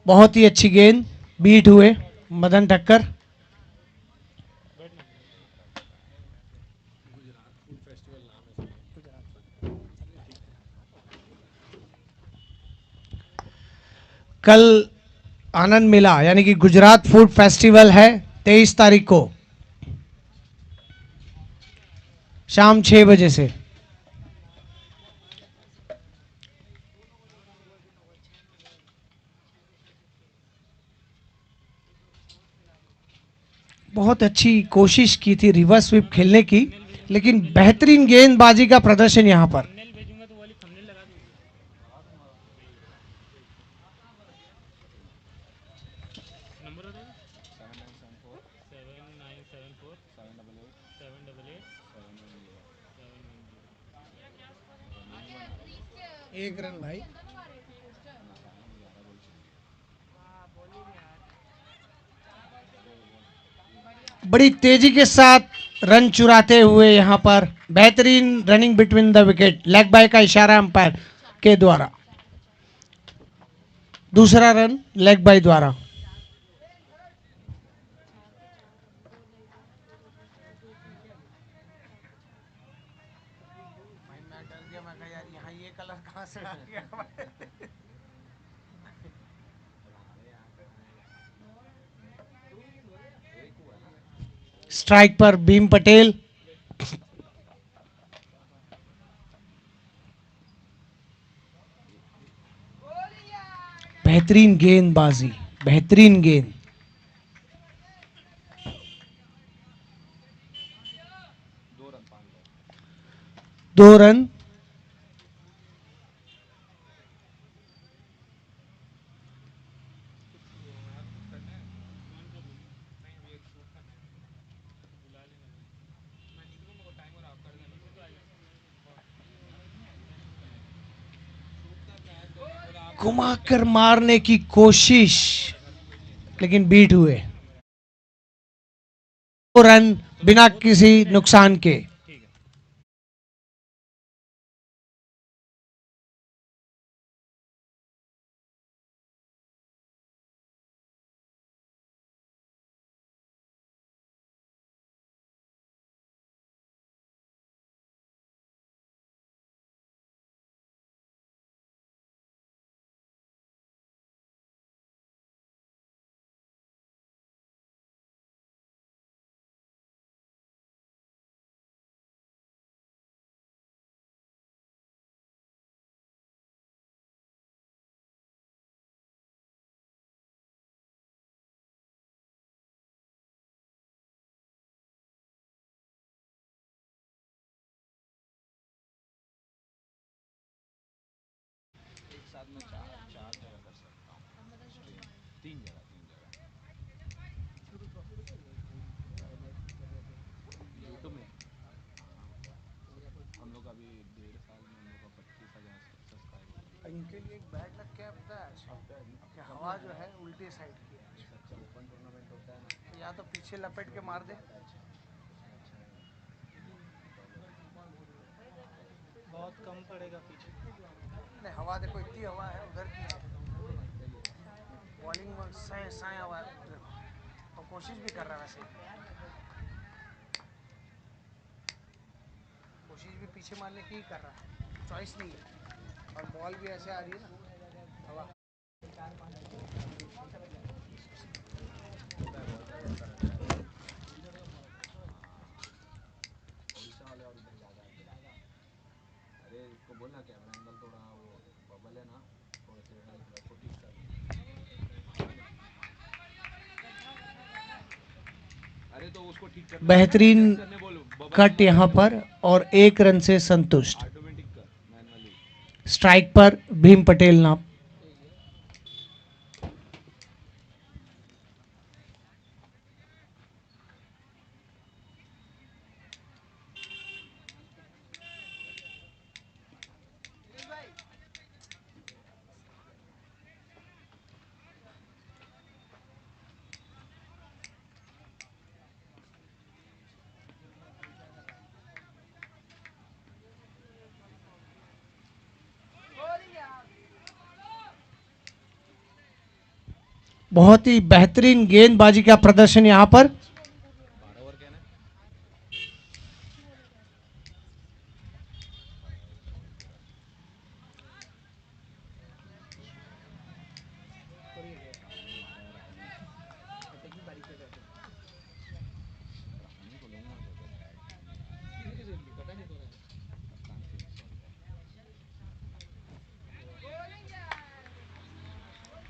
बहुत ही अच्छी गेंद, बीट हुए मदन ठक्कर। कल आनंद मिला यानी कि गुजरात फूड फेस्टिवल है 23 तारीख को शाम 6 बजे से। बहुत अच्छी कोशिश की थी रिवर्स स्वीप खेलने की, लेकिन बेहतरीन गेंदबाजी का प्रदर्शन यहां पर। एक रन भाई। बड़ी तेजी के साथ रन चुराते हुए यहां पर बेहतरीन running between the wicket, leg bye का इशारा अंपायर के द्वारा। दूसरा रन लेग बाय द्वारा। स्ट्राइक पर भीम पटेल। बेहतरीन गेंदबाजी, बेहतरीन गेंद। 2 रन। घुमाकर मारने की कोशिश, लेकिन बीट हुए। 2 रन बिना किसी नुकसान के। इनके लिए एक बैट लग क्या पता है कि हवा जो है उल्टी साइड की है, ओपन टूर्नामेंट होता है ना, तो या तो पीछे लपेट के मार दे। बहुत कम पड़ेगा पीछे। नहीं, हवा देखो इतनी हवा है उधर की है, बॉलिंग में साए साए हवा है उधर, और कोशिश भी कर रहा है वैसे, कोशिश भी पीछे मारने की ही कर रहा है, चॉइस नहीं है, और बॉल भी ऐसे आ रही है ना हवा। बेहतरीन कट यहां पर और 1 रन से संतुष्ट। स्ट्राइक पर भीम पटेल नाम। बहुत ही बेहतरीन गेंदबाजी का प्रदर्शन यहां पर।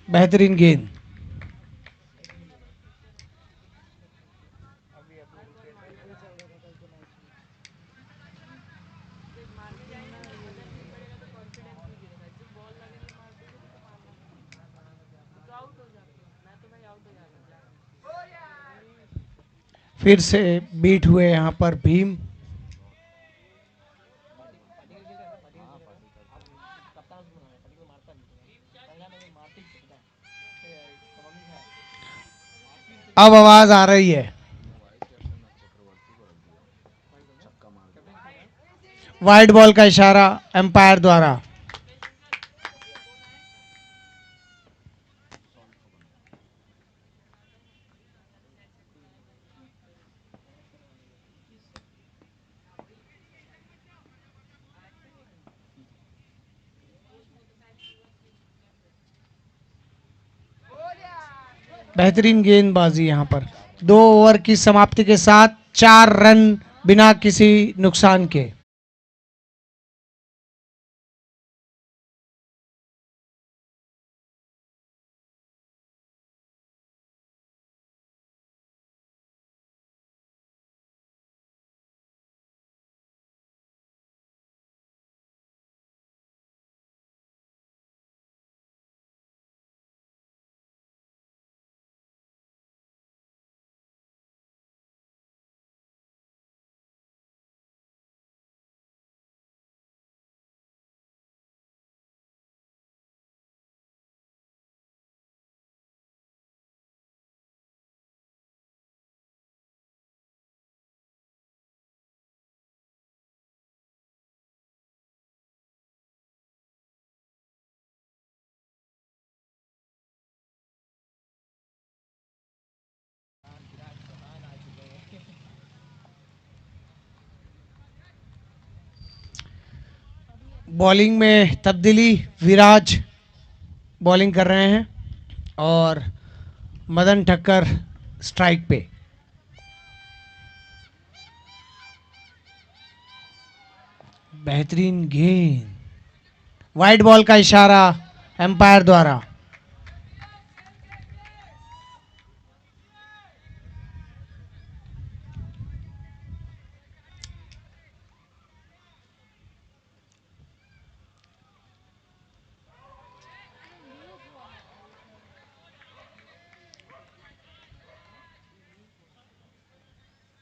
बेहतरीन गेंद। फिर से बीट हुए यहां पर भीम। अब आवाज आ रही है, वाइड बॉल का इशारा एम्पायर द्वारा। बेहतरीन गेंदबाजी यहां पर। 2 ओवर की समाप्ति के साथ 4 रन बिना किसी नुकसान के। बॉलिंग में तब्दीली, विराज बॉलिंग कर रहे हैं और मदन ठक्कर स्ट्राइक पे। बेहतरीन गेंद, वाइड बॉल का इशारा एम्पायर द्वारा।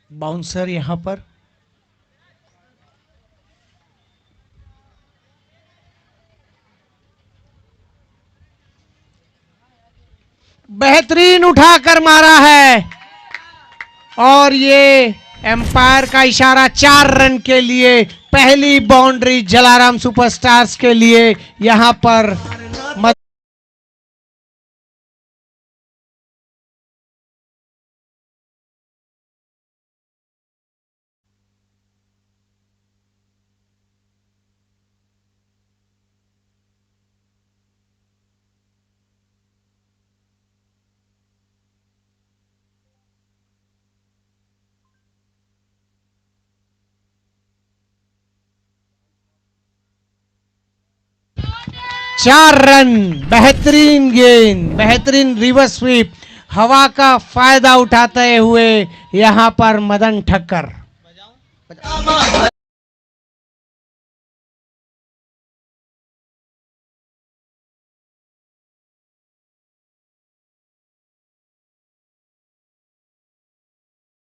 बाउंसर यहां पर। बेहतरीन उठाकर मारा है और ये एम्पायर का इशारा 4 रन के लिए। पहली बाउंड्री जलाराम सुपरस्टार्स के लिए यहां पर। चार रन, बेहतरीन गेंद, बेहतरीन रिवर्स स्वीप, हवा का फायदा उठाते हुए यहां पर मदन ठक्कर।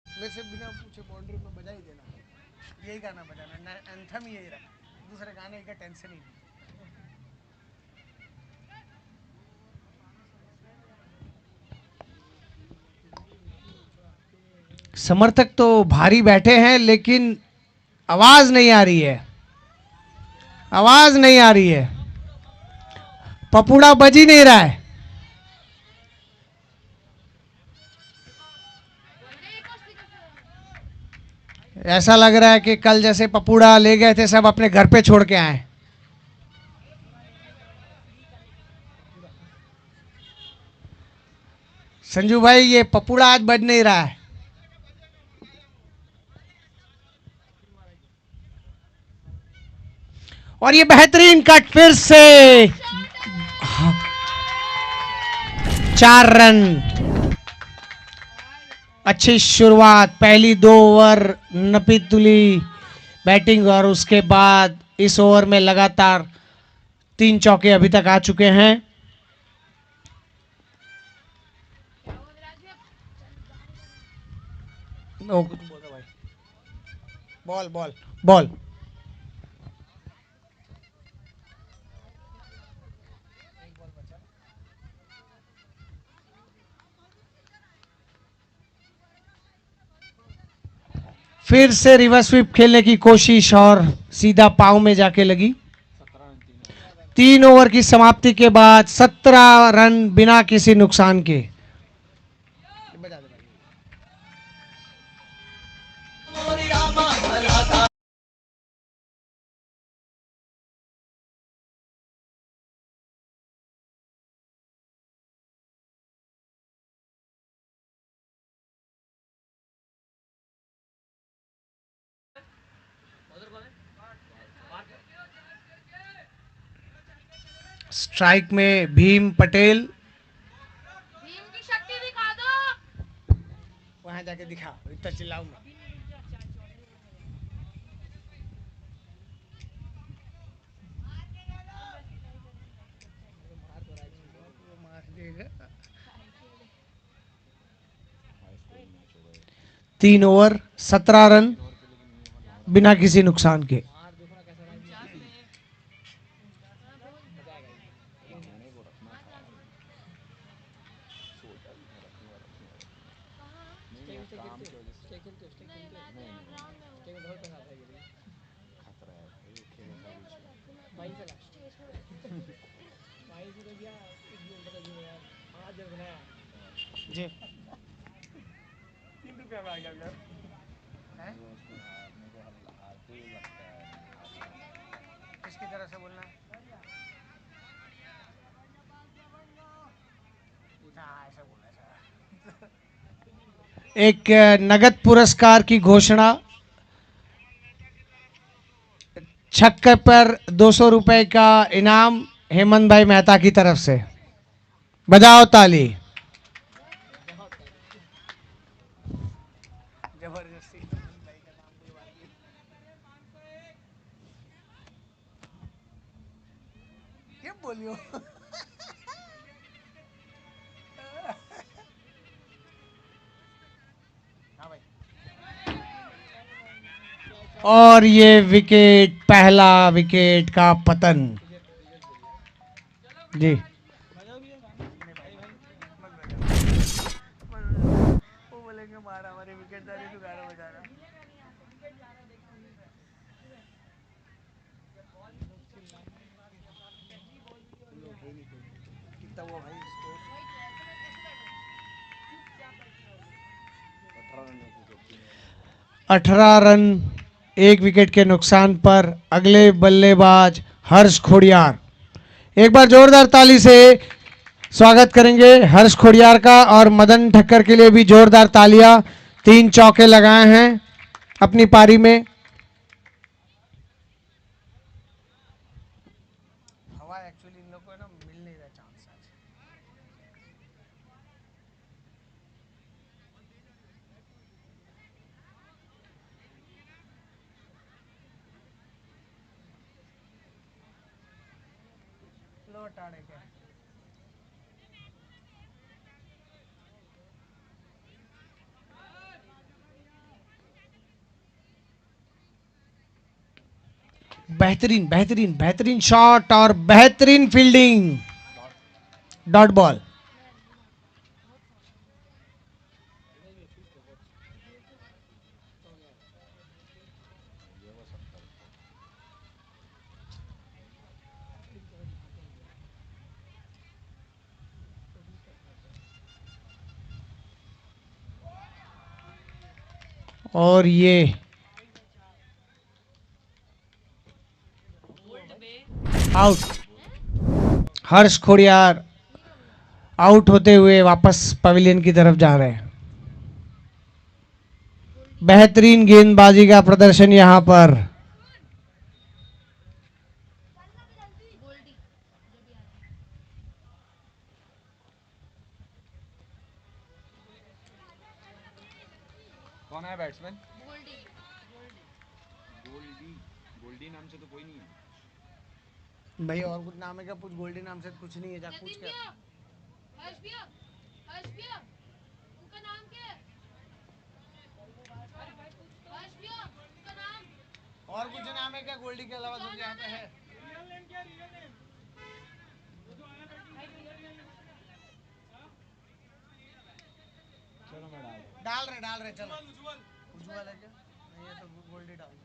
मेरे से बिना पूछे बाउंड्री में बजा ही देना, यही गाना बजाना, एंथम ही यही रहा, दूसरे गाने का टेंशन ही नहीं। समर्थक तो भारी बैठे हैं लेकिन आवाज नहीं आ रही है, आवाज नहीं आ रही है, पपुड़ा बज ही नहीं रहा है। ऐसा लग रहा है कि कल जैसे पपूड़ा ले गए थे सब अपने घर पे छोड़ के आए। संजू भाई ये पपूड़ा आज बज नहीं रहा है। और ये बेहतरीन कट फिर से 4 रन। अच्छी शुरुआत, पहली 2 ओवर नपी तुली बैटिंग और उसके बाद इस ओवर में लगातार 3 चौके अभी तक आ चुके हैं। Ball ball ball. फिर से रिवर्स स्वीप खेलने की कोशिश और सीधा पाव में जाके लगी। 3 ओवर की समाप्ति के बाद 17 रन बिना किसी नुकसान के। स्ट्राइक में भीम पटेल। भीम की शक्ति दिखा दो। वहां जाके दिखा, इतना चिल्लाऊं मैं। तीन ओवर 17 रन बिना किसी नुकसान के। जी 3 रुपया में आ गया यार। किसकी तरह से बोलना है? हाँ, ऐसा बोलना है। एक नगद पुरस्कार की घोषणा। छक्के पर 200 रुपए का इनाम हेमंत भाई मेहता की तरफ से। बजाओ ताली। जबरदस्ती क्या बोलियो। और ये विकेट, पहला विकेट का पतन। जी वो बोलेंगे मारा हमारे विकेट दारी तो गाना बजा रहा। कितना हुआ भाई स्कोर? 18 रन एक विकेट के नुकसान पर अगले बल्लेबाज हर्ष खोड़ियार। एक बार जोरदार ताली से स्वागत करेंगे हर्ष खोड़ियार का। और मदन ठक्कर के लिए भी जोरदार तालियां। 3 चौके लगाए हैं अपनी पारी में। हवा एक्चुअली इन लोग को ना मिल नहीं रहा चांस आज। लौट आने के बेहतरीन बेहतरीन बेहतरीन शॉट और बेहतरीन फील्डिंग। Dot ball. और ये आउट। हर्ष खोड़ियार आउट होते हुए वापस पवेलियन की तरफ जा रहे हैं। बेहतरीन गेंदबाजी का प्रदर्शन यहां पर। कौन है बैट्समैन? गोल्डी। गोल्डी नाम से तो कोई नहीं है भाई। और कुछ नाम है क्या? कुछ गोल्डी नाम से कुछ नहीं है, जा पूछ क्या। और कुछ नाम है क्या गोल्डी के अलावा जो यहाँ पे है? चलो मैं डाल रहे चलो। उज्जवल है क्या? नहीं है तो गोल्डी डाल दो।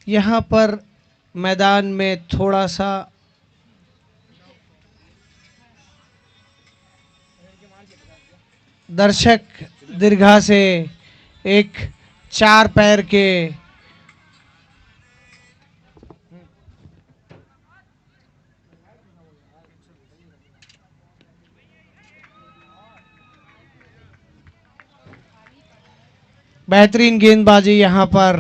यहाँ पर मैदान में थोड़ा सा दर्शक दीर्घा से एक 4 पैर के बेहतरीन गेंदबाजी। यहां पर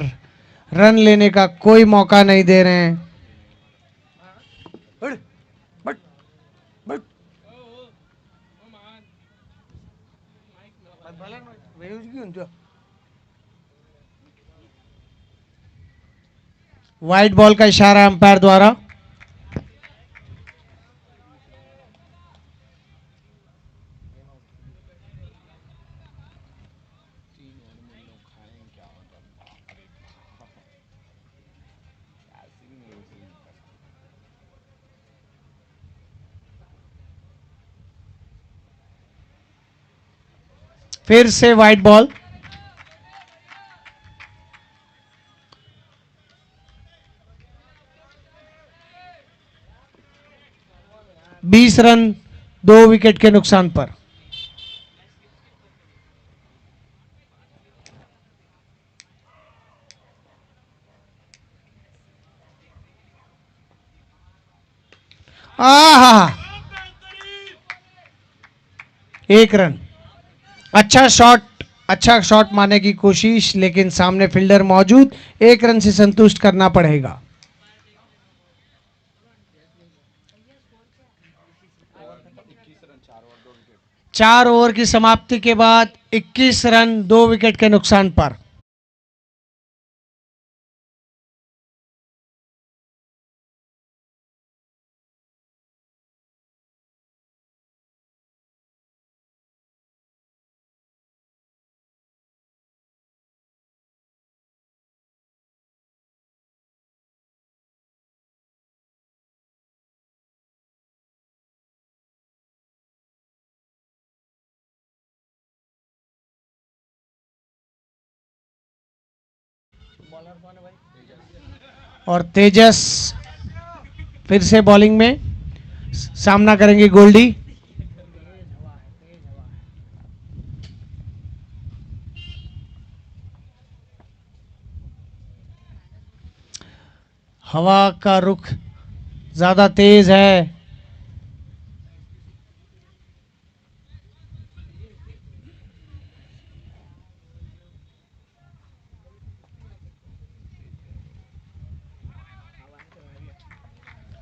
रन लेने का कोई मौका नहीं दे रहे हैं। वाइट बॉल का इशारा अंपायर द्वारा। फिर से वाइट बॉल। बीस रन 2 विकेट के नुकसान पर। आहा, 1 रन। अच्छा शॉट मारने की कोशिश, लेकिन सामने फील्डर मौजूद। 1 रन से संतुष्ट करना पड़ेगा। 4 ओवर की समाप्ति के बाद 21 रन 2 विकेट के नुकसान पर। और तेजस फिर से बॉलिंग में सामना करेंगे गोल्डी। हवा का रुख ज्यादा तेज है।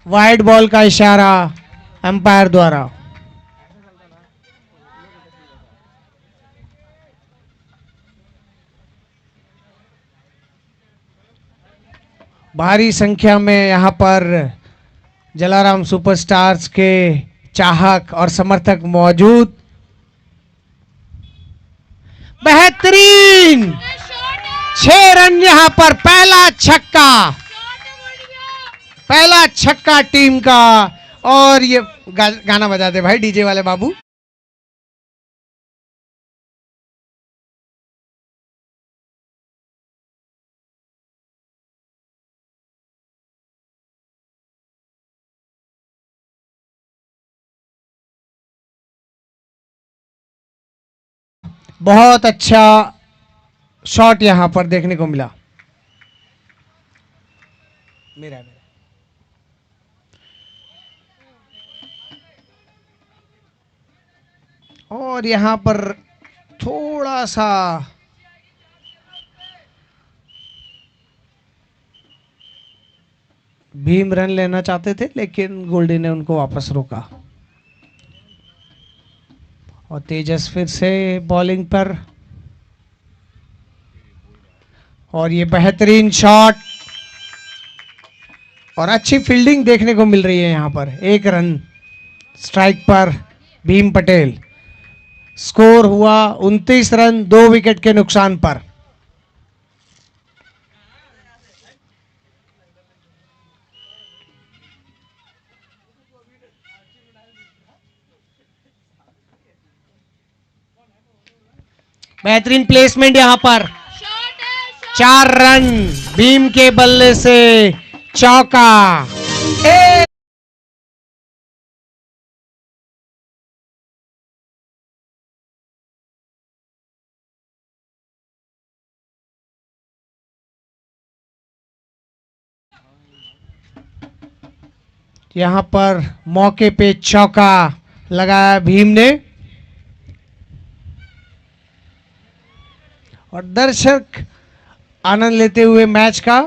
वाइड बॉल का इशारा अंपायर द्वारा। भारी संख्या में यहां पर जलाराम सुपरस्टार्स के चाहक और समर्थक मौजूद। बेहतरीन 6 रन यहां पर। पहला छक्का टीम का। और ये गाना बजा दे भाई डीजे वाले बाबू। बहुत अच्छा शॉट यहां पर देखने को मिला। मेरा मेरा और यहां पर थोड़ा सा भीम रन लेना चाहते थे, लेकिन गोल्डी ने उनको वापस रोका। और तेजस फिर से बॉलिंग पर, और ये बेहतरीन शॉट और अच्छी फील्डिंग देखने को मिल रही है। यहां पर 1 रन स्ट्राइक पर भीम पटेल। स्कोर हुआ 29 रन 2 विकेट के नुकसान पर। बेहतरीन प्लेसमेंट यहां पर, 4 रन भीम के बल्ले से चौका। यहां पर मौके पे चौका लगाया भीम ने, और दर्शक आनंद लेते हुए मैच का।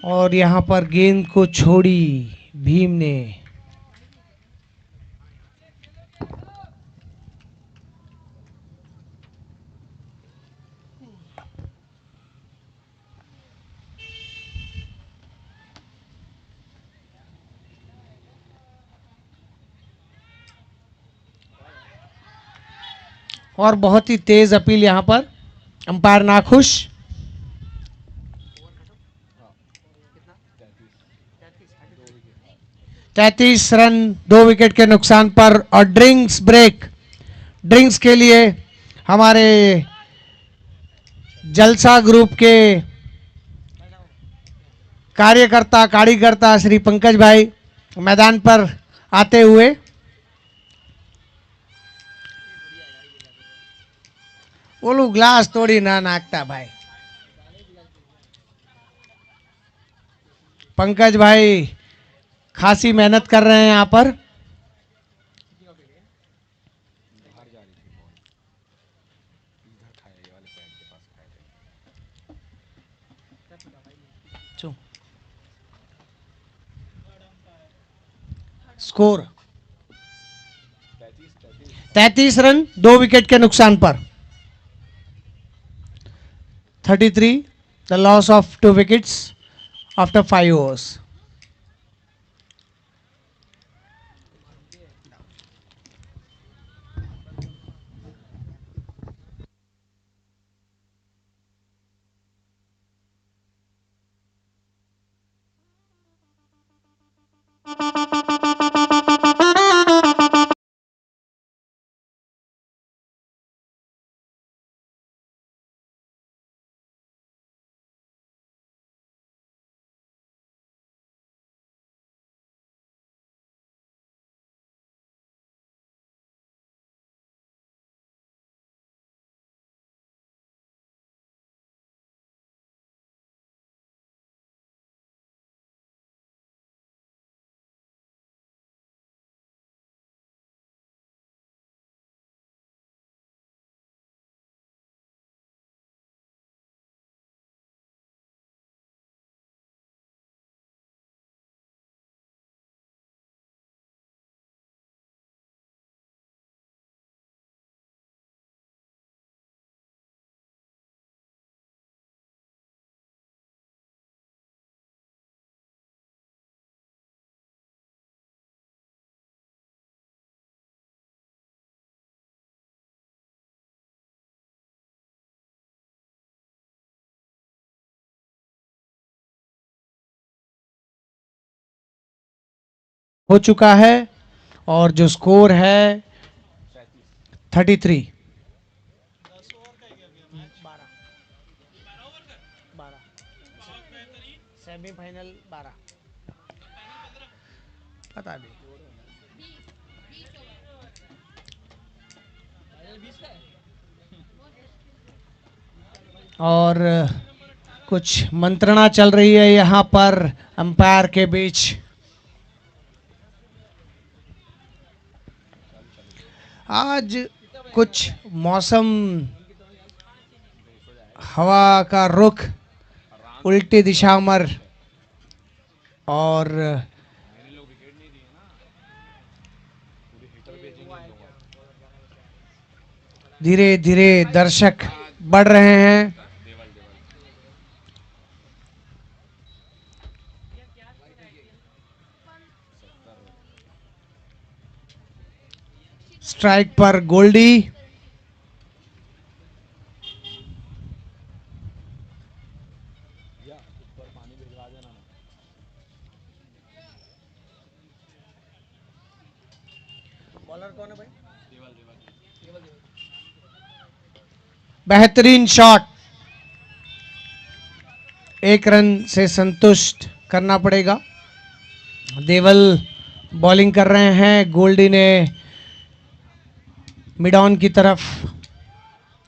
और यहां पर गेंद को छोड़ी भीम ने। और बहुत ही तेज अपील यहां पर, अंपायर नाखुश। 33 रन 2 विकेट के नुकसान पर। और ड्रिंक्स ब्रेक, ड्रिंक्स के लिए हमारे जलसा ग्रुप के कार्यकर्ता श्री पंकज भाई मैदान पर आते हुए। बोलू ग्लास तोड़ी ना नाकता भाई। पंकज भाई खासी मेहनत कर रहे हैं यहां पर। बाहर जा रही थी बॉल, इधर खाया, ये वाले पैड के पास खाए थे। स्कोर 33 33 रन 2 विकेट के नुकसान पर। 33 the loss of 2 wickets after 5 overs। हो चुका है और जो स्कोर है 33। 12 सेमीफाइनल 12 पता नहीं। और कुछ मंत्रणा चल रही है यहाँ पर अंपायर के बीच। आज कुछ मौसम हवा का रुख उल्टी दिशा में और धीरे धीरे दर्शक बढ़ रहे हैं। स्ट्राइक पर गोल्डी। बेहतरीन शॉट, 1 रन से संतुष्ट करना पड़ेगा। देवल बॉलिंग कर रहे हैं, गोल्डी ने मिड ऑन की तरफ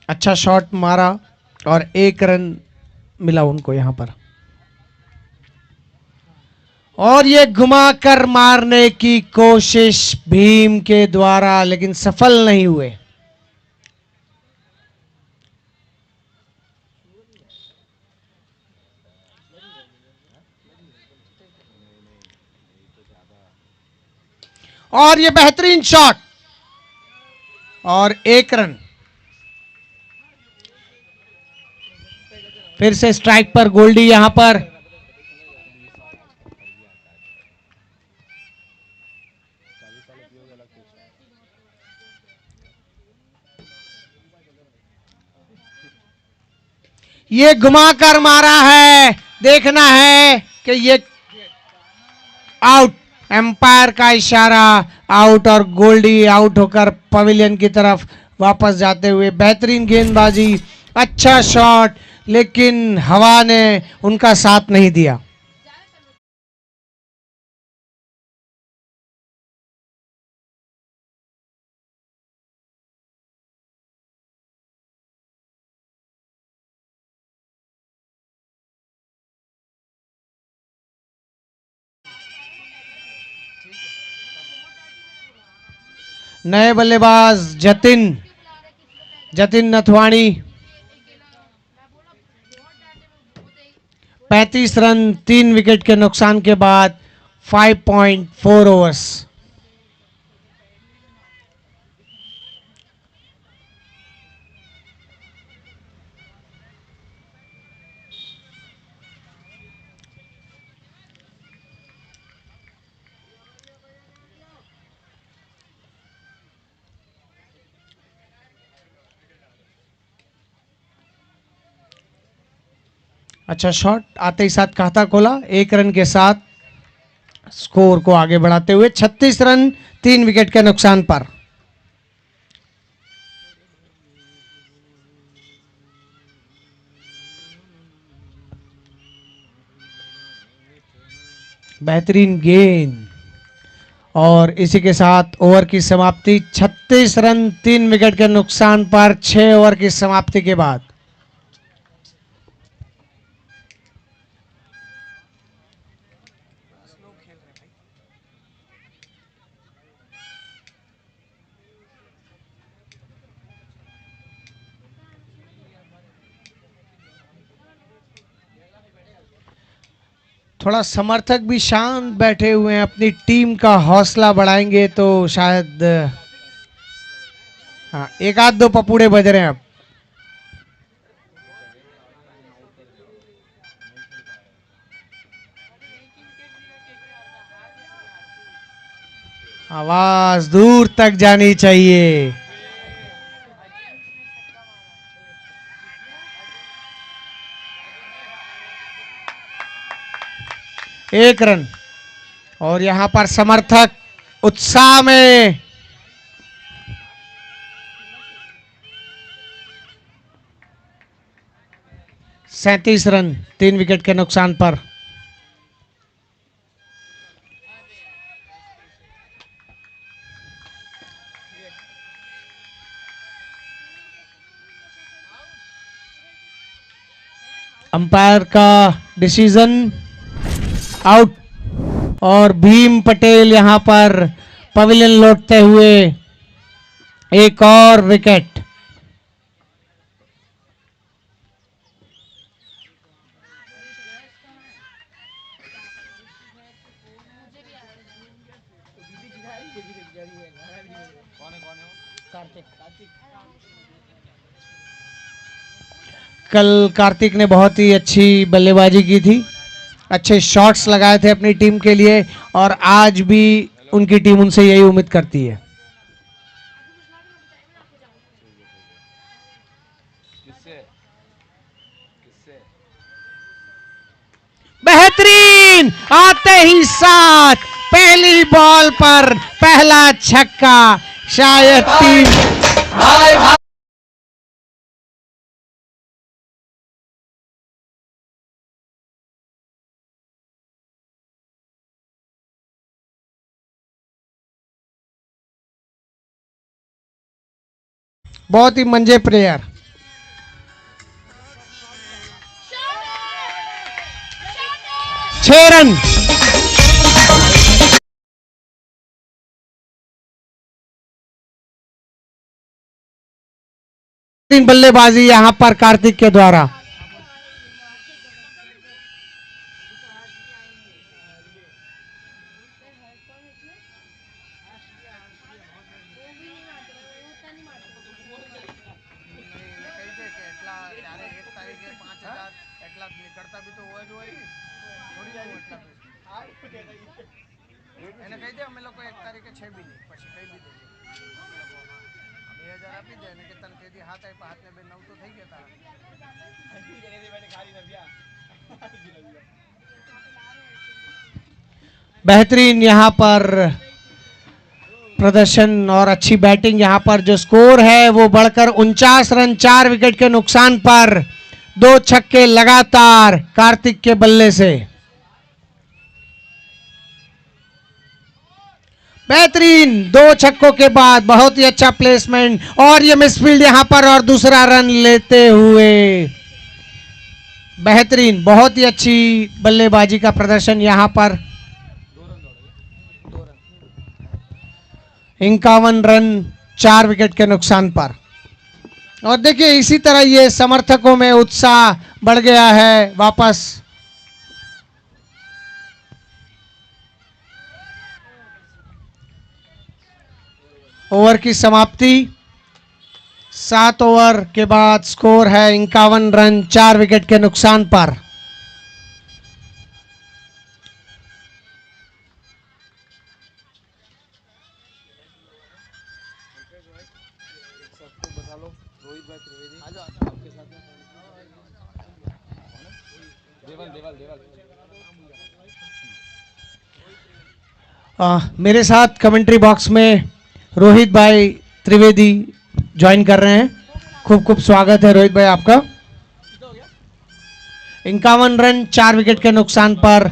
अच्छा शॉट मारा और 1 रन मिला उनको यहां पर। और ये घुमाकर मारने की कोशिश भीम के द्वारा, लेकिन सफल नहीं हुए। और ये बेहतरीन शॉट और 1 रन। फिर से स्ट्राइक पर गोल्डी यहां पर। ये घुमाकर मारा है, देखना है कि ये आउट। एम्पायर का इशारा आउट और गोल्डी आउट होकर पवेलियन की तरफ वापस जाते हुए। बेहतरीन गेंदबाजी, अच्छा शॉट, लेकिन हवा ने उनका साथ नहीं दिया। नए बल्लेबाज जतिन जतिन नथवाणी। 35 रन 3 विकेट के नुकसान के बाद 5.4 ओवर्स। अच्छा शॉट आते ही साथ खाता खोला, 1 रन के साथ स्कोर को आगे बढ़ाते हुए। 36 रन 3 विकेट के नुकसान पर। बेहतरीन गेंद और इसी के साथ ओवर की समाप्ति। 36 रन 3 विकेट के नुकसान पर 6 ओवर की समाप्ति के बाद। थोड़ा समर्थक भी शांत बैठे हुए हैं, अपनी टीम का हौसला बढ़ाएंगे तो शायद। हाँ, 1 आध 2 पपूड़े बज रहे हैं अब। आवाज दूर तक जानी चाहिए। एक रन और यहां पर समर्थक उत्साह में। सैंतीस रन 3 विकेट के नुकसान पर। अंपायर का डिसीजन आउट। और भीम पटेल यहां पर पवेलियन लौटते हुए एक और विकेट। कल कार्तिक ने बहुत ही अच्छी बल्लेबाजी की थी, अच्छे शॉट्स लगाए थे अपनी टीम के लिए, और आज भी उनकी टीम उनसे यही उम्मीद करती है। किससे किससे बेहतरीन आते ही साथ पहली बॉल पर पहला छक्का, शायद टीम बहुत ही मंजे प्लेयर। छह रन। बल्लेबाजी यहां पर कार्तिक के द्वारा। એને કહી દે અમે લોકો 1 તારીખે 6 બી નહીં પછી કઈ બી દેજે 2000 આપી દે અને કે તને તેદી હાથ આપ્યા હાથને બે 9 તો થઈ ગયા તારા बेहतरीन यहां पर प्रदर्शन और अच्छी बैटिंग। यहां पर जो स्कोर है वो बढ़कर 49 रन 4 विकेट के नुकसान पर 2 छक्के लगातार कार्तिक के बल्ले से। बेहतरीन 2 छक्कों के बाद बहुत ही अच्छा प्लेसमेंट, और ये मिसफील्ड यहां पर और दूसरा रन लेते हुए। बेहतरीन, बहुत ही अच्छी बल्लेबाजी का प्रदर्शन यहां पर। 51 रन 4 विकेट के नुकसान पर। और देखिए इसी तरह ये समर्थकों में उत्साह बढ़ गया है वापस। ओवर की समाप्ति, 7 ओवर के बाद स्कोर है 51 रन 4 विकेट के नुकसान पर। सबको बता लो रोहित भाई त्रिवेदी आ जाओ आपके साथ देवल देवल देवल मेरे साथ कमेंट्री बॉक्स में रोहित भाई त्रिवेदी ज्वाइन कर रहे हैं। खूब खूब स्वागत है रोहित भाई आपका। 51 रन 4 विकेट के नुकसान पर,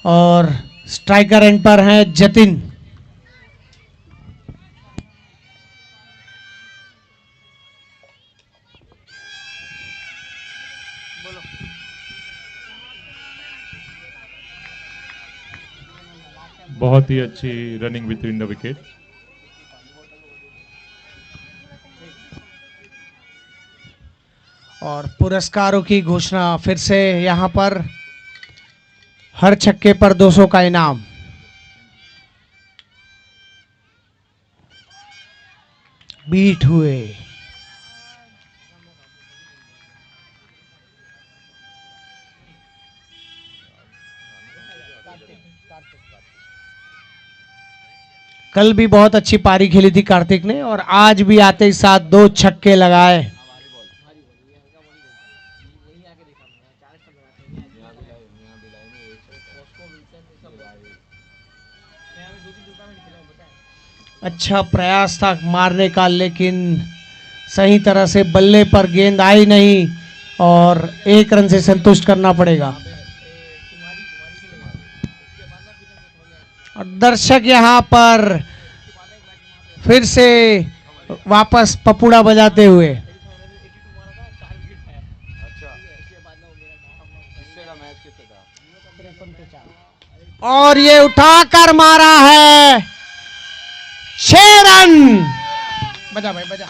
और स्ट्राइकर एंड पर हैं जतिन। बहुत ही अच्छी रनिंग बिटवीन द विकेट। और पुरस्कारों की घोषणा फिर से यहां पर, हर छक्के पर 200 का इनाम। बीट हुए। कल भी बहुत अच्छी पारी खेली थी कार्तिक ने, और आज भी आते ही साथ 2 छक्के लगाए। अच्छा प्रयास था मारने का, लेकिन सही तरह से बल्ले पर गेंद आई नहीं, और 1 रन से संतुष्ट करना पड़ेगा। और दर्शक यहां पर फिर से वापस पपुड़ा बजाते हुए। और ये उठाकर मारा है 6 रन। बजा भाई बजा।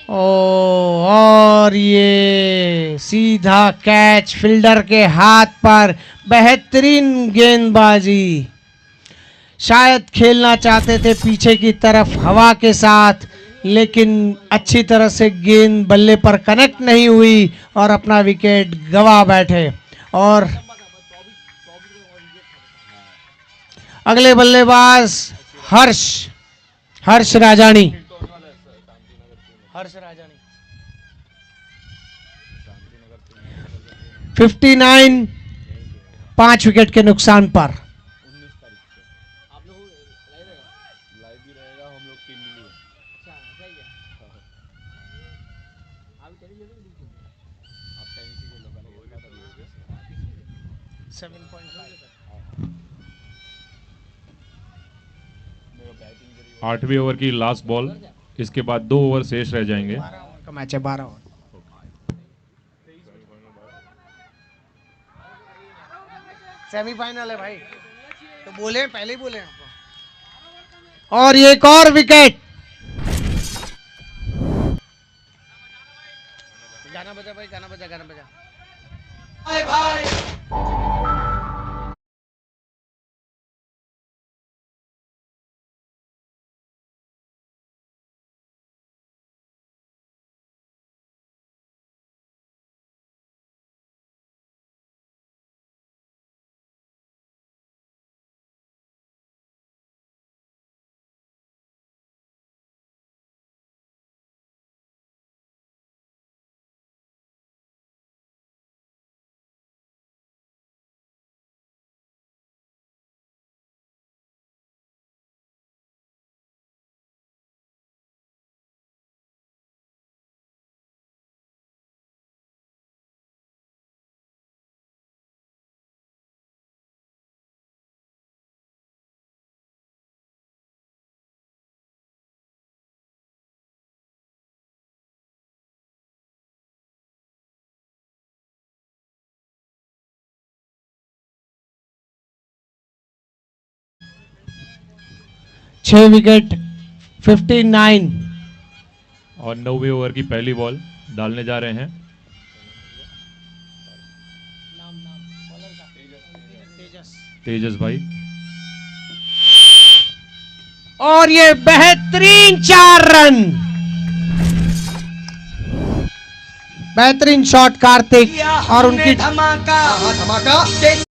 ओ, और ये सीधा कैच फील्डर के हाथ पर। बेहतरीन गेंदबाजी। शायद खेलना चाहते थे पीछे की तरफ हवा के साथ, लेकिन अच्छी तरह से गेंद बल्ले पर कनेक्ट नहीं हुई और अपना विकेट गवा बैठे। और अगले बल्लेबाज हर्ष हर्ष राजानी। हर्ष राजानी 59, 5 विकेट के नुकसान पर। आठवीं ओवर की लास्ट बॉल, इसके बाद 2 ओवर शेष रह जाएंगे। 12 ओवर का मैच है, 12 ओवर। सेमीफाइनल है भाई, तो बोले पहले ही बोले आपको। और ये एक और विकेट। गाना बजा भाई, गाना बजा, गाना बजा। भाई भाई छह विकेट, 59। और 9वें ओवर की पहली बॉल डालने जा रहे हैं। तेजस भाई। और ये बेहतरीन 4 रन। बेहतरीन शॉट कार्तिक और उनकी धमाका धमाका।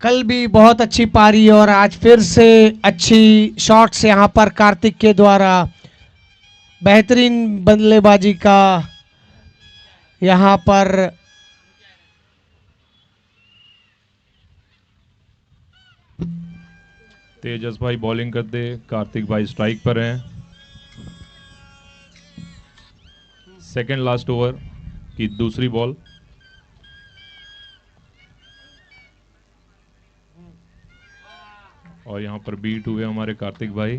कल भी बहुत अच्छी पारी और आज फिर से अच्छी शॉट्स यहां पर कार्तिक के द्वारा। बेहतरीन बल्लेबाजी का यहां पर तेजस भाई बॉलिंग कर दे, कार्तिक भाई स्ट्राइक पर हैं। सेकंड लास्ट ओवर की दूसरी बॉल। और यहाँ पर बीट हुए हमारे कार्तिक भाई।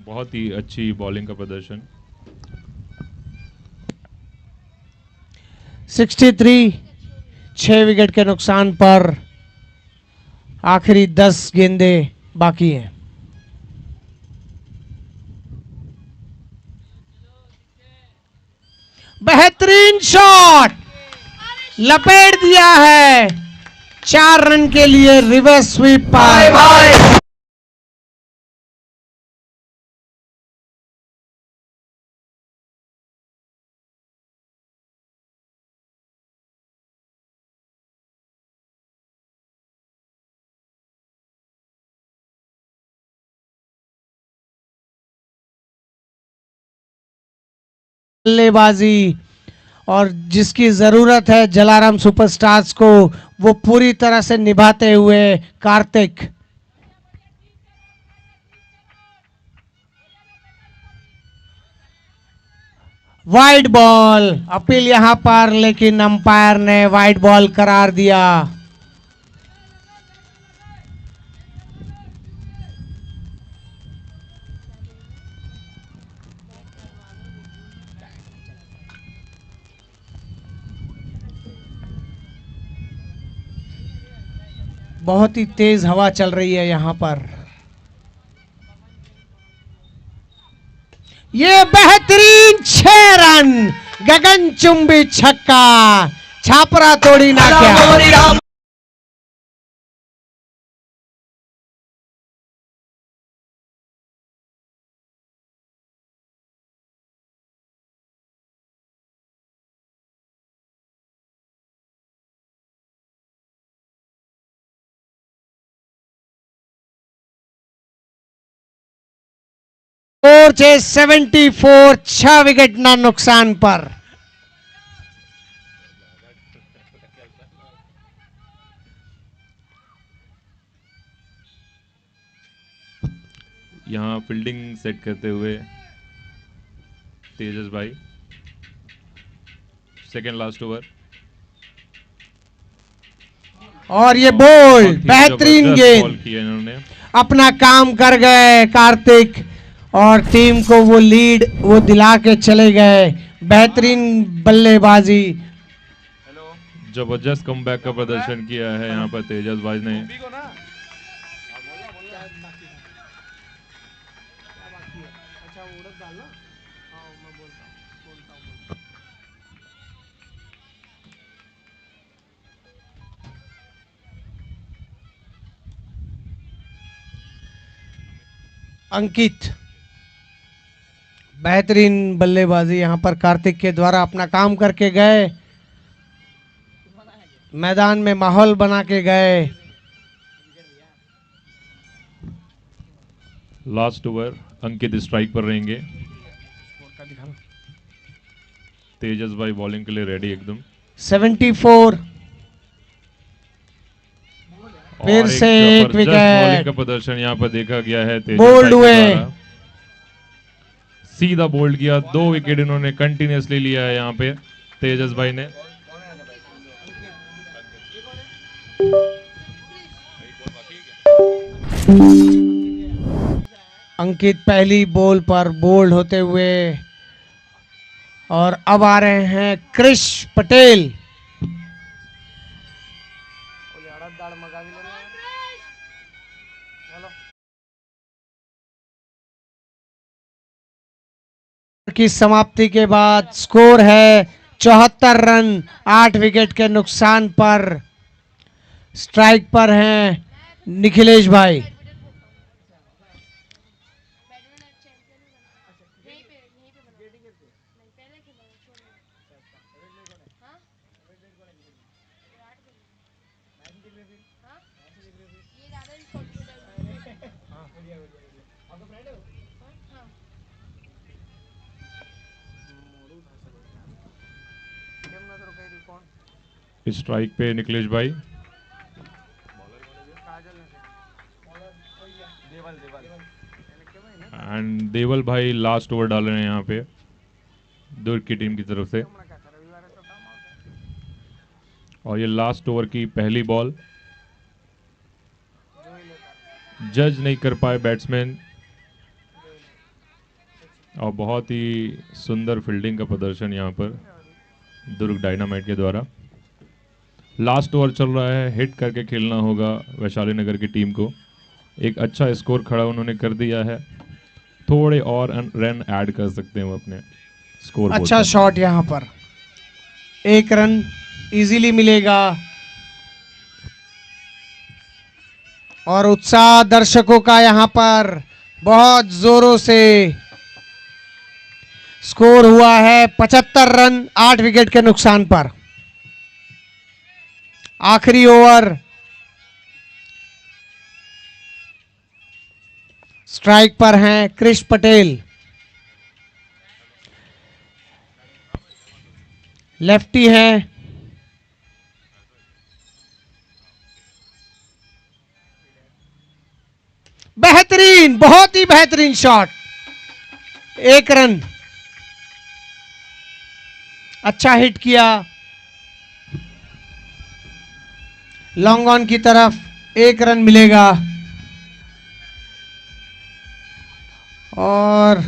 बहुत ही अच्छी बॉलिंग का प्रदर्शन। 63, 6 विकेट के नुकसान पर। आखिरी 10 गेंदें बाकी हैं। बेहतरीन शॉट लपेट दिया है 4 रन के लिए रिवर्स स्वीप पर। बल्लेबाजी और जिसकी जरूरत है जलाराम सुपरस्टार्स को वो पूरी तरह से निभाते हुए कार्तिक। वाइड बॉल, अपील यहां पर, लेकिन अंपायर ने वाइड बॉल करार दिया। बहुत ही तेज हवा चल रही है यहां पर। ये बेहतरीन 6 रन, गगनचुंबी छक्का, छापरा तोड़ी ना क्या। स्कोर 74, 6 विकेट ना नुकसान पर। यहाँ फील्डिंग सेट करते हुए तेजस भाई। सेकेंड लास्ट ओवर और ये बोल्ड, बेहतरीन बॉल गेंद, किया इन्होंने। अपना काम कर गए कार्तिक और टीम को वो लीड वो दिला के चले गए। बेहतरीन बल्लेबाजी। जबरदस्त कमबैक का प्रदर्शन किया है यहाँ पर तेजस भाई ने। अंकित, बेहतरीन बल्लेबाजी यहां पर कार्तिक के द्वारा अपना काम करके गए, मैदान में माहौल बना के गए। लास्ट ओवर अंकित स्ट्राइक पर रहेंगे। तेजस भाई बॉलिंग के लिए रेडी एकदम। 74, फिर से एक बॉलिंग विकेट। का प्रदर्शन यहाँ पर देखा गया है तेजस बोल्ड भाई के हुए। द्वारा। सीधा बोल्ड किया, 2 विकेट इन्होंने कंटिन्यूसली लिया है यहाँ पे तेजस भाई ने। अंकित पहली बॉल पर बोल्ड होते हुए और अब आ रहे हैं कृष पटेल। की समाप्ति के बाद स्कोर है 74 रन, 8 विकेट के नुकसान पर। स्ट्राइक पर हैं निखिलेश भाई। स्ट्राइक पे निखिलेश भाई। एंड देवल भाई लास्ट ओवर डाल रहे हैं यहाँ पे दुर्ग की टीम की तरफ से। और ये लास्ट ओवर की पहली बॉल जज नहीं कर पाए बैट्समैन, और बहुत ही सुंदर फील्डिंग का प्रदर्शन यहाँ पर दुर्ग डायनामाइट के द्वारा। लास्ट ओवर चल रहा है, हिट करके खेलना होगा वैशाली नगर की टीम को। एक अच्छा स्कोर खड़ा उन्होंने कर दिया है, थोड़े और रन ऐड कर सकते हैं वो अपने स्कोर। अच्छा शॉट यहां पर, 1 रन इजीली मिलेगा। और उत्साह दर्शकों का यहां पर बहुत जोरों से। स्कोर हुआ है 75 रन, 8 विकेट के नुकसान पर। आखिरी ओवर। स्ट्राइक पर हैं कृष पटेल। लेफ्टी हैं, बेहतरीन, बहुत ही बेहतरीन शॉट, 1 रन, अच्छा हिट किया, लॉन्ग ऑन की तरफ, 1 रन मिलेगा। और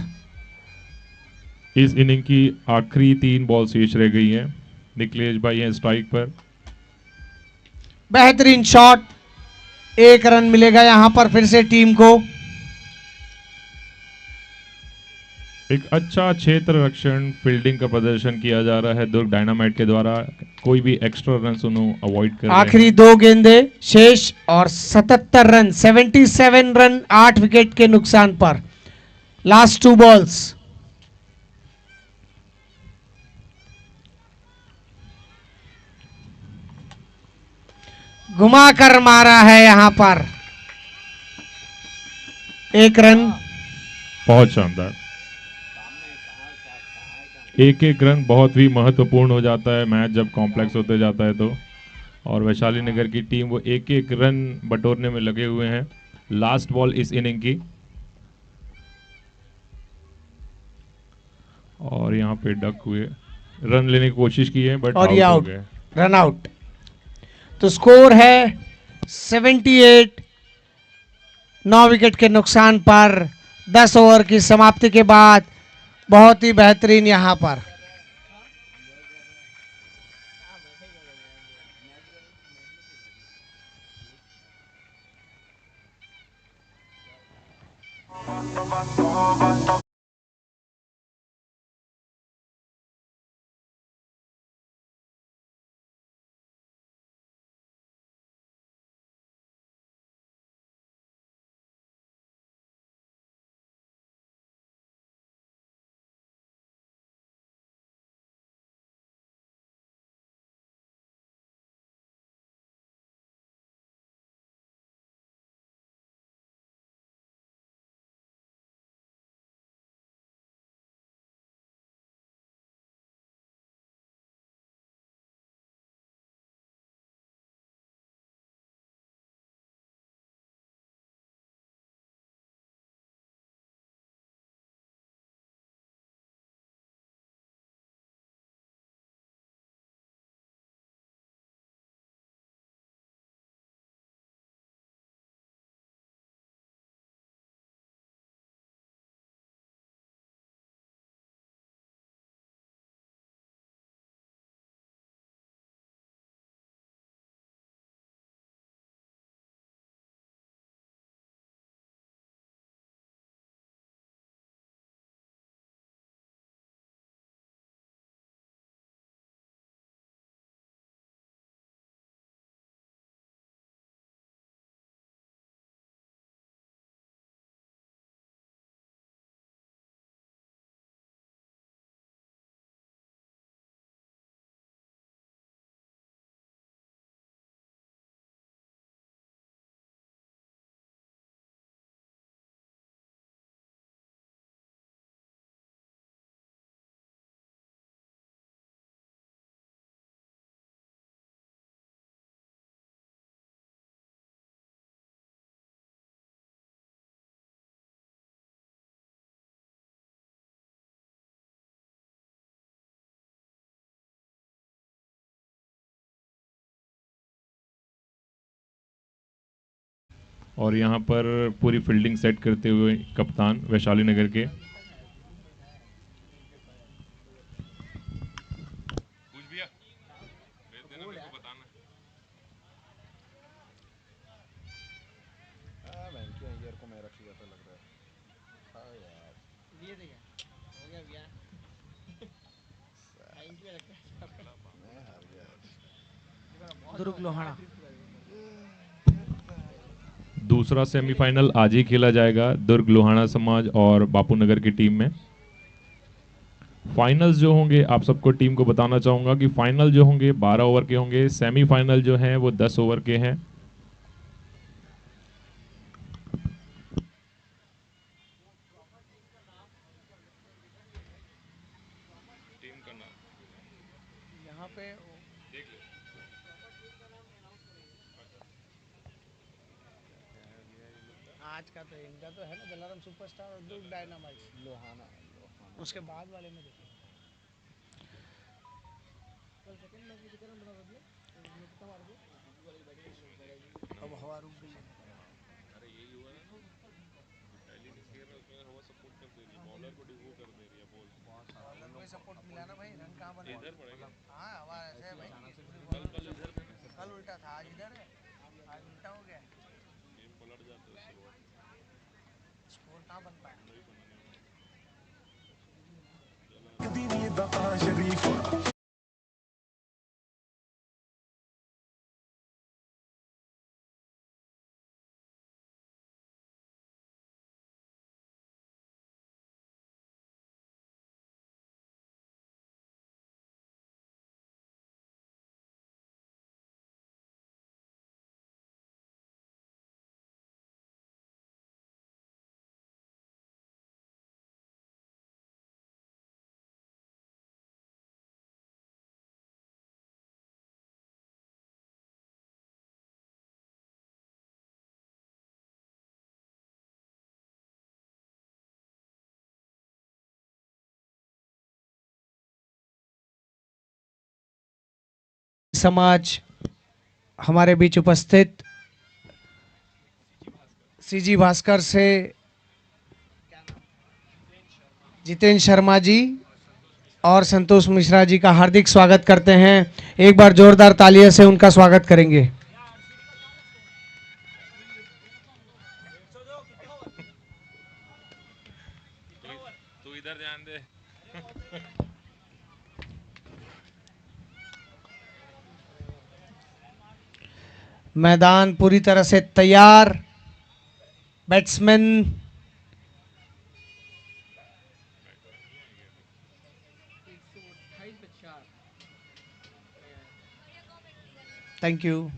इस इनिंग की आखिरी 3 बॉल शेष रह गई हैं। निकलेश भाई हैं स्ट्राइक पर। बेहतरीन शॉट, 1 रन मिलेगा यहां पर फिर से टीम को। एक अच्छा क्षेत्र रक्षण फील्डिंग का प्रदर्शन किया जा रहा है दुर्ग डायनामाइट के द्वारा। कोई भी एक्स्ट्रा रन उन्हें अवॉइड कर रहे आखिरी हैं। 2 गेंदे शेष और 77 रन, 77 रन 8 विकेट के नुकसान पर। Last 2 balls. घुमाकर मारा है यहां पर, 1 रन। बहुत शानदार। एक एक रन बहुत ही महत्वपूर्ण हो जाता है मैच जब कॉम्प्लेक्स होते जाता है तो। और वैशाली नगर की टीम वो एक एक रन बटोरने में लगे हुए हैं। लास्ट बॉल इस इनिंग की। और यहाँ पे डक हुए, रन लेने की कोशिश की है बट और ये आउट हो आउट, गए। Run out. तो स्कोर है 78, 9 विकेट के नुकसान पर 10 ओवर की समाप्ति के बाद। बहुत ही बेहतरीन यहां पर। और यहाँ पर पूरी फील्डिंग सेट करते हुए कप्तान वैशाली नगर के। दुर्ग लोहाना। दूसरा सेमीफाइनल आज ही खेला जाएगा दुर्ग लोहाना समाज और बापू नगर की टीम में। फाइनल्स जो होंगे आप सबको टीम को बताना चाहूंगा कि फाइनल जो होंगे 12 ओवर के होंगे, सेमीफाइनल जो हैं वो 10 ओवर के हैं। पे आज का तो इनका तो है ना जलाराम सुपरस्टार और दुर्ग डायनामाइट लोहाना उसके बाद वाले में देखो अब हवा रुक गई है बॉलर को सपोर्ट मिला ना भाई रन कहाँ बना हाँ हवा ऐसे है भाई कल उल्टा था आज इधर है आज उल्टा हो गया स्कोर कहाँ बन पाया समाज हमारे बीच उपस्थित सीजी भास्कर से जितेंद्र शर्मा जी और संतोष मिश्रा जी का हार्दिक स्वागत करते हैं। एक बार जोरदार तालियों से उनका स्वागत करेंगे। तू इधर ध्यान दे। मैदान पूरी तरह से तैयार। Batsman thank you.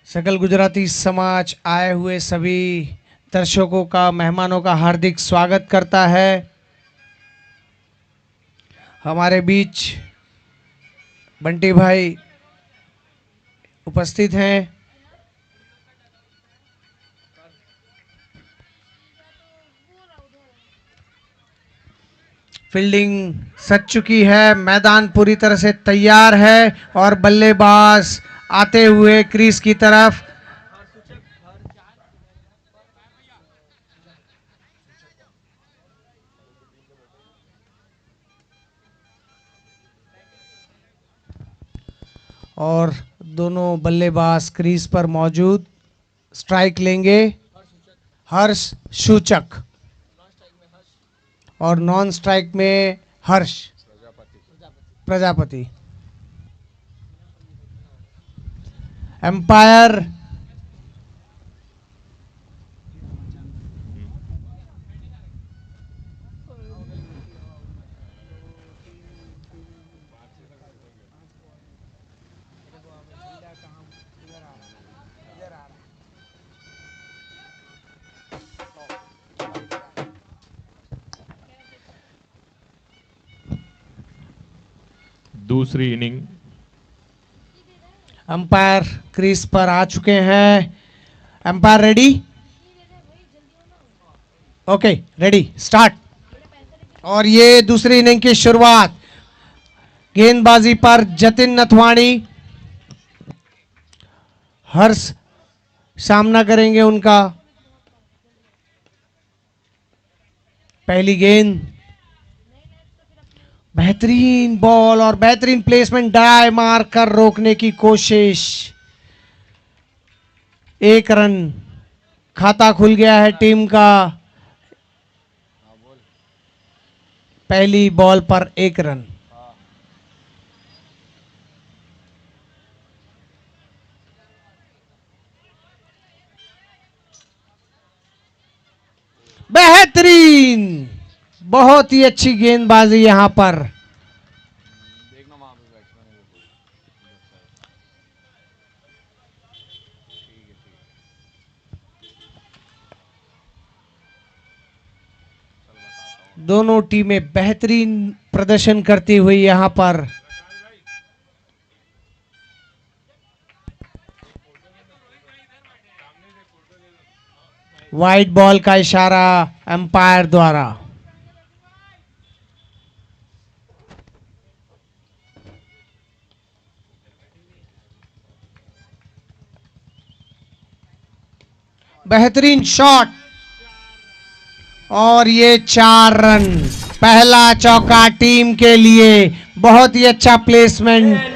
सकल गुजराती समाज आए हुए सभी दर्शकों का मेहमानों का हार्दिक स्वागत करता है। हमारे बीच बंटी भाई उपस्थित हैं। फील्डिंग सज चुकी है। मैदान पूरी तरह से तैयार है और बल्लेबाज आते हुए क्रीज की तरफ। और दोनों बल्लेबाज क्रीज पर मौजूद। स्ट्राइक लेंगे हर्ष सूचक और नॉन स्ट्राइक में हर्ष प्रजापति। एम्पायर दूसरी इनिंग। अंपायर क्रीज पर आ चुके हैं। Umpire ready? Okay ready start. और ये दूसरी इनिंग की शुरुआत। गेंदबाजी पर जतिन नथवाणी। हर्ष सामना करेंगे उनका। पहली गेंद बेहतरीन बॉल और बेहतरीन प्लेसमेंट। डाई मार कर रोकने की कोशिश। एक रन खाता खुल गया है टीम का। पहली बॉल पर एक रन। बेहतरीन बहुत ही अच्छी गेंदबाजी यहां पर। दोनों टीमें बेहतरीन प्रदर्शन करती हुई यहां पर वाइट बॉल का इशारा अंपायर द्वारा। बेहतरीन शॉट और ये 4 रन, पहला चौका टीम के लिए। बहुत ही अच्छा प्लेसमेंट।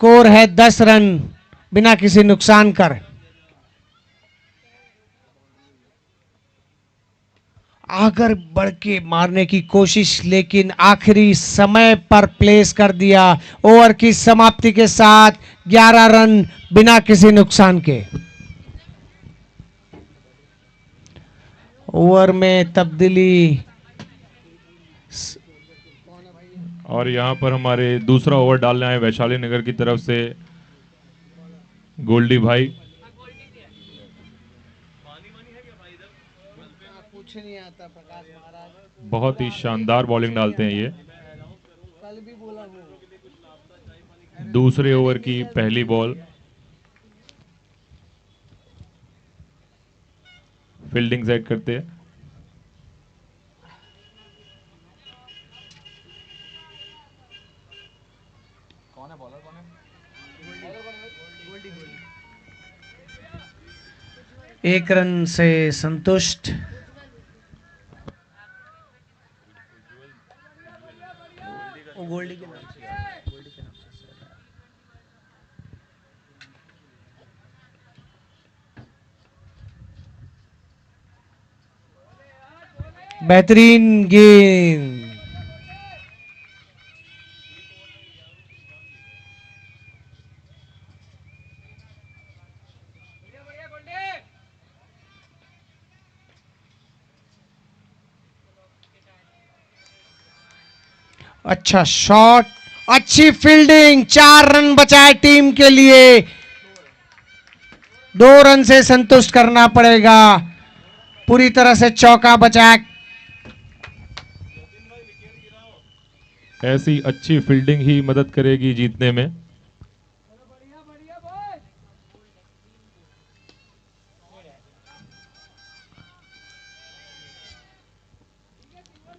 स्कोर है 10 रन बिना किसी नुकसान कर। आगर बढ़ के मारने की कोशिश, लेकिन आखिरी समय पर प्लेस कर दिया। ओवर की समाप्ति के साथ 11 रन बिना किसी नुकसान के। ओवर में तब्दीली और यहाँ पर हमारे दूसरा ओवर डालने आए वैशाली नगर की तरफ से गोल्डी भाई। कुछ नहीं आता प्रकाश महाराज। बहुत ही शानदार बॉलिंग डालते हैं ये। कल भी बोला वो। दूसरे ओवर की पहली बॉल, फील्डिंग सेट करते हैं। कौन है बॉलर, कौन है? गोल्डी। 1 रन से संतुष्ट। गोल्डी के नाम से, गोल्डी के नाम से। बेहतरीन गेंद। अच्छा शॉट, अच्छी फील्डिंग, 4 रन बचाए टीम के लिए। 2 रन से संतुष्ट करना पड़ेगा। पूरी तरह से चौका बचाया। ऐसी अच्छी फील्डिंग ही मदद करेगी जीतने में।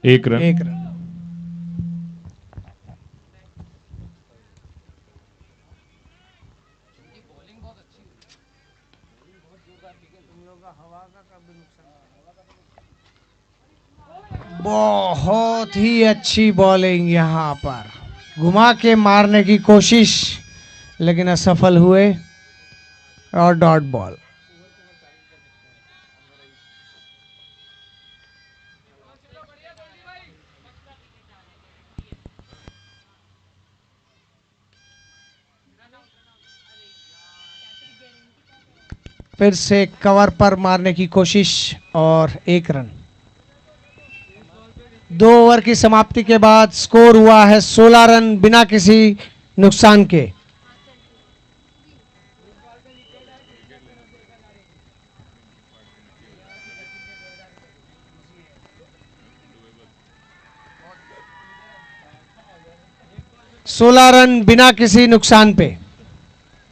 एक रन। बहुत ही अच्छी बॉलिंग यहां पर, घुमा के मारने की कोशिश लेकिन असफल हुए और डॉट बॉल। फिर से कवर पर मारने की कोशिश और 1 रन। 2 ओवर की समाप्ति के बाद स्कोर हुआ है 16 रन बिना किसी नुकसान के। सोलह रन बिना किसी नुकसान पे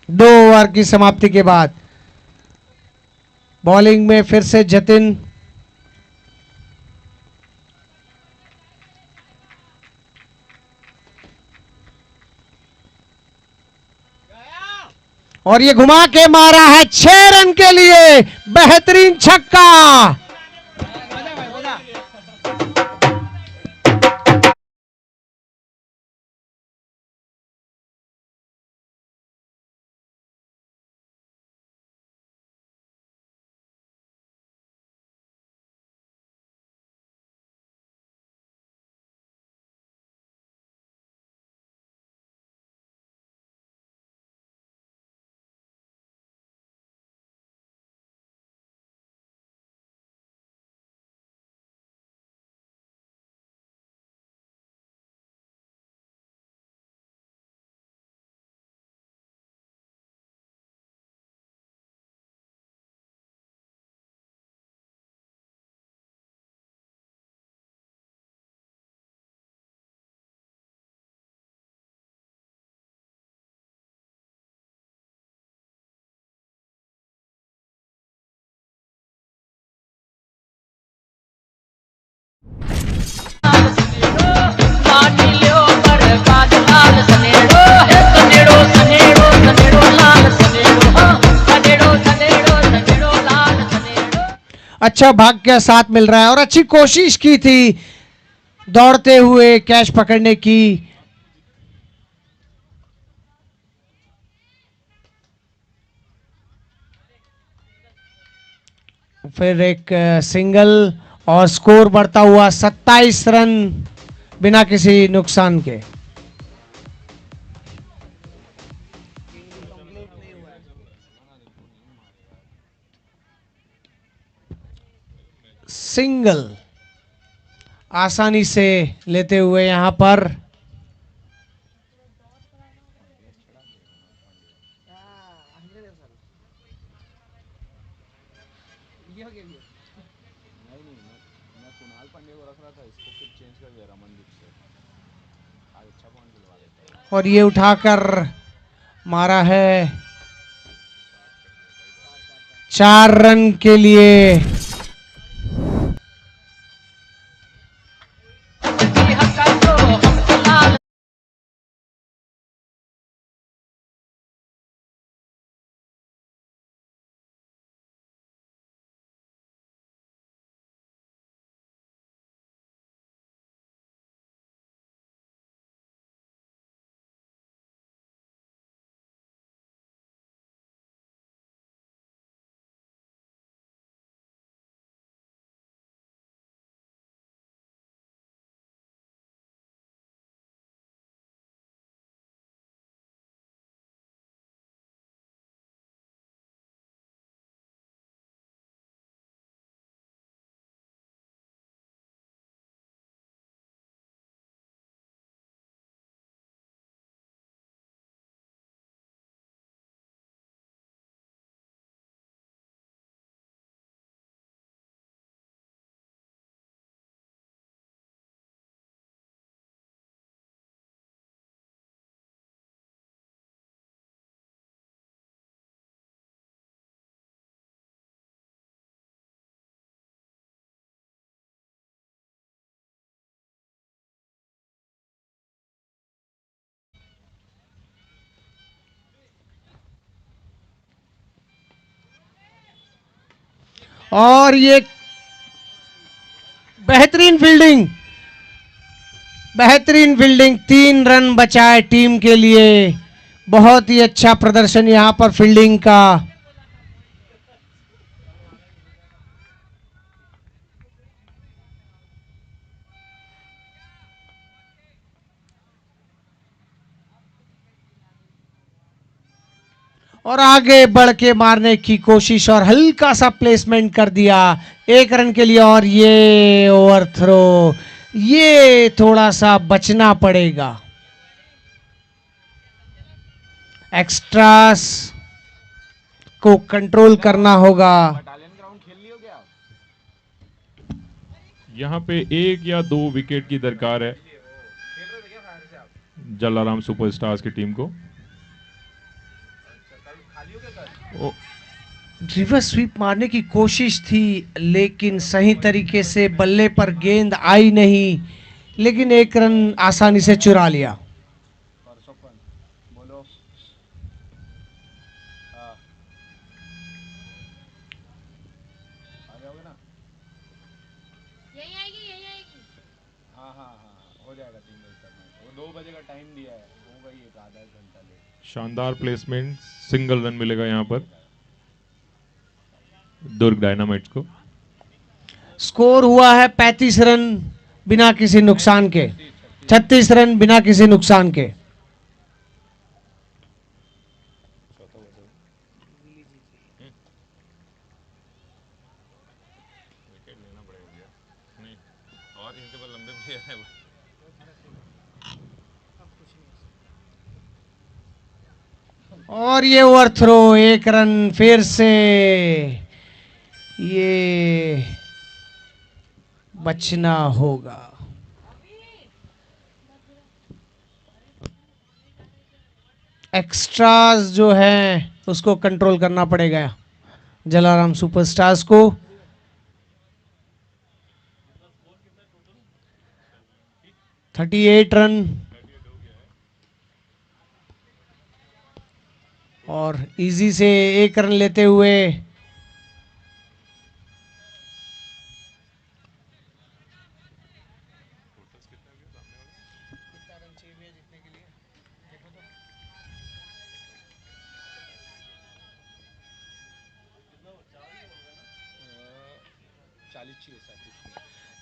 2 ओवर की समाप्ति के बाद। बॉलिंग में फिर से जतिन, और ये घुमा के मारा है 6 रन के लिए, बेहतरीन छक्का। अच्छा भाग्य साथ मिल रहा है और अच्छी कोशिश की थी दौड़ते हुए कैच पकड़ने की। फिर एक सिंगल और स्कोर बढ़ता हुआ 27 रन बिना किसी नुकसान के। सिंगल आसानी से लेते हुए यहां पर और ये उठाकर मारा है 4 रन के लिए। और ये बेहतरीन फील्डिंग, बेहतरीन फील्डिंग, 3 रन बचाए टीम के लिए। बहुत ही अच्छा प्रदर्शन यहां पर फील्डिंग का। और आगे बढ़ के मारने की कोशिश और हल्का सा प्लेसमेंट कर दिया 1 रन के लिए। और ये ओवर थ्रो, ये थोड़ा सा बचना पड़ेगा। एक्स्ट्रास को कंट्रोल करना होगा। यहाँ पे 1 या 2 विकेट की दरकार है जलाराम सुपरस्टार्स की टीम को। रिवर्स स्वीप मारने की कोशिश थी लेकिन सही तरीके से बल्ले पर गेंद आई नहीं, लेकिन 1 रन आसानी से चुरा लिया। बोलो। हाँ, आ जाओगे ना? हाँ हाँ हाँ, हो जाएगा 3 बजे तक मैच। वो 2 बजे का टाइम दिया है, होगा ही एक आधा 1 घंटा लेट। शानदार प्लेसमेंट, सिंगल रन मिलेगा यहाँ पर दुर्ग डायनामाइट्स को। स्कोर हुआ है 35 रन बिना किसी नुकसान के, 36 रन बिना किसी नुकसान के। और ये ओवर थ्रो, 1 रन फिर से, ये बचना होगा। एक्स्ट्रास जो है उसको कंट्रोल करना पड़ेगा जलाराम सुपरस्टार्स को। थर्टी 38 रन और इजी से 1 रन लेते हुए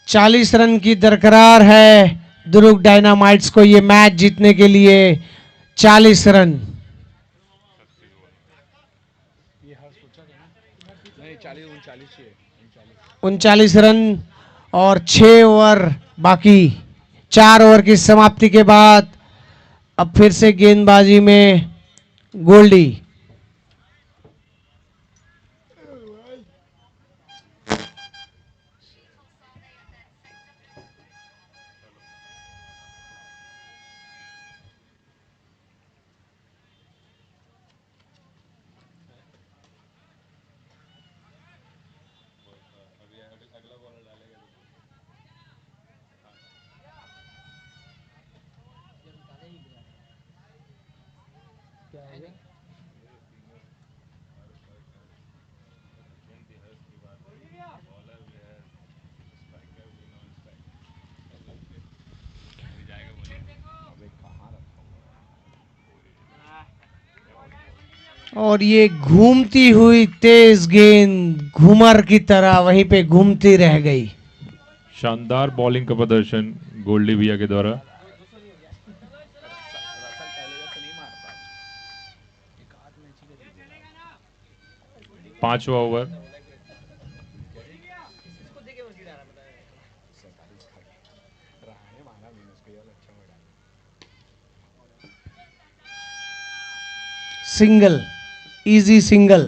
चालीस रन की दरकार है दुर्ग डायनामाइट्स को ये मैच जीतने के लिए। 40 रन, नहीं 40 39 ही है। 39 रन और 6 ओवर बाकी। 4 ओवर की समाप्ति के बाद अब फिर से गेंदबाजी में गोल्डी। और ये घूमती हुई तेज गेंद घूमर की तरह वहीं पे घूमती रह गई। शानदार बॉलिंग का प्रदर्शन गोल्डी भैया के द्वारा। पांचवा ओवर। Single, easy single.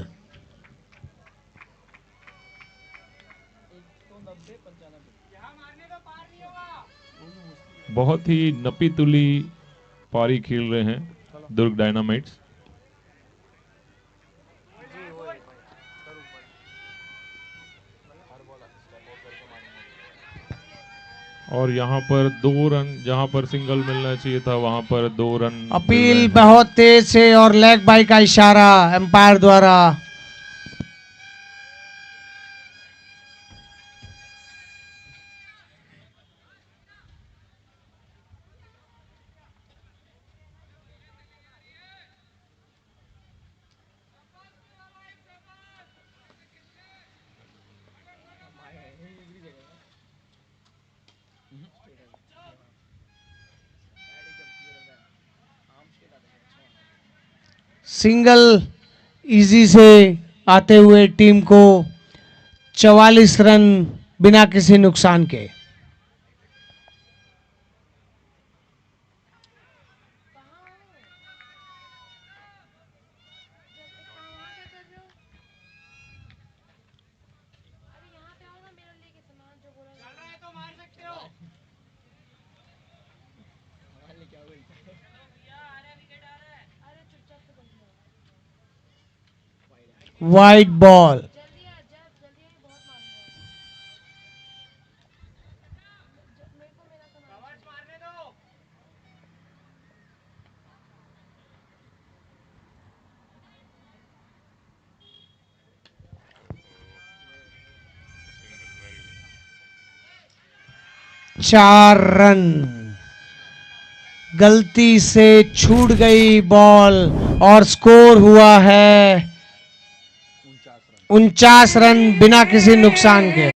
बहुत ही नपी तुली पारी खेल रहे हैं दुर्ग डायनामाइट्स। और यहाँ पर 2 रन, जहाँ पर सिंगल मिलना चाहिए था वहां पर 2 रन। अपील बहुत तेज है और लेग बाई का इशारा एम्पायर द्वारा। सिंगल इजी से आते हुए टीम को 44 रन बिना किसी नुकसान के। Wide ball. चार रन। गलती से छूट गई बॉल और स्कोर हुआ है 49 रन बिना किसी नुकसान के।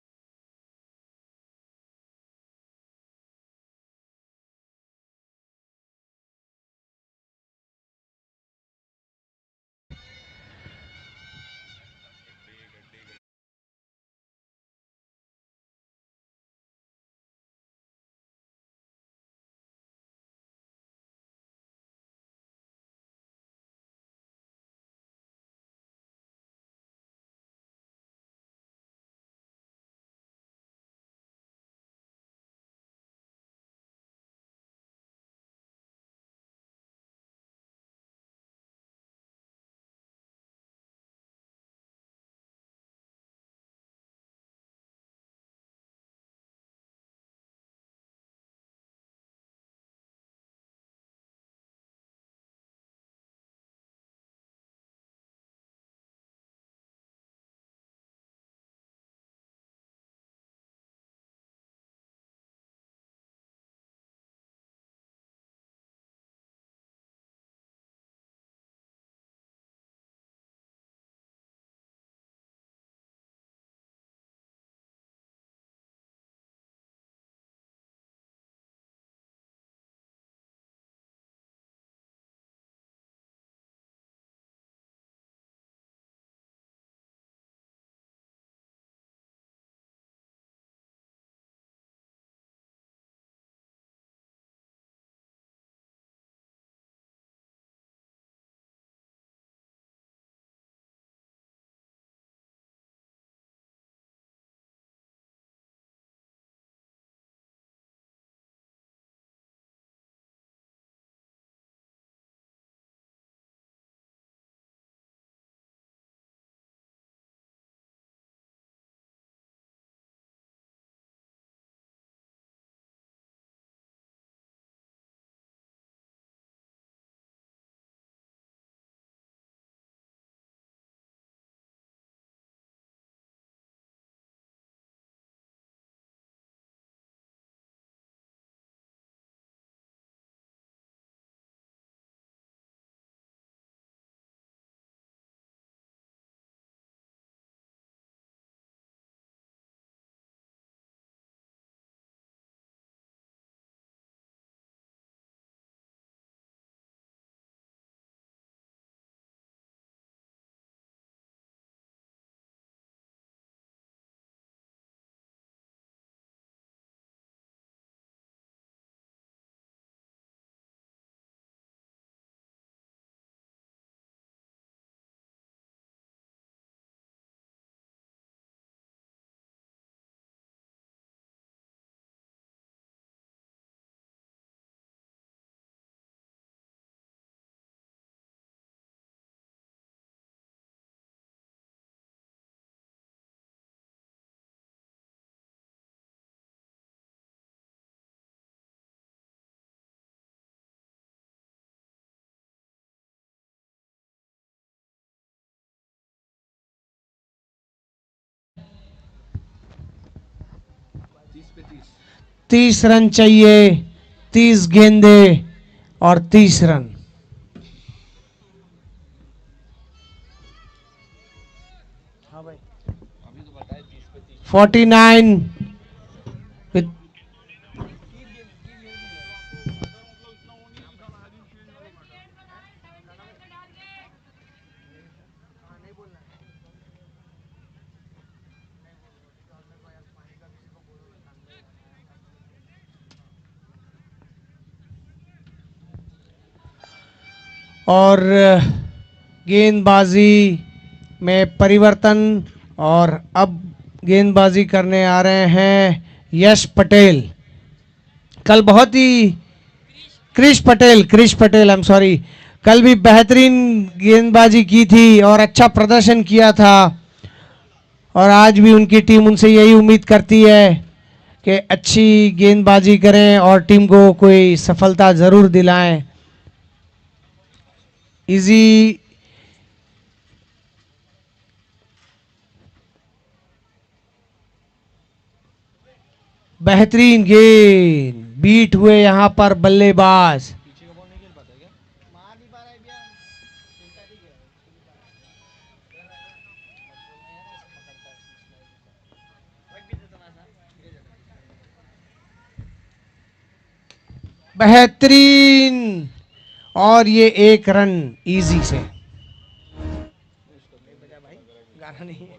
तीस रन चाहिए, 30 गेंदे और 30 रन। हाँ भाई, 49 with और गेंदबाजी में परिवर्तन और अब गेंदबाजी करने आ रहे हैं यश पटेल। कल बहुत ही Krish Patel I am sorry, कल भी बेहतरीन गेंदबाजी की थी और अच्छा प्रदर्शन किया था और आज भी उनकी टीम उनसे यही उम्मीद करती है कि अच्छी गेंदबाजी करें और टीम को कोई सफलता जरूर दिलाएं। इजी बेहतरीन गेंद, बीट हुए यहां पर बल्लेबाज। बेहतरीन और ये 1 रन इजी से। गाना नहीं है।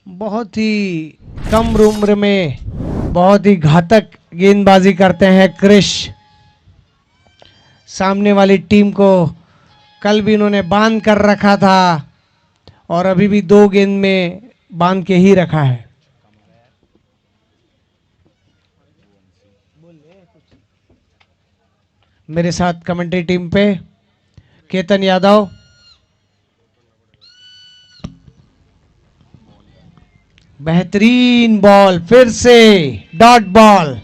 बहुत ही कम उम्र में बहुत ही घातक गेंदबाजी करते हैं क्रिश। सामने वाली टीम को कल भी इन्होंने बांध कर रखा था और अभी भी 2 गेंद में बांध के ही रखा है। मेरे साथ कमेंट्री टीम पे केतन यादव, बेहतरीन बॉल, फिर से डॉट बॉल,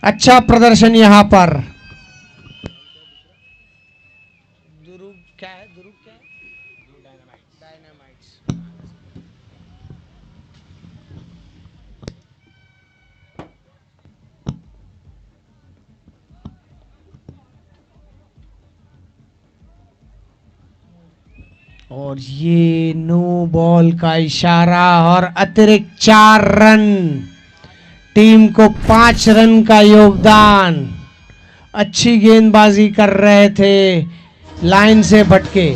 अच्छा प्रदर्शन यहां पर। दुरुग क्या है? डायनामाइट्स। और ये नो बॉल का इशारा और अतिरिक्त 4 रन, टीम को 5 रन का योगदान। अच्छी गेंदबाजी कर रहे थे, लाइन से भटके।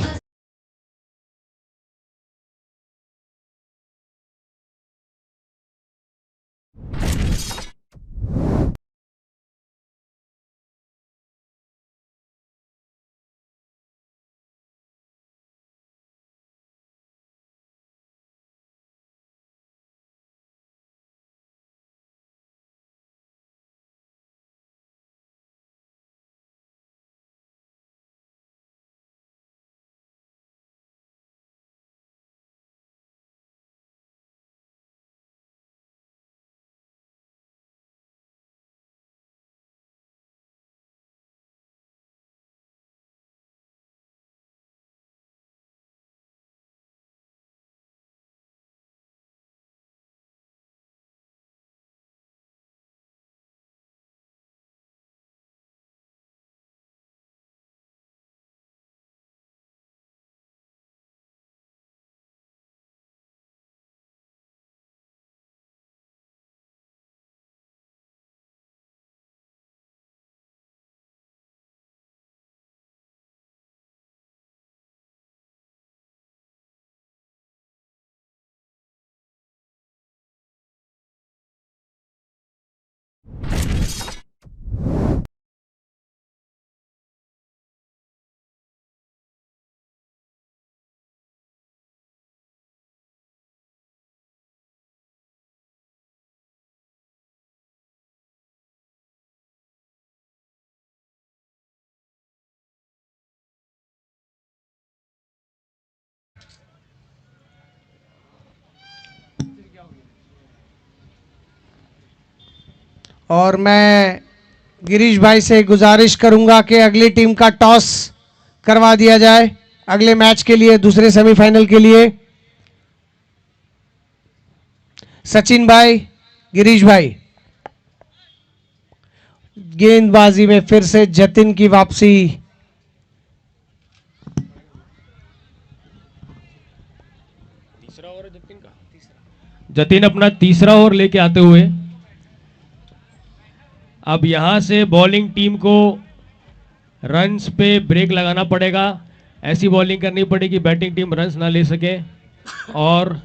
और मैं गिरीश भाई से गुजारिश करूंगा कि अगली टीम का टॉस करवा दिया जाए अगले मैच के लिए, दूसरे सेमीफाइनल के लिए। सचिन भाई, गिरीश भाई, गेंदबाजी में फिर से जतिन की वापसी। जतिन अपना तीसरा ओवर लेके आते हुए अब यहां से बॉलिंग टीम को रन्स पे ब्रेक लगाना पड़ेगा। ऐसी बॉलिंग करनी पड़ेगी बैटिंग टीम रन्स ना ले सके और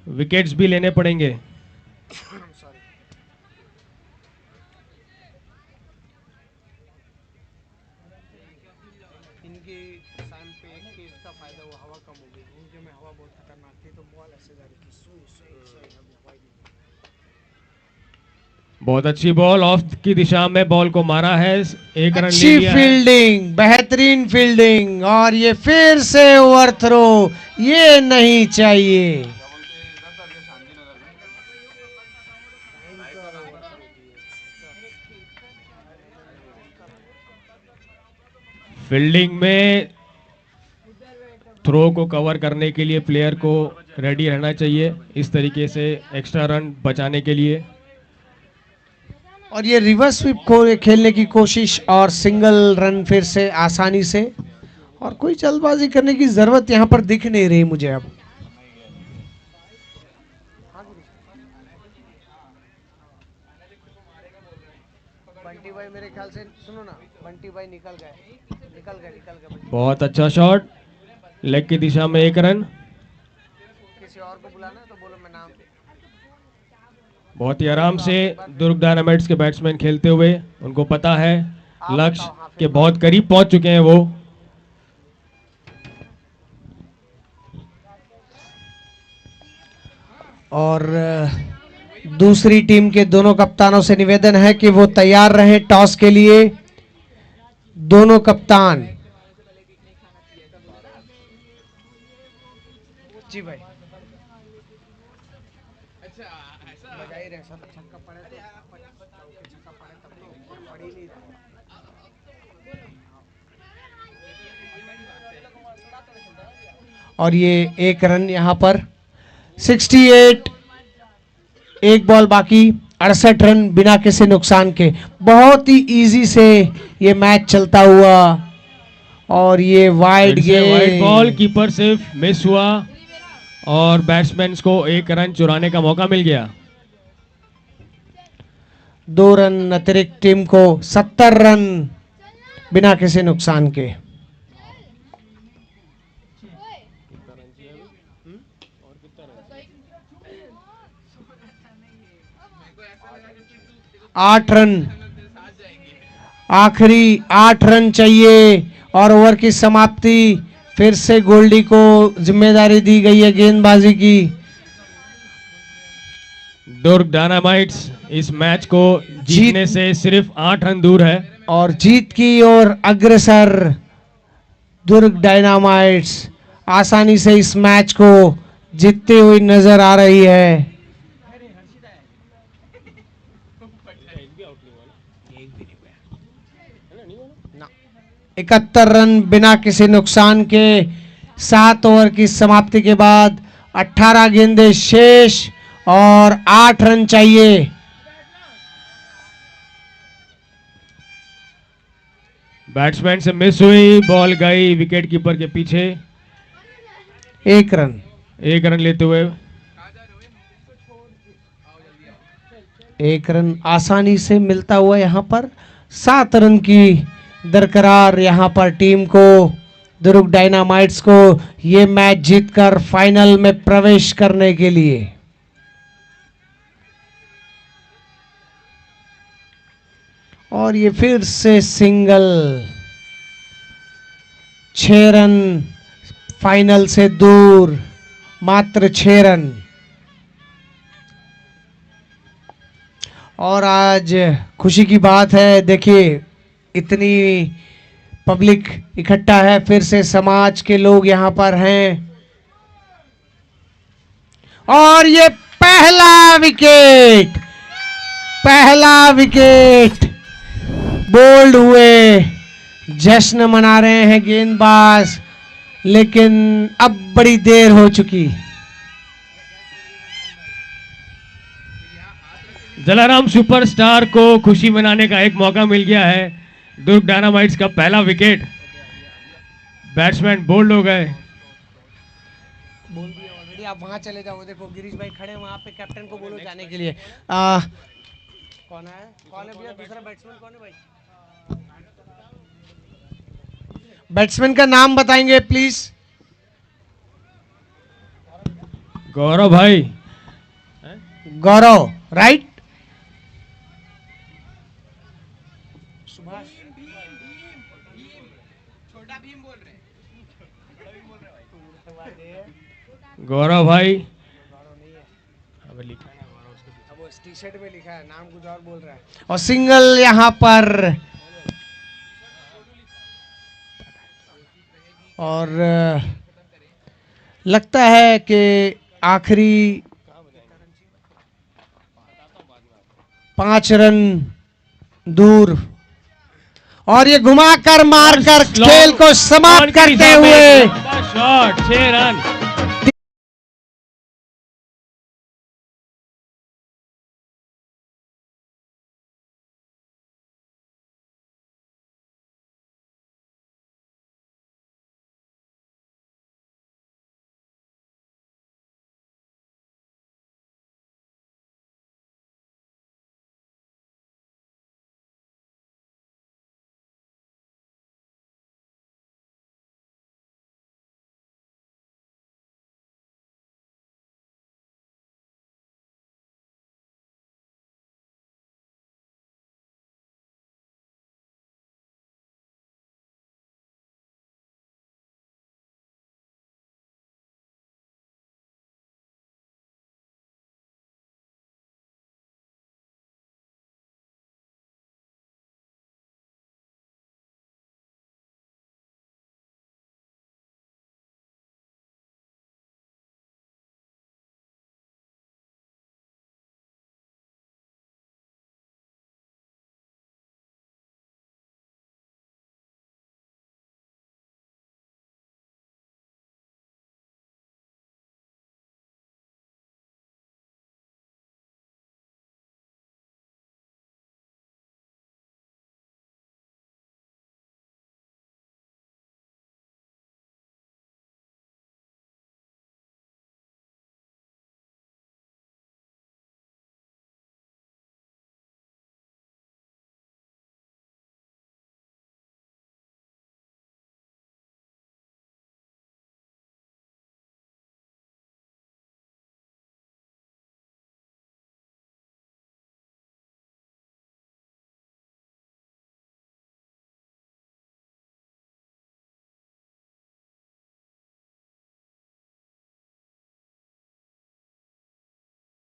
विकेट्स भी लेने पड़ेंगे। कि शाम पे एक चीज का फायदा हुआ, हवा कम हो गई। उनके में हवा बहुत खतरनाक थी तो बॉल ऐसे जा रही थी, सुई सुई सुई, अभी हवा ही नहीं। बहुत अच्छी बॉल ऑफ की दिशा में बॉल को मारा है, एक रन ले अच्छी लिया है। फील्डिंग, बेहतरीन फील्डिंग, और ये फिर से ओवरथ्रो, ये नहीं चाहिए। फील्डिंग में थ्रो को कवर करने के लिए प्लेयर को रेडी रहना चाहिए, इस तरीके से एक्स्ट्रा रन बचाने के लिए। और ये रिवर्स स्वीप को खेलने की कोशिश और सिंगल रन फिर से आसानी से, और कोई जल्दबाजी करने की जरूरत यहाँ पर दिख नहीं रही मुझे अब। बंटी भाई मेरे ख्याल से, सुनो ना, बंटी भाई निकल गए बंटी। बहुत अच्छा शॉट, लेग की दिशा में एक रन। किसी और को बुलाना है तो बोलो, मैं नाम। बहुत ही आराम से दुर्ग डायनामाइट्स के बैट्समैन खेलते हुए, उनको पता है लक्ष्य के बहुत करीब पहुंच चुके हैं वो। और दूसरी टीम के दोनों कप्तानों से निवेदन है कि वो तैयार रहें टॉस के लिए। दोनों कप्तान। जी भाई, बजा ही रहे, सब छक्का पड़े तो छक्का पड़े तब तो पड़ ही नहीं रहा। और ये एक रन यहाँ पर, 68, एक बॉल बाकी, 68 रन बिना किसी नुकसान के। बहुत ही इजी से ये मैच चलता हुआ, और ये wide wide ball, game. Keeper सिर्फ मिस हुआ और बैट्समैन को एक रन चुराने का मौका मिल गया। 2 रन अतिरिक्त टीम को, 70 रन बिना किसी नुकसान के। आठ रन, आखिरी 8 रन चाहिए और ओवर की समाप्ति। फिर से गोल्डी को जिम्मेदारी दी गई है गेंदबाजी की। दुर्ग डायनामाइट्स इस मैच को जीतने से सिर्फ 8 रन दूर है। और जीत की ओर अग्रसर दुर्ग डायनामाइट्स आसानी से इस मैच को जीतती हुई नजर आ रही है। 71 रन बिना किसी नुकसान के 7 ओवर की समाप्ति के बाद। 18 गेंदें शेष और 8 रन चाहिए। बैट्समैन से मिस हुई, बॉल गई विकेट कीपर के पीछे। एक रन लेते हुए एक रन आसानी से मिलता हुआ यहाँ पर। 7 रन की दरकरार यहाँ पर टीम को, दुर्ग डायनामाइट्स को, ये मैच जीतकर फाइनल में प्रवेश करने के लिए। और ये फिर से सिंगल, 6 रन फाइनल से दूर, मात्र 6 रन। और आज खुशी की बात है, देखिए इतनी पब्लिक इकट्ठा है, फिर से समाज के लोग यहाँ पर हैं। और ये पहला विकेट बोल्ड हुए, जश्न मना रहे हैं गेंदबाज, लेकिन अब बड़ी देर हो चुकी। जलाराम सुपरस्टार को खुशी मनाने का एक मौका मिल गया है। दुर्ग डायनामाइट्स का पहला विकेट, बैट्समैन बोल्ड हो गए। बोल दिया ऑलरेडी, आप वहां चले जाओ, देखो गिरीश भाई खड़े वहां पे, कैप्टन को बोलो जाने के लिए। कौन है भैया दूसरा बैट्समैन कौन है भाई? बैट्समैन का नाम बताएंगे प्लीज। गौरव भाई, गौरव, राइट? गौरव भाई, अब लिखा है ना गौरव उसके पीछे। अब वो टी शर्ट में लिखा है, नाम कुछ और बोल रहा है। और सिंगल यहां पर, और लगता है कि आखिरी 5 रन दूर, और ये घुमाकर मारकर खेल को समाप्त करते हुए शॉट, 6 रन।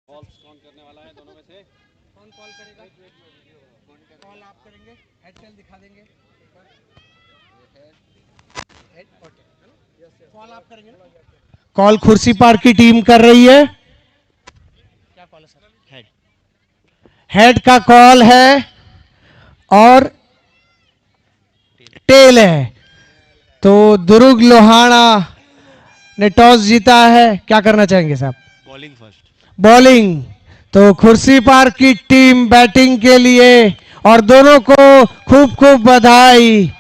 कौन कॉल करेगा? कॉल आप करेंगे, हेड टेल दिखा देंगे एक बार। हेड और टेल कॉल आप करेंगे ना? कॉल खुर्सी पार की टीम कर रही है। क्या कॉल है सर? हेड। हेड का कॉल है और टेल है। तो दुर्ग लोहाना ने टॉस जीता है, क्या करना चाहेंगे साहब? Bowling first. बॉलिंग। तो खुर्सी पार की टीम बैटिंग के लिए, और दोनों को खूब खूब बधाई।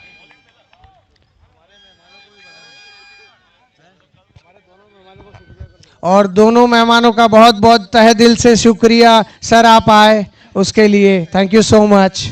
और दोनों मेहमानों का बहुत बहुत तहे दिल से शुक्रिया सर, आप आए उसके लिए, थैंक यू सो मच।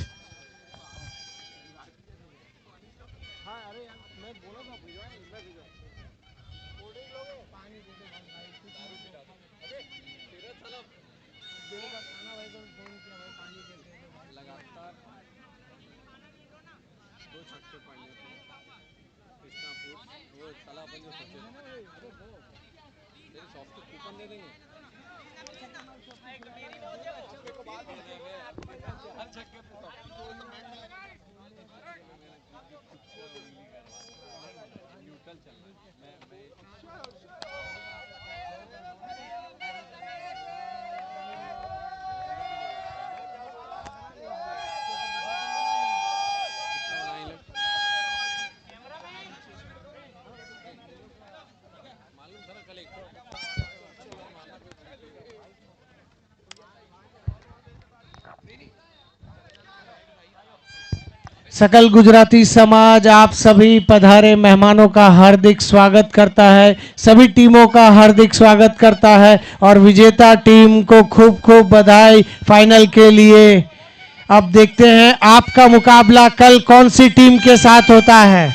सकल गुजराती समाज आप सभी पधारे मेहमानों का हार्दिक स्वागत करता है, सभी टीमों का हार्दिक स्वागत करता है, और विजेता टीम को खूब खूब बधाई फाइनल के लिए। अब देखते हैं आपका मुकाबला कल कौन सी टीम के साथ होता है।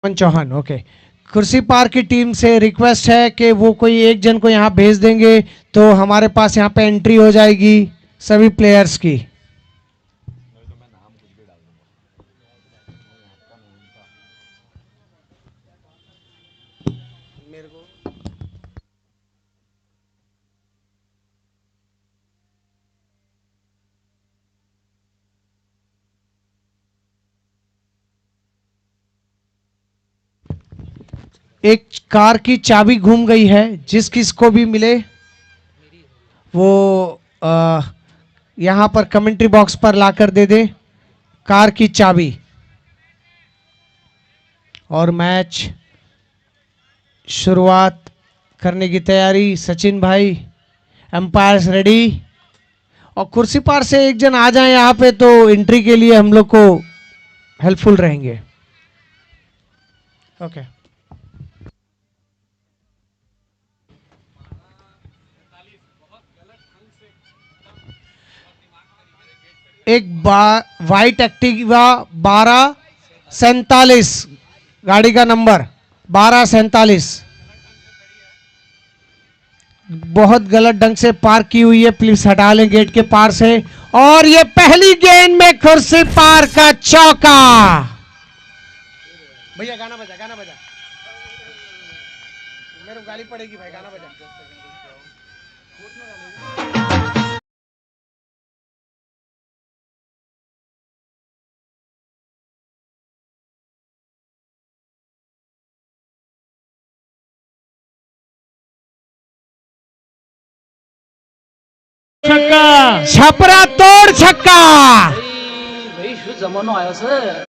अमन चौहान, ओके। कुर्सी पार की टीम से रिक्वेस्ट है कि वो कोई एक जन को यहाँ भेज देंगे तो हमारे पास यहाँ पे एंट्री हो जाएगी सभी प्लेयर्स की। एक कार की चाबी घूम गई है, जिस किसको भी मिले वो यहाँ पर कमेंट्री बॉक्स पर लाकर दे दे कार की चाबी। और मैच शुरुआत करने की तैयारी। सचिन भाई, एम्पायर्स रेडी। और कुर्सी पार से एक जन आ जाए यहाँ पे तो एंट्री के लिए हम लोग को हेल्पफुल रहेंगे। ओके एक वाइट एक्टिवा 1247, गाड़ी का नंबर 1247 बहुत गलत ढंग से पार्क की हुई है, प्लीज हटा लें गेट के पार से। और ये पहली गेंद में कुर्सी पार का चौका। भैया गाना बजा, गाना बजा, मेरे को गाली पड़ेगी भाई, गाना बजा। छक्का, छपरा तोड़ छक्का। भाई શું જમાનો આવ્યો છે।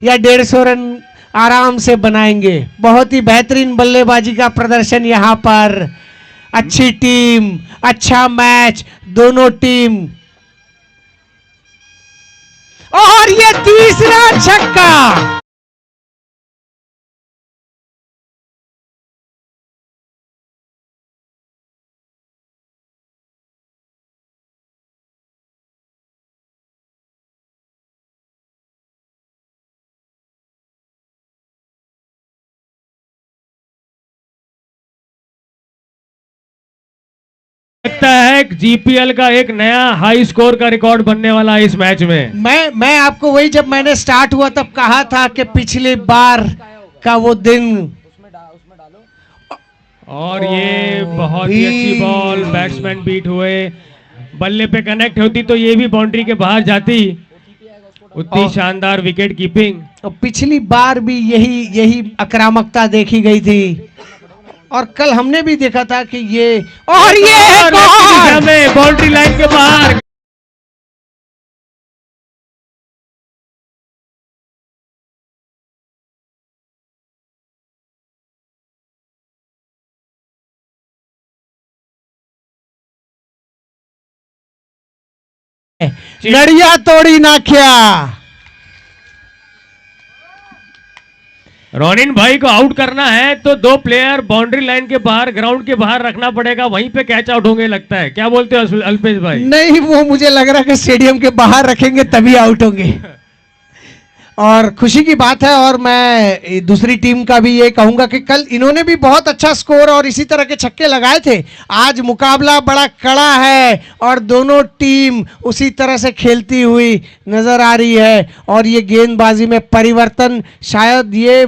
या 150 रन आराम से बनाएंगे। बहुत ही बेहतरीन बल्लेबाजी का प्रदर्शन यहां पर। अच्छी टीम, अच्छा मैच, दोनों टीम। और ये तीसरा छक्का। लगता है जीपीएल का एक नया हाई स्कोर का रिकॉर्ड बनने वाला है इस मैच में। मैं आपको वही, जब मैंने स्टार्ट हुआ तब कहा था कि पिछली बार का वो दिन। और ये बहुत ही अच्छी बॉल, बैट्समैन बीट हुए, बल्ले पे कनेक्ट होती तो ये भी बाउंड्री के बाहर जाती। उतनी शानदार विकेट कीपिंग। और पिछली बार भी यही आक्रामकता देखी गई थी। और कल हमने भी देखा था कि ये और ये बाउंड्री लाइन के बाहर। नड़िया तोड़ी नाख्या। रोनिन भाई को आउट करना है तो 2 प्लेयर बाउंड्री लाइन के बाहर, ग्राउंड के बाहर रखना पड़ेगा, वहीं पे कैच आउट होंगे लगता है। क्या बोलते हो अल्पेश भाई? नहीं, वो मुझे लग रहा है कि स्टेडियम के बाहर रखेंगे तभी आउट होंगे। और खुशी की बात है। और मैं दूसरी टीम का भी ये कहूंगा कि कल इन्होंने भी बहुत अच्छा स्कोर और इसी तरह के छक्के लगाए थे। आज मुकाबला बड़ा कड़ा है और दोनों टीम उसी तरह से खेलती हुई नजर आ रही है। और ये गेंदबाजी में परिवर्तन, शायद ये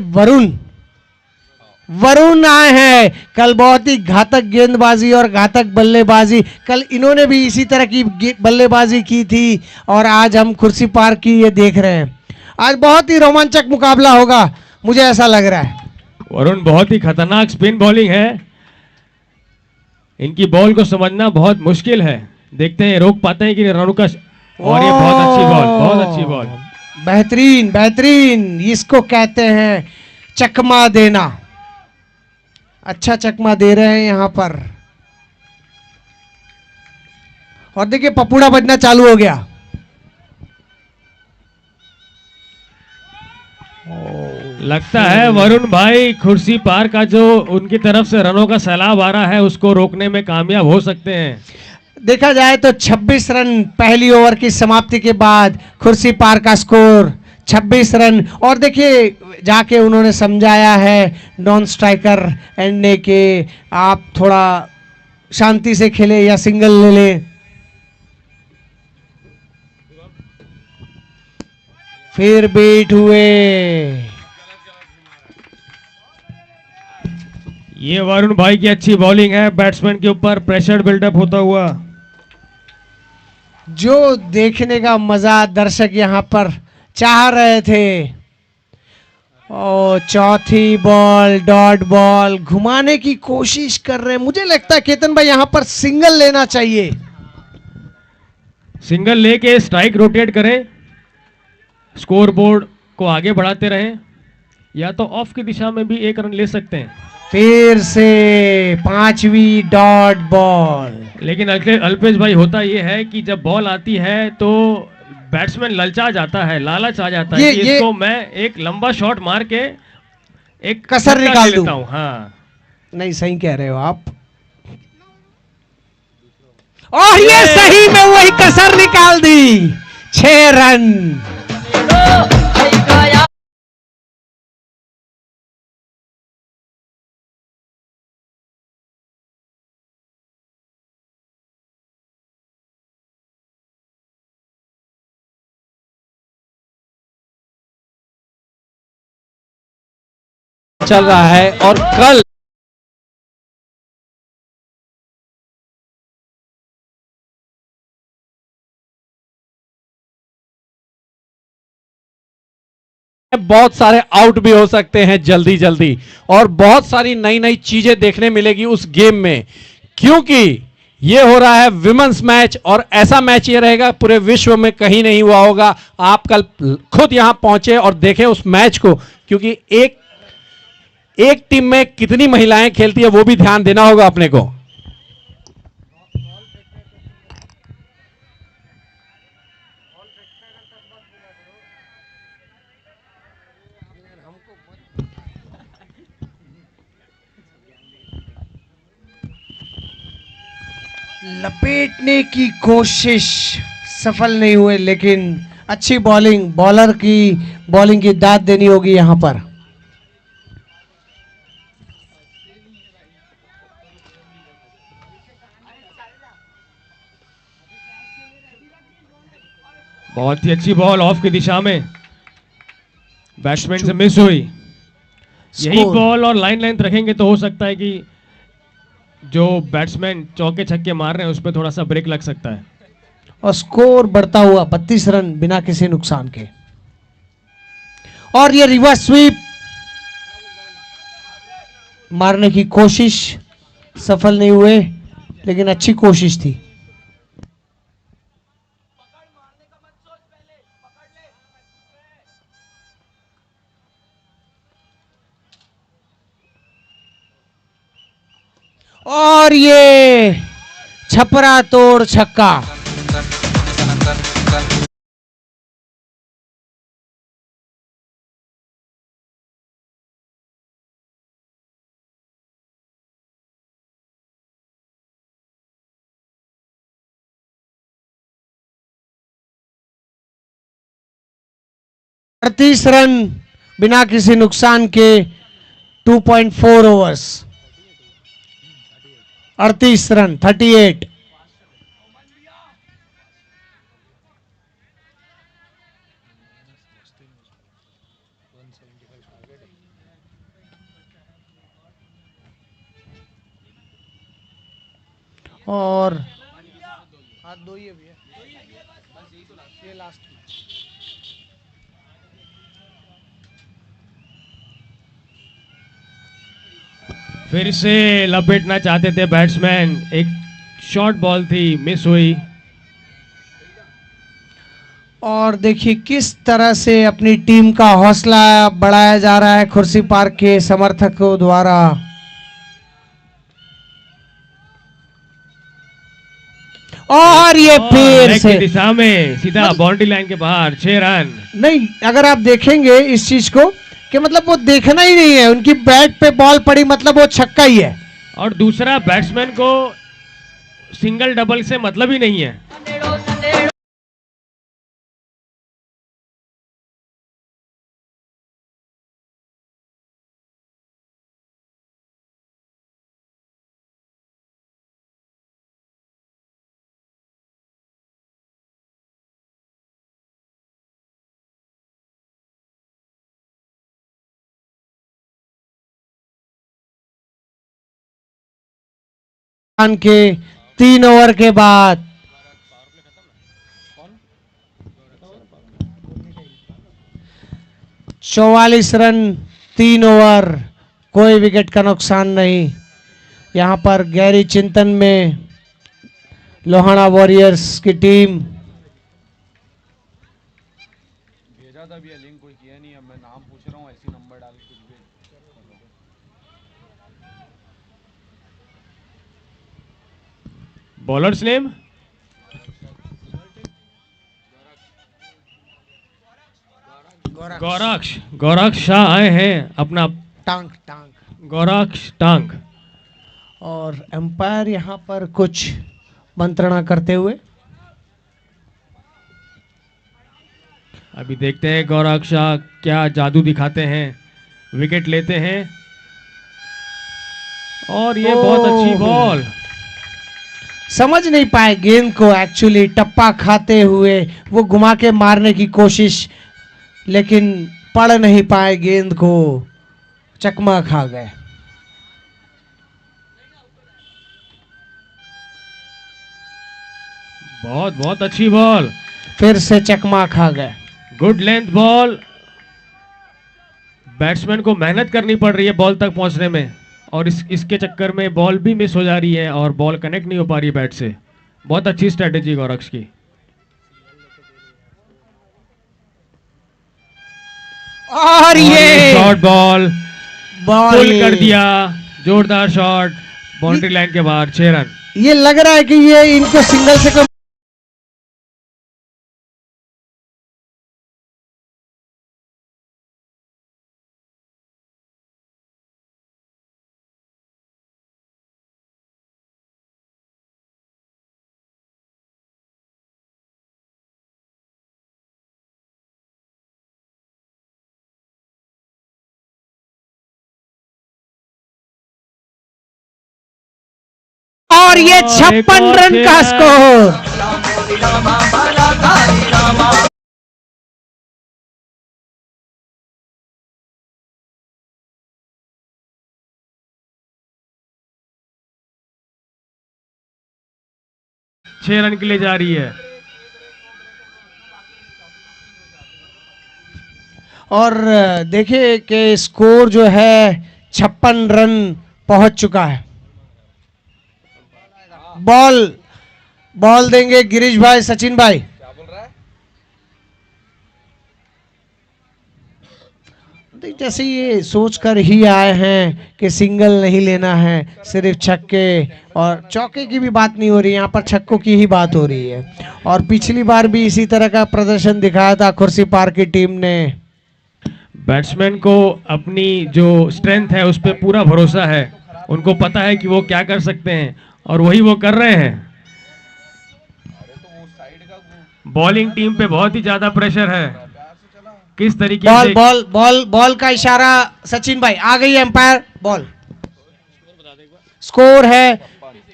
वरुण आए हैं। कल बहुत ही घातक गेंदबाजी और घातक बल्लेबाजी, कल इन्होंने भी इसी तरह की बल्लेबाजी की थी और आज हम कुर्सी पार की ये देख रहे हैं। आज बहुत ही रोमांचक मुकाबला होगा, मुझे ऐसा लग रहा है। वरुण बहुत ही खतरनाक स्पिन बॉलिंग है। इनकी बॉल को समझना बहुत मुश्किल है। देखते हैं रोक पाते हैं कि रनों का। और ये बहुत अच्छी बॉल, बहुत अच्छी बॉल। बेहतरीन बेहतरीन, इसको कहते हैं चकमा देना। अच्छा चकमा दे रहे हैं यहां पर। और देखिए पपूड़ा बजना चालू हो गया। लगता है वरुण भाई खुर्सी पार का जो उनकी तरफ से रनों का सैलाब आ रहा है उसको रोकने में कामयाब हो सकते हैं। देखा जाए तो 26 रन पहली ओवर की समाप्ति के बाद खुर्सी पार का स्कोर 26 रन। और देखिए जाके उन्होंने समझाया है नॉन स्ट्राइकर एंड ने के आप थोड़ा शांति से खेले या सिंगल ले लें। फिर बीट हुए। ये वरुण भाई की अच्छी बॉलिंग है, बैट्समैन के ऊपर प्रेशर बिल्डअप होता हुआ। जो देखने का मजा दर्शक यहां पर चाह रहे थे। और चौथी बॉल डॉट बॉल घुमाने की कोशिश कर रहे हैं। मुझे लगता है केतन भाई यहां पर सिंगल लेना चाहिए। सिंगल लेके स्ट्राइक रोटेट करें, स्कोर बोर्ड को आगे बढ़ाते रहें, या तो ऑफ की दिशा में भी एक रन ले सकते हैं। फिर से पांचवी डॉट बॉल। लेकिन अल्पेश भाई होता यह है कि जब बॉल आती है तो बैट्समैन ललचा जाता है, लालच आ जाता है कि इसको मैं एक लंबा शॉट मार के एक कसर छक्का निकाल ले दूं। लेता हूं। हाँ, नहीं सही कह रहे हो आप। और ये सही में वही कसर निकाल दी। 6 रन। चल रहा है और कल बहुत सारे आउट भी हो सकते हैं जल्दी जल्दी, और बहुत सारी नई नई चीजें देखने मिलेगी उस गेम में, क्योंकि ये हो रहा है विमेंस मैच। और ऐसा मैच ये रहेगा पूरे विश्व में कहीं नहीं हुआ होगा। आप कल खुद यहां पहुंचे और देखें उस मैच को, क्योंकि एक टीम में कितनी महिलाएं खेलती है वो भी ध्यान देना होगा अपने को। लपेटने की कोशिश सफल नहीं हुए, लेकिन अच्छी बॉलिंग, बॉलर की बॉलिंग की दाद देनी होगी यहां पर। बहुत ही अच्छी बॉल ऑफ की दिशा में, बैट्समैन से मिस हुई। यही बॉल और लाइन लेंथ रखेंगे तो हो सकता है कि जो बैट्समैन चौके छक्के मार रहे हैं उस पर थोड़ा सा ब्रेक लग सकता है। और स्कोर बढ़ता हुआ 32 रन बिना किसी नुकसान के। और ये रिवर्स स्वीप मारने की कोशिश सफल नहीं हुए, लेकिन अच्छी कोशिश थी। और ये छपरा तोड़ छक्का। अड़तीस रन बिना किसी नुकसान के 2.4 ओवर्स। 38 रन 38। और हाथ दो ही अभी है, ये लास्ट मैच। फिर से लपेटना चाहते थे बैट्समैन, एक शॉर्ट बॉल थी, मिस हुई। और देखिए किस तरह से अपनी टीम का हौसला बढ़ाया जा रहा है खुर्सी पार्क के समर्थकों द्वारा। और ये फिर लेग से की दिशा में सीधा बाउंड्री लाइन के बाहर, 6 रन। नहीं, अगर आप देखेंगे इस चीज को कि मतलब वो देखना ही नहीं है, उनकी बैट पे बॉल पड़ी मतलब वो छक्का ही है। और दूसरा, बैट्समैन को सिंगल डबल से मतलब ही नहीं है। के 3 ओवर के बाद 44 रन, 3 ओवर, कोई विकेट का नुकसान नहीं। यहां पर गहरी चिंतन में लोहाना वॉरियर्स की टीम। भेजा था भी लिंक, कोई किया नहीं। अब मैं नाम पूछ रहा हूँ, ऐसी नंबर डाल के कुछ भी। बॉलर्स नेम गौराक्ष शाह आए हैं अपना टांग टांग। गौराक्ष टांग। और एम्पायर यहां पर कुछ मंत्रणा करते हुए। अभी देखते हैं गौराक्ष शाह क्या जादू दिखाते हैं, विकेट लेते हैं। और ये बहुत अच्छी बॉल। समझ नहीं पाए गेंद को, एक्चुअली टप्पा खाते हुए वो घुमा के मारने की कोशिश, लेकिन पढ़ नहीं पाए गेंद को, चकमा खा गए। बहुत बहुत अच्छी बॉल, फिर से चकमा खा गए। Good length ball. बैट्समैन को मेहनत करनी पड़ रही है बॉल तक पहुंचने में, और इसके चक्कर में बॉल भी मिस हो जा रही है और बॉल कनेक्ट नहीं हो पा रही है बैट से। बहुत अच्छी स्ट्रेटेजी गौरक्ष की। और ये शॉर्ट बॉल बॉल पुल कर दिया, जोरदार शॉट, बाउंड्री लाइन के बाहर, 6 रन। ये लग रहा है कि ये इनको सिंगल से कोई और ये 56 रन का स्कोर। छह रन के लिए जा रही है। और देखिए कि स्कोर जो है 56 रन पहुंच चुका है। बॉल बॉल देंगे गिरीश भाई, सचिन भाई। जैसे ये सोचकर ही आए हैं कि सिंगल नहीं लेना है, सिर्फ छक्के और चौके की भी बात नहीं हो रही, यहाँ पर छक्कों की ही बात हो रही है। और पिछली बार भी इसी तरह का प्रदर्शन दिखाया था खुर्सी पार्क की टीम ने। बैट्समैन को अपनी जो स्ट्रेंथ है उस पर पूरा भरोसा है, उनको पता है कि वो क्या कर सकते हैं और वही वो कर रहे हैं। बॉलिंग टीम पे बहुत ही ज्यादा प्रेशर है, किस तरीके बॉल से। बॉल बॉल बॉल का इशारा सचिन भाई, आ गई एम्पायर बॉल। स्कोर है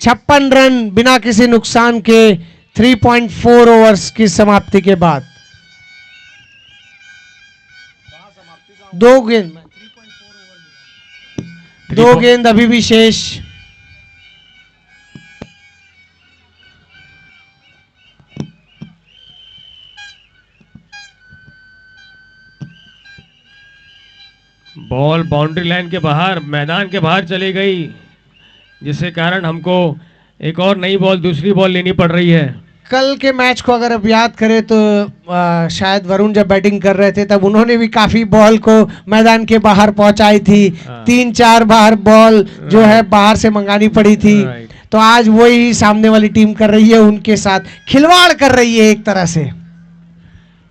56 रन बिना किसी नुकसान के 3.4 ओवर्स की समाप्ति के बाद। दो गेंद अभी भी शेष। बॉल बाउंड्री लाइन के बाहर, मैदान के बाहर चली गई, जिसके कारण हमको एक और नई बॉल, दूसरी बॉल लेनी पड़ रही है। कल के मैच को अगर आप याद करें तो शायद वरुण जब बैटिंग कर रहे थे तब उन्होंने भी काफी बॉल को मैदान के बाहर पहुंचाई थी। 3-4 बार बॉल जो है बाहर से मंगानी पड़ी थी। तो आज वही सामने वाली टीम कर रही है, उनके साथ खिलवाड़ कर रही है एक तरह से।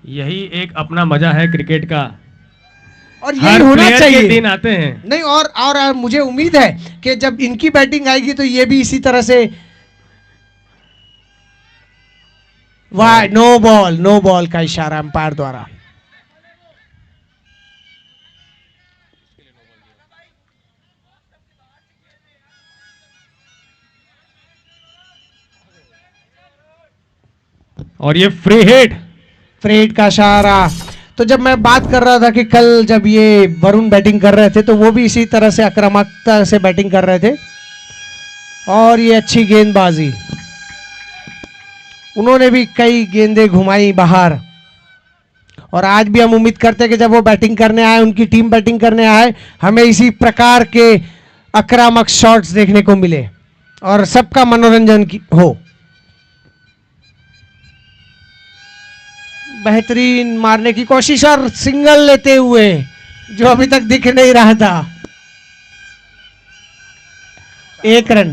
यही एक अपना मजा है क्रिकेट का, और यही होना प्लेयर चाहिए। के दिन आते हैं। नहीं, और मुझे उम्मीद है कि जब इनकी बैटिंग आएगी तो ये भी इसी तरह से। वाह, नो बॉल का इशारा अंपायर द्वारा। और ये फ्री हिट का इशारा। तो जब मैं बात कर रहा था कि कल जब ये वरुण बैटिंग कर रहे थे तो वो भी इसी तरह से आक्रामकता से बैटिंग कर रहे थे, और ये अच्छी गेंदबाजी, उन्होंने भी कई गेंदें घुमाई बाहर। और आज भी हम उम्मीद करते हैं कि जब वो बैटिंग करने आए, उनकी टीम बैटिंग करने आए, हमें इसी प्रकार के आक्रामक शॉट्स देखने को मिले और सबका मनोरंजन हो। बेहतरीन मारने की कोशिश और सिंगल लेते हुए, जो अभी तक दिख नहीं रहा था। 1 रन।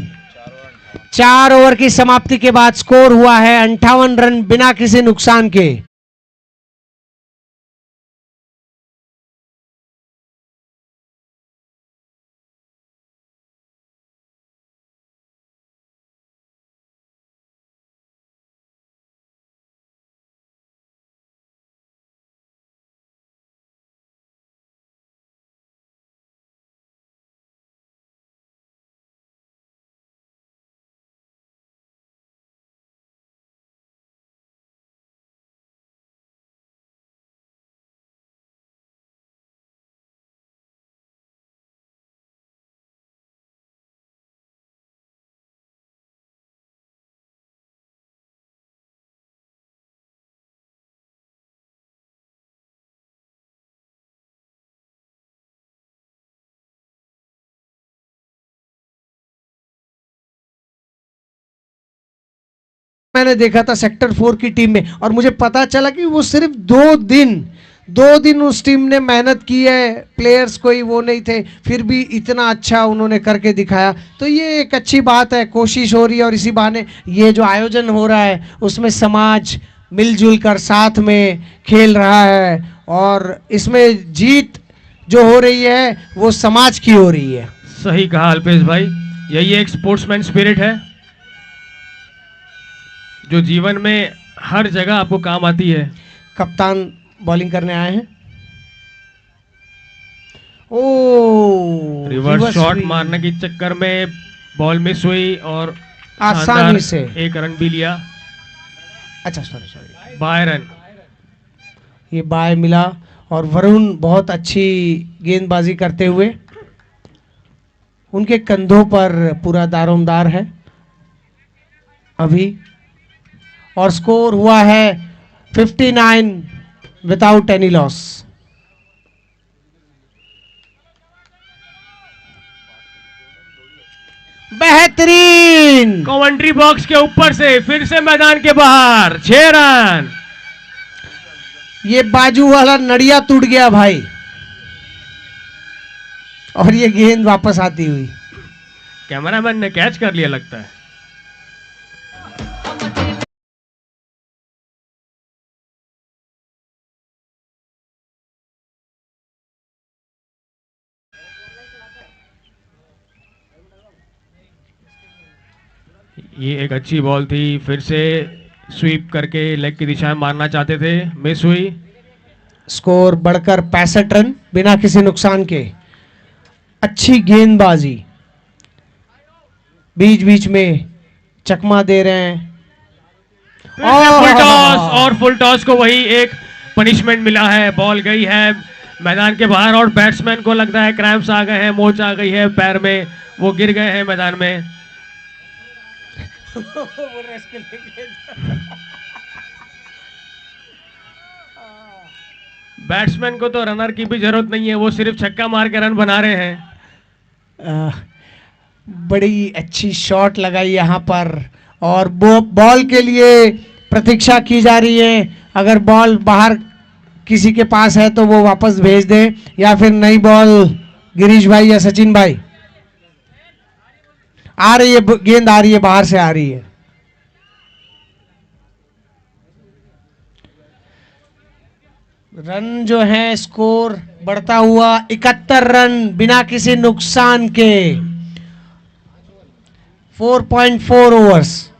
4 ओवर की समाप्ति के बाद स्कोर हुआ है 58 रन बिना किसी नुकसान के। मैंने देखा था सेक्टर 4 की टीम में, और मुझे पता चला कि वो सिर्फ 2 दिन उस टीम ने मेहनत की है। प्लेयर्स कोई वो नहीं थे, फिर भी इतना अच्छा उन्होंने करके दिखाया। तो ये एक अच्छी बात है, कोशिश हो रही है, और इसी बहाने ये जो आयोजन हो रहा है उसमें समाज मिलजुल कर साथ में खेल रहा है, और इसमें जीत जो हो रही है वो समाज की हो रही है। सही कहा अल्पेश भाई, यही एक स्पोर्ट्समैन स्पिरिट है जो जीवन में हर जगह आपको काम आती है। कप्तान बॉलिंग करने आए हैं। ओ, रिवर्स शॉट मारने के चक्कर में बॉल मिस हुई और आसानी से 1 रन भी लिया। अच्छा, सॉरी, बाय रन, ये बाय मिला। और वरुण बहुत अच्छी गेंदबाजी करते हुए, उनके कंधों पर पूरा दारोमदार है अभी। और स्कोर हुआ है 59 विदाउट एनी लॉस। बेहतरीन कमेंट्री बॉक्स के ऊपर से फिर से मैदान के बाहर 6 रन। ये बाजू वाला नड़िया टूट गया भाई, और ये गेंद वापस आती हुई। कैमरामैन ने कैच कर लिया लगता है। ये एक अच्छी बॉल थी, फिर से स्वीप करके लेग की दिशा में मारना चाहते थे, मिस हुई। स्कोर बढ़कर 65 रन बिना किसी नुकसान के। अच्छी गेंदबाजी, बीच बीच में चकमा दे रहे हैं। फुल टॉस, और फुल टॉस को वही एक पनिशमेंट मिला है। बॉल गई है मैदान के बाहर और बैट्समैन को लगता है क्रैम्प्स आ गए हैं, मोच आ गई है पैर में, वो गिर गए हैं मैदान में। बैट्समैन को तो रनर की भी जरूरत नहीं है, वो सिर्फ छक्का मार के रन बना रहे हैं। बड़ी अच्छी शॉट लगाई यहाँ पर और बॉल के लिए प्रतीक्षा की जा रही है। अगर बॉल बाहर किसी के पास है तो वो वापस भेज दें, या फिर नई बॉल गिरीश भाई या सचिन भाई। आ रही है गेंद, आ रही है, बाहर से आ रही है। रन जो है, स्कोर बढ़ता हुआ 71 रन बिना किसी नुकसान के, 4.4 ओवर्स।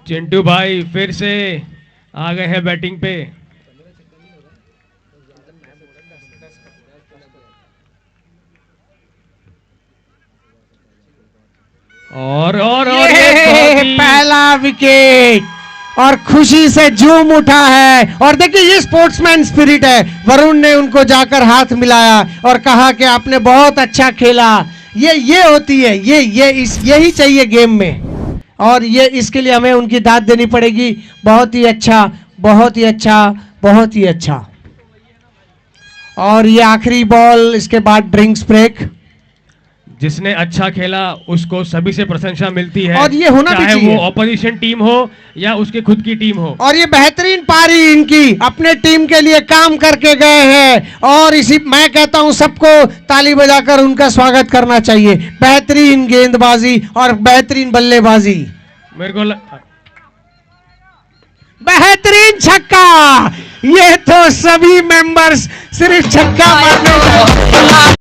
चिंटू भाई फिर से आ गए हैं बैटिंग पे। और ये पहला विकेट और खुशी से झूम उठा है। और देखिए ये स्पोर्ट्समैन स्पिरिट है। वरुण ने उनको जाकर हाथ मिलाया और कहा कि आपने बहुत अच्छा खेला। ये होती है, यही चाहिए गेम में, और ये इसके लिए हमें उनकी दाद देनी पड़ेगी। बहुत ही अच्छा, बहुत ही अच्छा, बहुत ही अच्छा। और ये आखिरी बॉल, इसके बाद ड्रिंक्स ब्रेक। जिसने अच्छा खेला उसको सभी से प्रशंसा मिलती है, और ये होना भी चाहे चाहिए, वो ऑपोजिशन टीम हो या उसके खुद की टीम हो। और ये बेहतरीन पारी इनकी, अपने टीम के लिए काम करके गए हैं और इसी मैं कहता हूं सबको ताली बजाकर उनका स्वागत करना चाहिए। बेहतरीन गेंदबाजी और बेहतरीन बल्लेबाजी, मेरे को बेहतरीन छक्का। ये तो सभी मेंबर्स सिर्फ छक्का मारने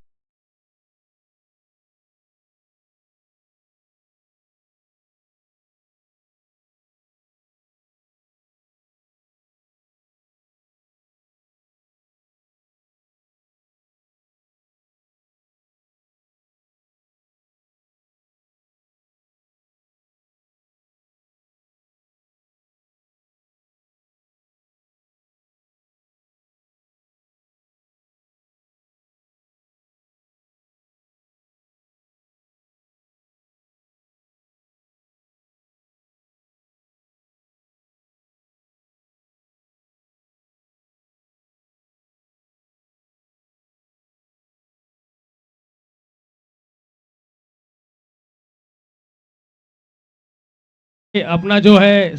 अपना जो है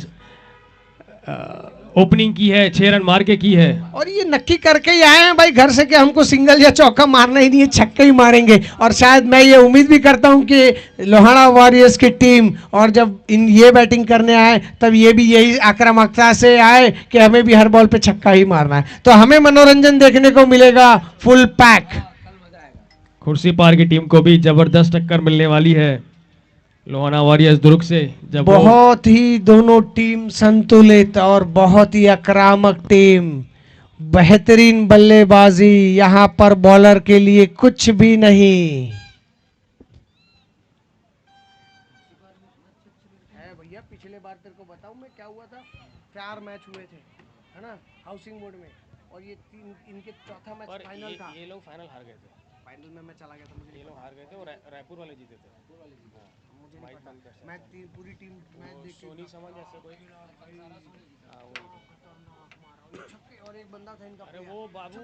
ओपनिंग की है, 6 रन मार के की है। और ये नक्की करके ही आए हैं भाई घर से कि हमको सिंगल या चौका मारना ही नहीं है, छक्के ही मारेंगे। और शायद मैं ये उम्मीद भी करता हूं कि लोहाना वॉरियर्स की टीम और जब ये बैटिंग करने आए तब ये भी यही आक्रामकता से आए कि हमें भी हर बॉल पे छक्का ही मारना है। तो हमें मनोरंजन देखने को मिलेगा फुल पैक। खुर्सीपार की टीम को भी जबरदस्त टक्कर मिलने वाली है लोहाना वॉरियर्स दुर्ग से। जब बहुत ही दोनों टीम संतुलित और बहुत ही आक्रामक टीम, बेहतरीन बल्लेबाजी, यहां पर बॉलर के लिए कुछ भी नहीं है। भैया पिछले बार तेरे को बताऊं मैं क्या हुआ था, 4 मैच हुए थे है ना हाउसिंग बोर्ड में, और ये इनके चौथा मैच फाइनल था। ये लोग फाइनल हार गए थे, फाइनल में मैं चला गया था, मुझे ये लोग हार गए थे और रायपुर वाले जीते थे। मुझे नहीं पता, मैं पूरी टीम मैच देख के सोनी समझ ऐसे कोई और एक बंदा था इनका, अरे वो बाबू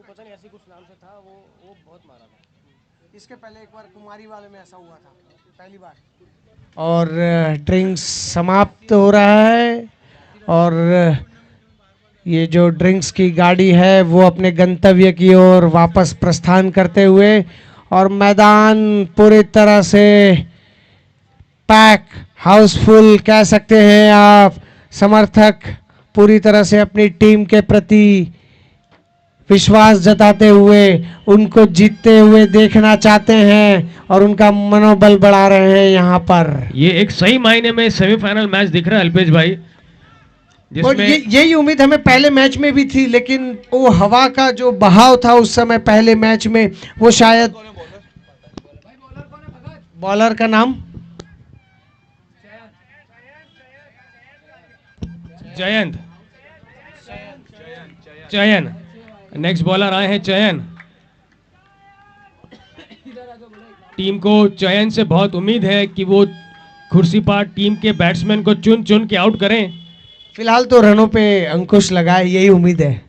पता नहीं ऐसी कुछ नाम से था, वो बहुत मारा था। इसके पहले एक बार कुमारी वाले में ऐसा हुआ था पहली बार। और ड्रिंक्स समाप्त हो रहा है और ये जो ड्रिंक्स की गाड़ी है वो अपने गंतव्य की ओर वापस प्रस्थान करते हुए, और मैदान पूरी तरह से पैक, हाउसफुल कह सकते हैं आप। समर्थक पूरी तरह से अपनी टीम के प्रति विश्वास जताते हुए उनको जीतते हुए देखना चाहते हैं और उनका मनोबल बढ़ा रहे हैं यहाँ पर। ये एक सही मायने में सेमीफाइनल मैच दिख रहा है अल्पेश भाई, और जिसमें यही उम्मीद हमें पहले मैच में भी थी, लेकिन वो हवा का जो बहाव था उस समय पहले मैच में, वो शायद बॉलर का नाम जयंत चयन, नेक्स्ट बॉलर आए हैं चयन। टीम को चयन से बहुत उम्मीद है कि वो खुर्सीपार टीम के बैट्समैन को चुन चुन के आउट करें। फिलहाल तो रनों पे अंकुश लगाए, यही उम्मीद है।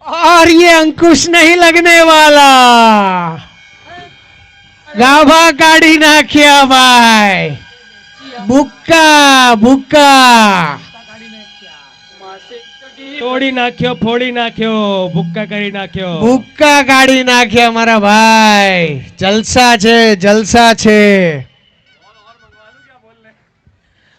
और ये अंकुश नहीं लगने वाला, गाभा काढ़ी ना किया भाई, बुक्का बुक्का तोड़ी नाख्यो फोड़ी नाख्यो बुक्का करी नाख्यो। बुक्का काढ़ी ना किया हमारा भाई, जलसा छे जलसा छे।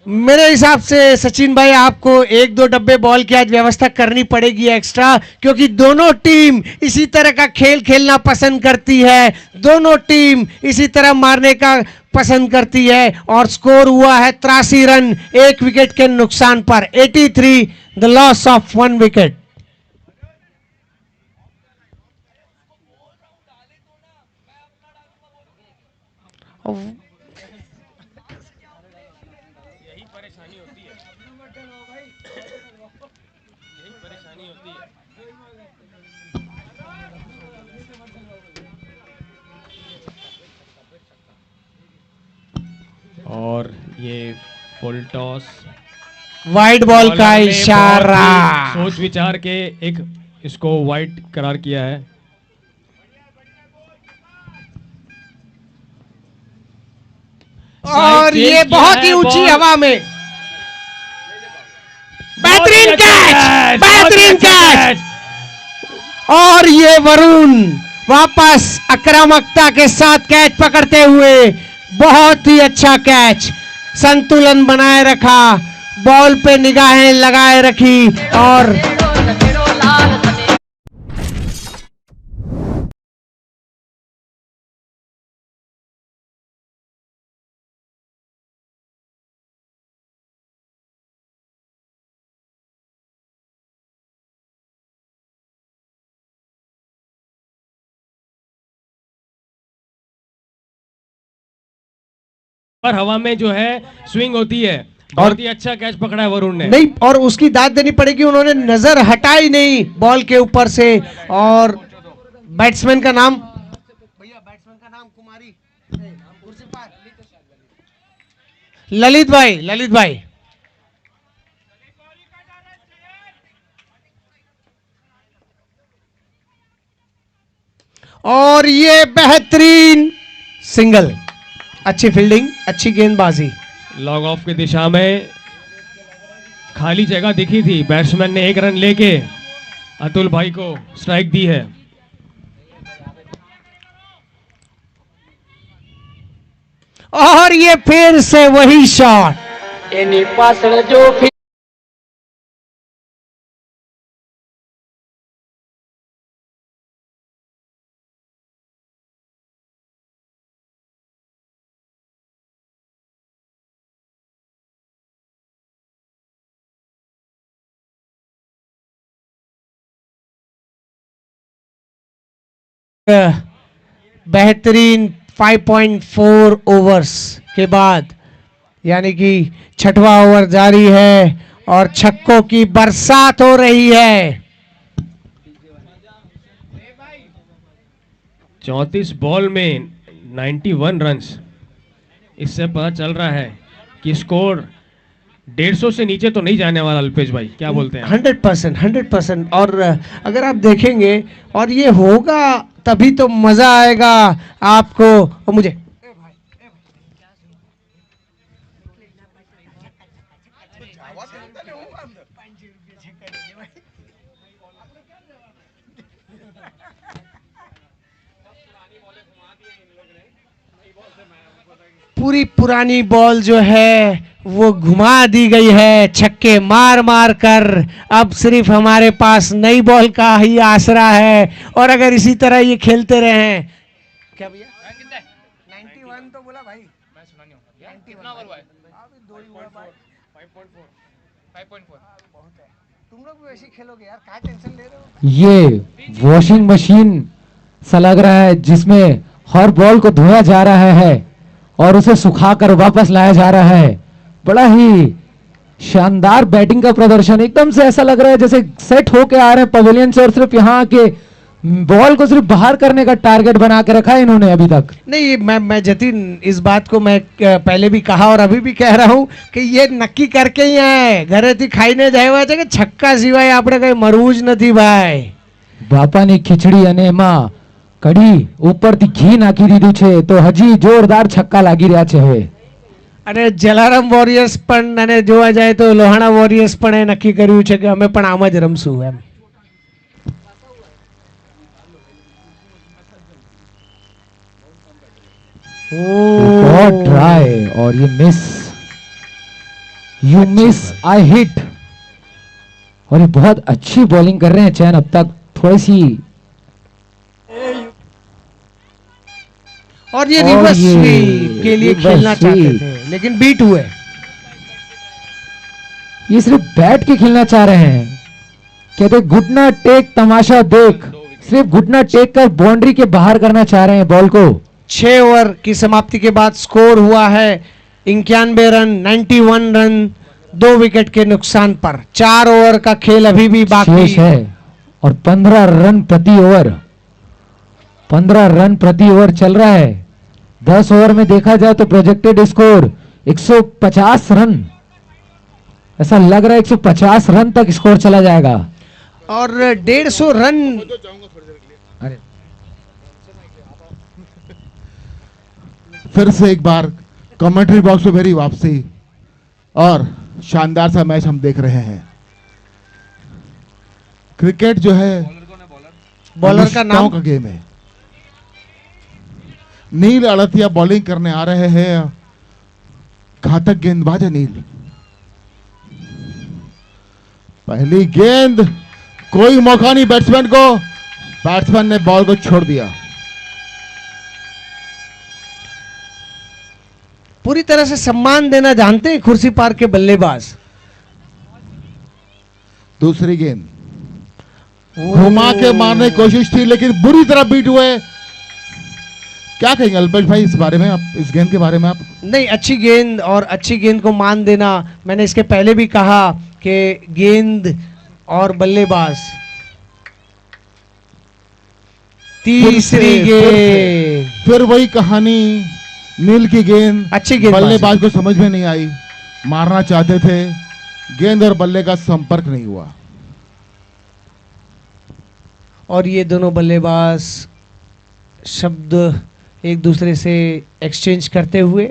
मेरे हिसाब से सचिन भाई आपको 1-2 डब्बे बॉल की आज व्यवस्था करनी पड़ेगी एक्स्ट्रा, क्योंकि दोनों टीम इसी तरह का खेल खेलना पसंद करती है, दोनों टीम इसी तरह मारने का पसंद करती है। और स्कोर हुआ है 83 रन 1 विकेट के नुकसान पर, 83 द लॉस ऑफ 1 विकेट। और ये फुल टॉस, वाइड बॉल का बॉलर ने इशारा, बहुत ही सोच विचार के एक इसको वाइड करार किया है। और चेंज ये किया बहुत ही है ऊंची बॉल। हवा में बेहतरीन बहुत ही अच्छा कैच, कैच, बहुत ही बेहतरीन अच्छा कैच। और ये वरुण वापस आक्रामकता के साथ कैच पकड़ते हुए, बहुत ही अच्छा कैच, संतुलन बनाए रखा, बॉल पे निगाहें लगाए रखी। और हवा में जो है स्विंग होती है, बहुत ही अच्छा कैच पकड़ा है वरुण ने। नहीं, और उसकी दाद देनी पड़ेगी, उन्होंने नजर हटाई नहीं बॉल के ऊपर से। और बैट्समैन का नाम, भैया बैट्समैन का नाम कुमारी ललित भाई, ललित भाई। और ये बेहतरीन सिंगल, अच्छी फील्डिंग, अच्छी गेंदबाजी। लॉग ऑफ की दिशा में खाली जगह दिखी थी, बैट्समैन ने 1 रन लेके अतुल भाई को स्ट्राइक दी है। और ये फिर से वही शॉट, एनी पासड़ जो फिर बेहतरीन 5.4 ओवर्स के बाद, यानी कि 6वां ओवर जारी है और छक्कों की बरसात हो रही है। 34 बॉल में 91 रन्स, इससे पता चल रहा है कि स्कोर 150 से नीचे तो नहीं जाने वाला। अल्पेश भाई क्या बोलते हैं? 100%, 100%। और अगर आप देखेंगे, और ये होगा तभी तो मजा आएगा आपको और मुझे। पूरी पुरानी बॉल जो है वो घुमा दी गई है छक्के मार मार कर। अब सिर्फ हमारे पास नई बॉल का ही आसरा है और अगर इसी तरह ये खेलते रहे। क्या भैया 91 तो बोला भाई, मैं सुना नहीं हूं। 91 कितना ओवर हुआ है? अभी 2 ही हुआ भाई। 5.4 बहुत है। तुम लोग भी वैसे खेलोगे यार, क्या टेंशन ले रहे हो? ये वॉशिंग मशीन सा लग रहा है जिसमें हर बॉल को धोया जा रहा है और उसे सुखाकर वापस लाया जा रहा है। बड़ा ही शानदार बैटिंग का प्रदर्शन, एकदम से ऐसा लग रहा है जैसे सेट होके आ रहे हैं पवेलियन से और सिर्फ यहाँ के बॉल को सिर्फ बाहर करने का टारगेट बना के रखा है इन्होंने अभी तक। नहीं, मैं जतिन इस बात को मैं पहले भी कहा और अभी भी कह रहा हूं कि ये नक्की करके ही आए घरेથી ખાઈને જ આવ્યા છે કે છક્કા સિવાય આપણે કઈ મરવું જ નથી ભાઈ। બાપાની ખીચડી અને એમાં કઢી ઉપરથી ઘી નાખી દીધું છે તો હજી જોરદાર છક્કા લાગી રહ્યા છે હવે। અને જલારામ વોરિયર્સ પણ અને જોવા જાય તો લોહાણા વોરિયર્સ પણ એ નક્કી કર્યું છે કે અમે પણ આમ જ રમશું એમ। गॉड ट्राई और ये miss, you miss I hit. और ये बहुत अच्छी बॉलिंग कर रहे हैं चैन अब तक, थोड़ी सी और ये रिवर्स स्वीप के लिए खेलना चाहते थे लेकिन बीट हुए। ये सिर्फ बैट के खेलना चाह रहे हैं, कहते घुटना टेक तमाशा देख, सिर्फ घुटना टेक कर बाउंड्री के बाहर करना चाह रहे हैं बॉल को। 6 ओवर की समाप्ति के बाद स्कोर हुआ है 91 रन, 91 रन 2 विकेट के नुकसान पर। 4 ओवर का खेल अभी भी बाकी है और 15 रन प्रति ओवर, 15 रन प्रति ओवर चल रहा है। 10 ओवर में देखा जाए तो प्रोजेक्टेड स्कोर 150 रन, ऐसा लग रहा है 150 रन तक स्कोर चला जाएगा और 150 रन। अरे फिर से एक बार कमेंट्री बॉक्स में मेरी वापसी और शानदार सा मैच हम देख रहे हैं। क्रिकेट जो है बॉलर का नाम का गेम है। नील अड़तिया बॉलिंग करने आ रहे हैं, घातक गेंदबाज है नील। पहली गेंद, कोई मौका नहीं बैट्समैन को, बैट्समैन ने बॉल को छोड़ दिया। पूरी तरह से सम्मान देना जानते हैं कुर्सी पार के बल्लेबाज। दूसरी गेंद घुमा के मारने की कोशिश थी लेकिन बुरी तरह बीट हुए। क्या कहेंगे अल्पेश भाई इस बारे में, आप इस गेंद के बारे में? आप नहीं, अच्छी गेंद और अच्छी गेंद को मान देना, मैंने इसके पहले भी कहा कि गेंद और बल्लेबाज। तीसरी गेंद, फिर वही कहानी, नील की गेंद, अच्छी गेंद, बल्लेबाज को समझ में नहीं आई, मारना चाहते थे, गेंद और बल्ले का संपर्क नहीं हुआ। और ये दोनों बल्लेबाज शब्द एक दूसरे से एक्सचेंज करते हुए,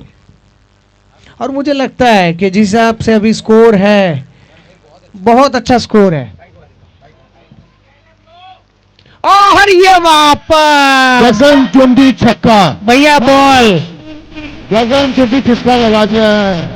और मुझे लगता है कि जिस हिसाब से अभी स्कोर है बहुत अच्छा स्कोर है। और ये वापस गगनचुंबी छक्का, भैया बॉल, गगनचुंबी छक्का लगाते हैं।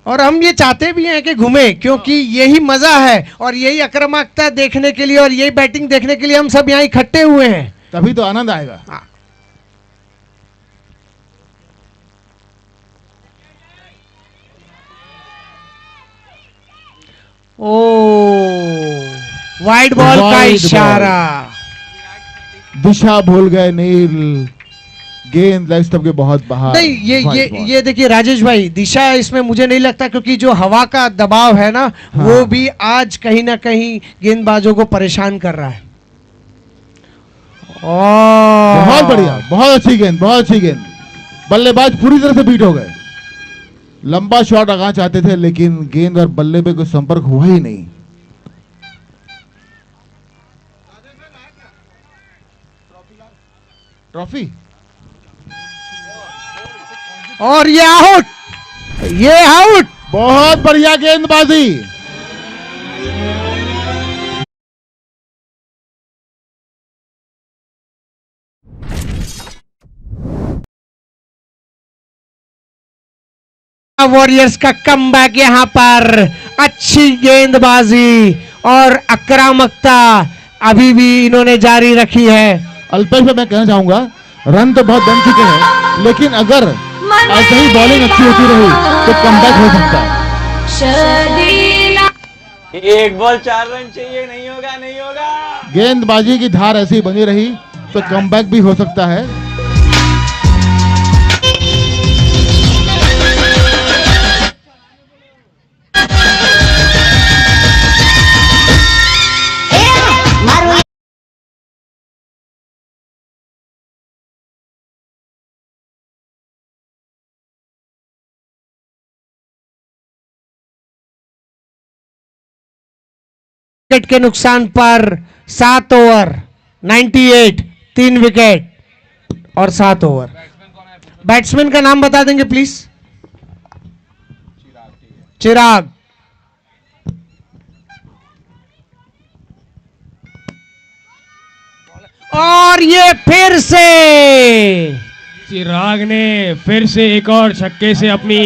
और हम ये चाहते भी हैं कि घूमे, क्योंकि यही मजा है और यही आक्रामकता देखने के लिए और यही बैटिंग देखने के लिए हम सब यहाँ इकट्ठे हुए हैं, तभी तो आनंद आएगा। ओ वाइड बॉल का इशारा। दिशा भूल गए नील, गेंद लेग स्टंप के बहुत बाहर। नहीं, White ball। ये देखिए राजेश भाई, दिशा इसमें मुझे नहीं लगता, क्योंकि जो हवा का दबाव है ना, हाँ। वो भी आज कहीं ना कहीं गेंदबाजों को परेशान कर रहा है। बहुत बढ़िया, बहुत अच्छी गेंद, बहुत अच्छी गेंद। बल्लेबाज पूरी तरह से बीट हो गए। लंबा शॉट आगाह चाहते थे, लेकिन गेंद और बल्ले पे कोई संपर्क हुआ ही नहीं। ट्रॉफी और ये आउट, ये आउट। बहुत बढ़िया गेंदबाजी। वॉरियर्स का कमबैक यहाँ पर, अच्छी गेंदबाजी और आक्रामकता अभी भी इन्होंने जारी रखी है। अल्पेश भाई, मैं कहना चाहूंगा रन तो बहुत बन चुके हैं, लेकिन अगर ऐसे ही बॉलिंग अच्छी होती रही तो कमबैक हो सकता है। एक बॉल 4 रन चाहिए, नहीं होगा, नहीं होगा। गेंदबाजी की धार ऐसी ही बनी रही तो कमबैक भी हो सकता है। विकेट के नुकसान पर 7 ओवर 98, 3 विकेट और 7 ओवर। बैट्समैन का नाम बता देंगे प्लीज। चिराग। और ये फिर से चिराग ने फिर से एक और छक्के से अपनी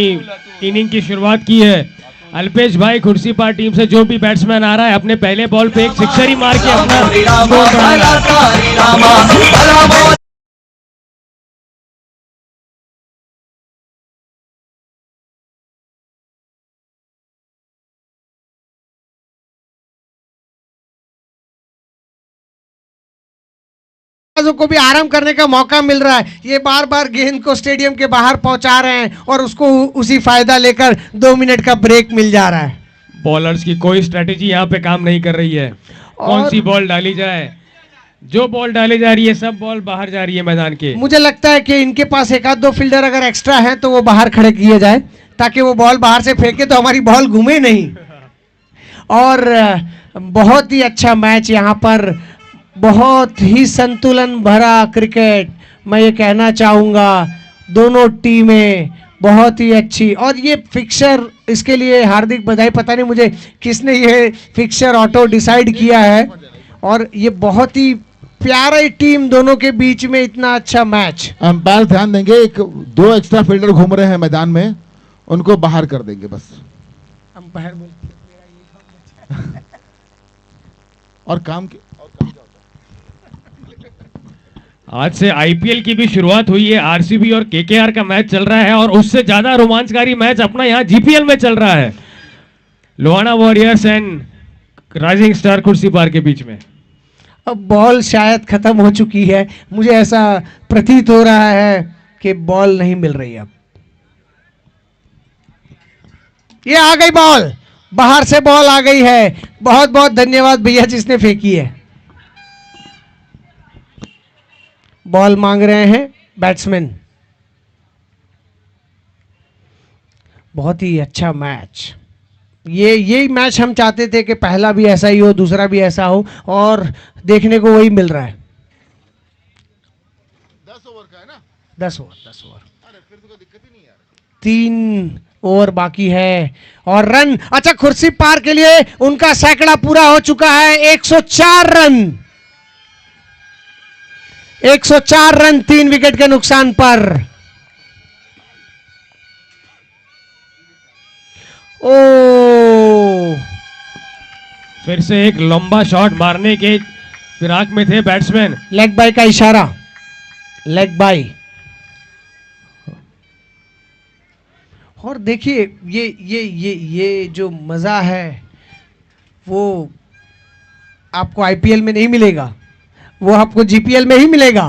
इनिंग की शुरुआत की है। अल्पेश भाई, खुर्सीपार टीम से जो भी बैट्समैन आ रहा है, अपने पहले बॉल पे एक सिक्सर ही मार के अपना स्कोर बढ़ा रहा है। को भी आराम करने का मौका मिल रहा है। ये बार बार गेंद को स्टेडियम के बाहर पहुंचा रहे हैं और उसको उसी फायदा लेकर 2 मिनट का ब्रेक मिल जा रहा है। बॉलर्स की कोई स्ट्रेटेजी यहाँ पे काम नहीं कर रही है। कौन सी बॉल डाली जाए, जो बॉल डाली जा रही है सब बॉल बाहर जा रही है मैदान के। मुझे लगता है कि इनके पास एक आध 2 फील्डर अगर एक्स्ट्रा है तो वो बाहर खड़े किए जाए, ताकि वो बॉल बाहर से फेंके तो हमारी बॉल घूमे नहीं। और बहुत ही अच्छा मैच यहाँ पर, बहुत ही संतुलन भरा क्रिकेट। मैं ये कहना चाहूँगा दोनों टीमें बहुत ही अच्छी, और ये फिक्सर, इसके लिए हार्दिक बधाई। पता नहीं मुझे किसने ये फिक्सर ऑटो डिसाइड किया है, और ये बहुत ही प्यारी टीम दोनों के बीच में इतना अच्छा मैच। अंपायर ध्यान देंगे, 2 एक्स्ट्रा फील्डर घूम रहे हैं मैदान में, उनको बाहर कर देंगे बस। अंपायर बोल और काम की आज से आईपीएल की भी शुरुआत हुई है। आरसीबी और केकेआर का मैच चल रहा है, और उससे ज्यादा रोमांचकारी मैच अपना यहाँ जीपीएल में चल रहा है, Lohana warriors and rising star Khursipar के बीच में। अब बॉल शायद खत्म हो चुकी है, मुझे ऐसा प्रतीत हो रहा है कि बॉल नहीं मिल रही। अब ये आ गई बॉल, बाहर से बॉल आ गई है। बहुत बहुत धन्यवाद भैया जिसने फेंकी है। बॉल मांग रहे हैं बैट्समैन। बहुत ही अच्छा मैच। यही मैच हम चाहते थे कि पहला भी ऐसा ही हो, दूसरा भी ऐसा हो, और देखने को वही मिल रहा है। 10 ओवर का है ना? 10 ओवर। अरे फिर तो कोई दिक्कत ही नहीं यार। 3 ओवर बाकी है और रन। अच्छा, खुर्सीपार के लिए उनका सैकड़ा पूरा हो चुका है। 104 रन, 104 रन 3 विकेट के नुकसान पर। ओ, फिर से एक लंबा शॉट मारने के फिराक में थे बैट्समैन। लेग बाय का इशारा, लेग बाय। और देखिए ये जो मजा है वो आपको आईपीएल में नहीं मिलेगा, वो आपको जीपीएल में ही मिलेगा।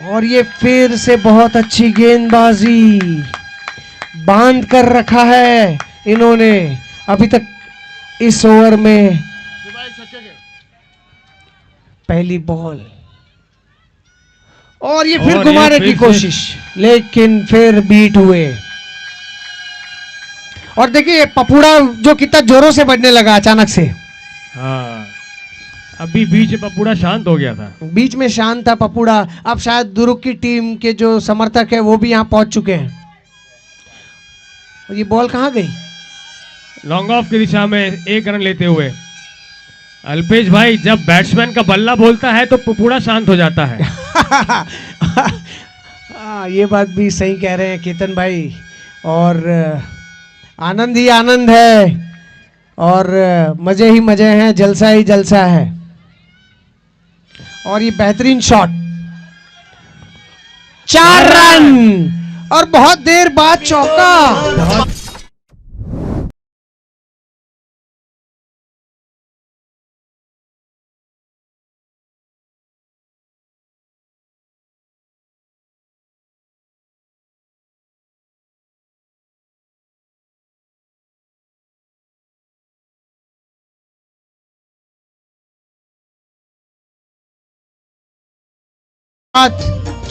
और ये फिर से बहुत अच्छी गेंदबाजी, बांध कर रखा है इन्होंने अभी तक इस ओवर में। पहली बॉल और ये फिर घुमाने की कोशिश, लेकिन फिर बीट हुए। और देखिए पपूड़ा जो कितना जोरों से बढ़ने लगा अचानक से। हाँ, अभी बीच में पपूड़ा शांत हो गया था। बीच में शांत था पपूड़ा। अब शायद दुरुक की टीम के जो समर्थक है वो भी यहां पहुंच चुके हैं। और ये बॉल कहां गई? लॉन्ग ऑफ की दिशा में 1 रन लेते हुए अल्पेश भाई, जब बैट्समैन का बल्ला बोलता है तो पपूड़ा शांत हो जाता है। ये बात भी सही कह रहे हैं केतन भाई। और आनंद ही आनंद है और मजे ही मजे हैं, जलसा ही जलसा है। और ये बेहतरीन शॉट, 4 रन और बहुत देर बाद चौका।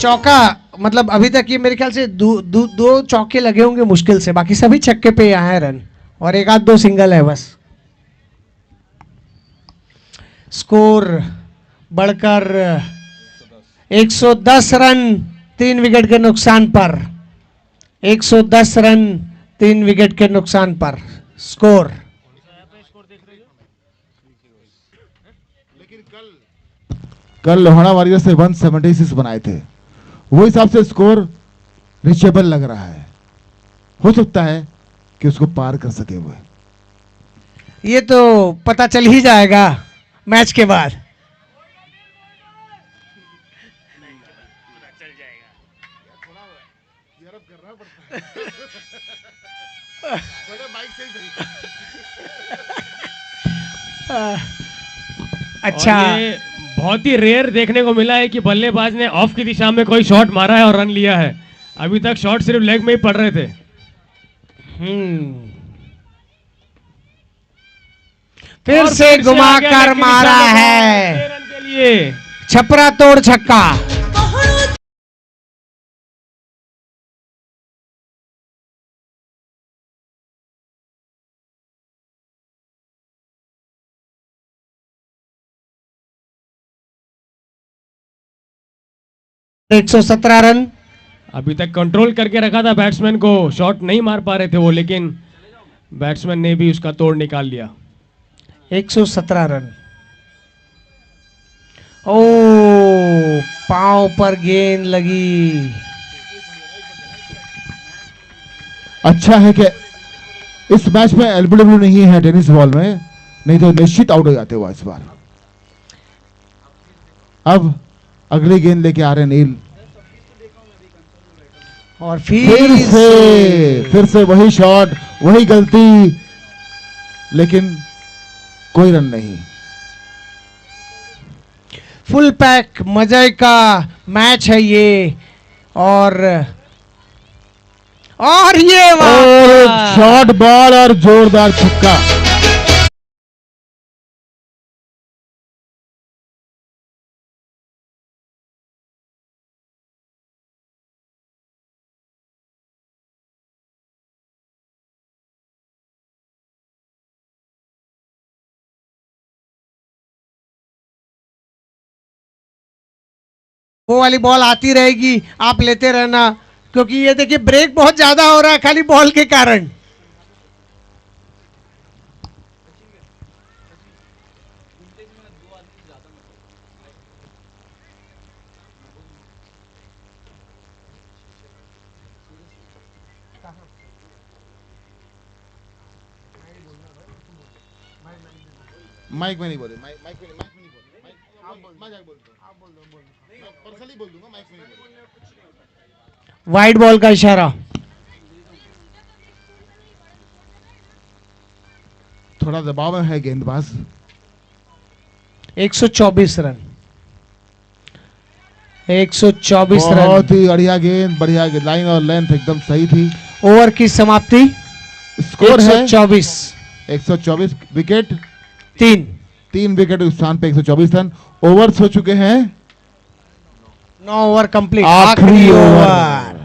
चौका, मतलब अभी तक ये मेरे ख्याल से दो चौके लगे होंगे मुश्किल से, बाकी सभी छक्के पे आए हैं रन और 1-2 सिंगल है बस। स्कोर बढ़कर 110 रन 3 विकेट के नुकसान पर। 110 रन 3 विकेट के नुकसान पर स्कोर। कल लोहाना वॉरियर्स ने 176 बनाए थे, वो हिसाब से स्कोर रीचेबल लग रहा है। हो सकता है कि उसको पार कर सके वो। ये तो पता चल ही जाएगा मैच के बाद। अच्छा, बहुत ही रेयर देखने को मिला है कि बल्लेबाज ने ऑफ की दिशा में कोई शॉट मारा है और रन लिया है। अभी तक शॉट सिर्फ लेग में ही पड़ रहे थे। फिर से घुमाकर मारा है, रन के लिए छपरा तोड़ छक्का। एक 117 रन। अभी तक कंट्रोल करके रखा था बैट्समैन को, शॉट नहीं मार पा रहे थे वो, लेकिन बैट्समैन ने भी उसका तोड़ निकाल लिया। 117 रन। ओ, पांव पर गेंद लगी। अच्छा है कि इस मैच में एलबीडब्ल्यू नहीं है टेनिस बॉल में, नहीं तो निश्चित आउट हो जाते हुआ इस बार। अब अगली गेंद लेके आ रहे नील। और फिर से वही शॉट, वही गलती, लेकिन कोई रन नहीं। फुल पैक मजे का मैच है ये। और ये शॉर्ट बॉल और जोरदार छक्का। वो वाली बॉल आती रहेगी, आप लेते रहना, क्योंकि ये देखिए ब्रेक बहुत ज्यादा हो रहा है खाली बॉल के कारण। माइक में नहीं बोले, माइक में नहीं बोले, माइक बोल दो, पर्सनली बोल दूंगा, माइक में नहीं बोले। वाइड बॉल का इशारा। थोड़ा दबाव में है गेंदबाज। 124 रन। 124 रन। बहुत ही बढ़िया गेंद, लाइन और लेंथ एकदम सही थी। ओवर की समाप्ति स्कोर है 124। 124 विकेट, 3 विकेट के स्थान पे 124 रन। ओवर्स हो चुके हैं 9 ओवर कंप्लीट। आखिरी आखिरी ओवर। ओवर।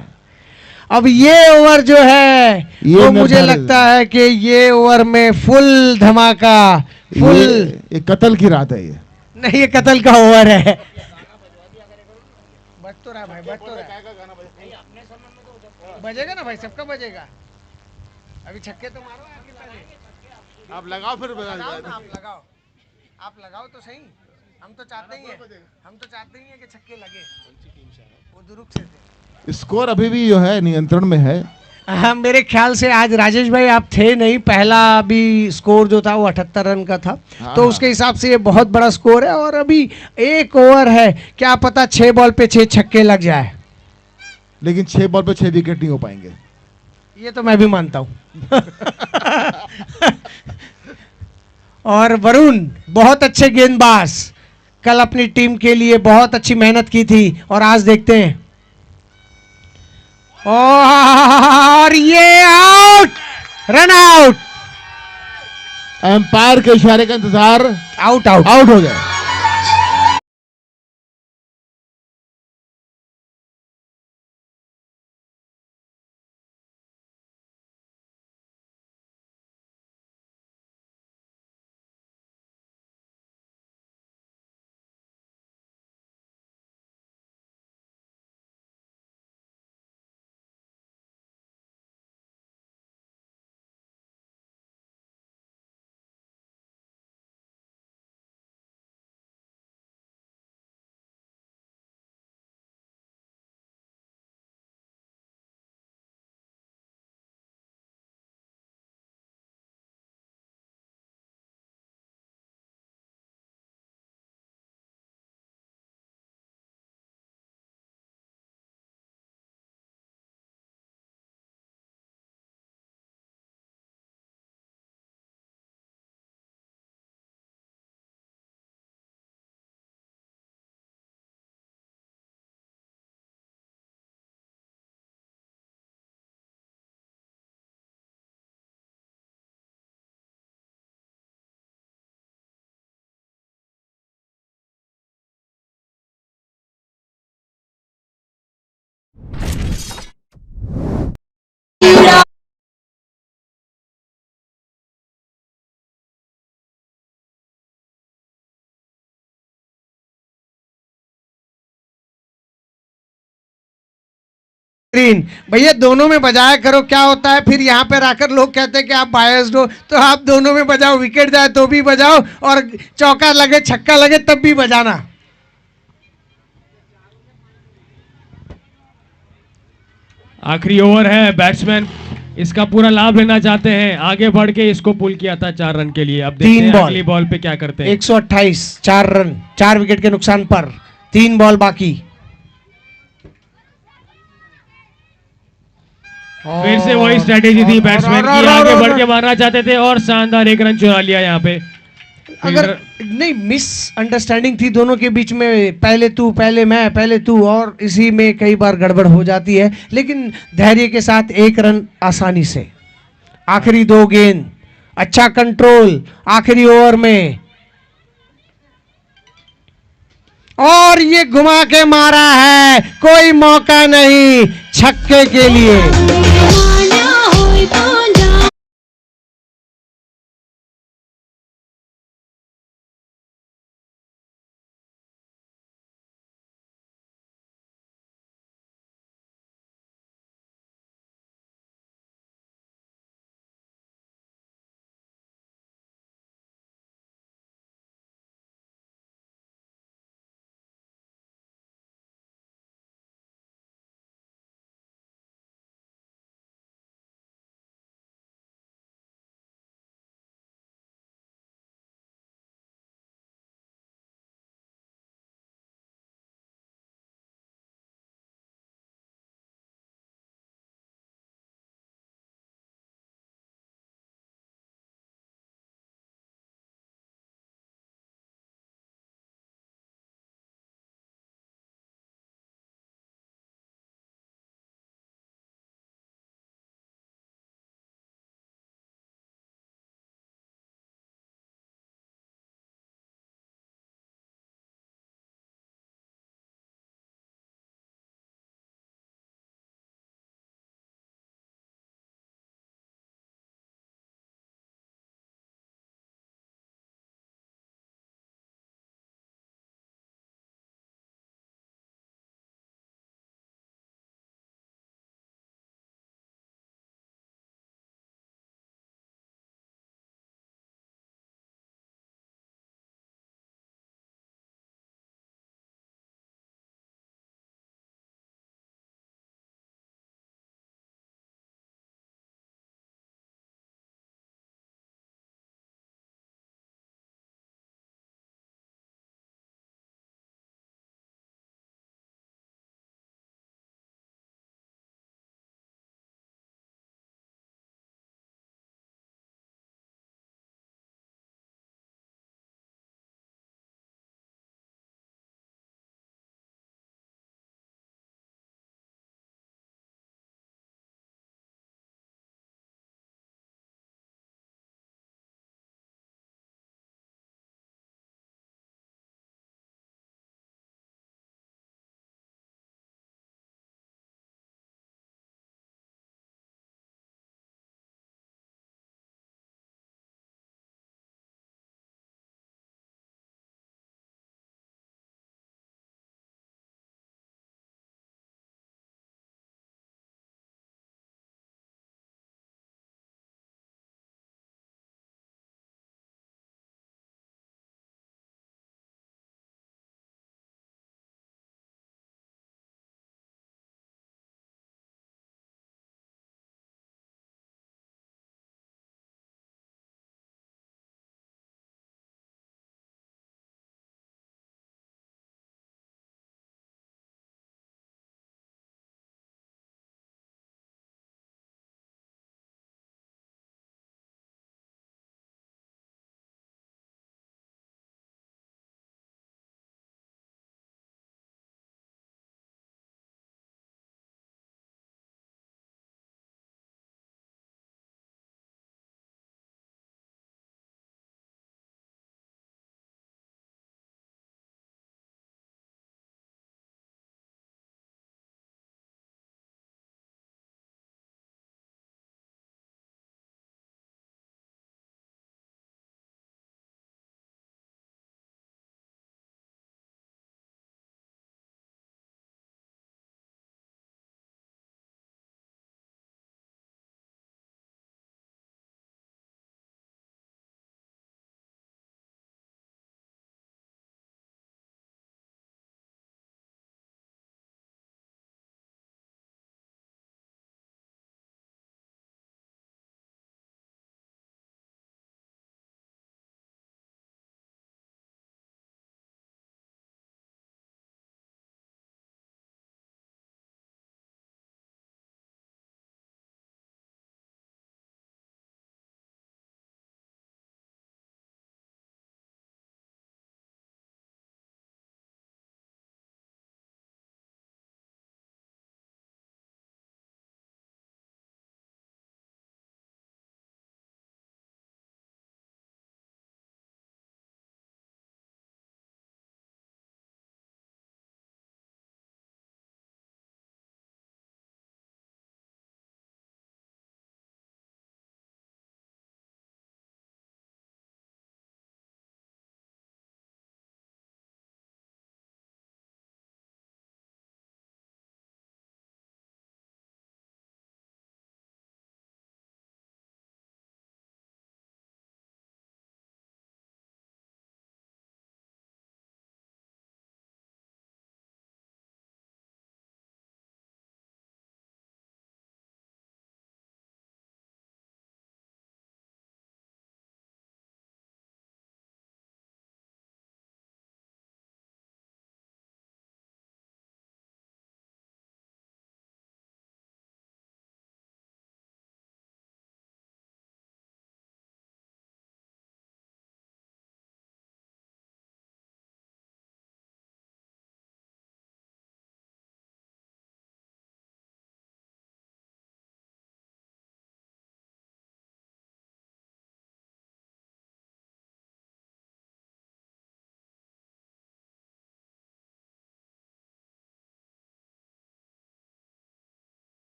अब ये ओवर जो है ये वो मुझे निर्धारित- लगता है कि ये ओवर में फुल धमाका, फुल ये कत्ल की रात है ये। नहीं, ये कत्ल का ओवर है। बज तो रहा भाई, बज तो रहा। बजेगा ना भाई, सबका बजेगा। अभी छक्के तो मारो आखिर पहले। आप लगाओ फिर लगाओ ना, आप लगाओ तो सही। हम तो चाहते ही हैं कि छक्के लगे। वो दुरुक से थे। स्कोर अभी भी जो है नियंत्रण में है। हाँ, मेरे ख्याल से आज राजेश भाई आप थे नहीं, पहला अभी स्कोर जो था वो 78 रन का था। हाँ, तो हाँ। उसके हिसाब से ये बहुत बड़ा स्कोर है। और अभी एक ओवर है, क्या पता 6 बॉल पे 6 छक्के लग जाए। लेकिन 6 बॉल पे 6 विकेट नहीं हो पाएंगे। ये तो मैं भी मानता हूं। और वरुण बहुत अच्छे गेंदबाज, कल अपनी टीम के लिए बहुत अच्छी मेहनत की थी और आज देखते हैं। और ये आउट, रन आउट, एम्पायर के इशारे का इंतजार, आउट आउट। आउट हो गए। ग्रीन भैया दोनों में बजाया करो, क्या होता है फिर यहाँ पे आकर लोग कहते हैं कि आप बायस्ड हो, तो आप दोनों में बजाओ, विकेट जाए तो भी बजाओ और चौका लगे छक्का लगे तब भी बजाना। आखिरी ओवर है, बैट्समैन इसका पूरा लाभ लेना चाहते हैं, आगे बढ़ के इसको पुल किया था 4 रन के लिए। अब देखते 3 हैं बॉल। अगली बॉल पे क्या करते हैं। 128, 4 रन, 4 विकेट के नुकसान पर 3 बॉल बाकी। फिर से वही स्ट्रेटेजी थी बैट्समैन की, आगे बढ़ के मारना चाहते थे और शानदार 1 रन चुरा लिया यहाँ पे। अगर नहीं, मिस अंडरस्टैंडिंग थी दोनों के बीच में, पहले तू पहले मैं पहले तू, और इसी में कई बार गड़बड़ हो जाती है, लेकिन धैर्य के साथ 1 रन आसानी से। आखिरी 2 गेंद, अच्छा कंट्रोल आखिरी ओवर में, और ये घुमा के मारा है, कोई मौका नहीं छक्के के लिए।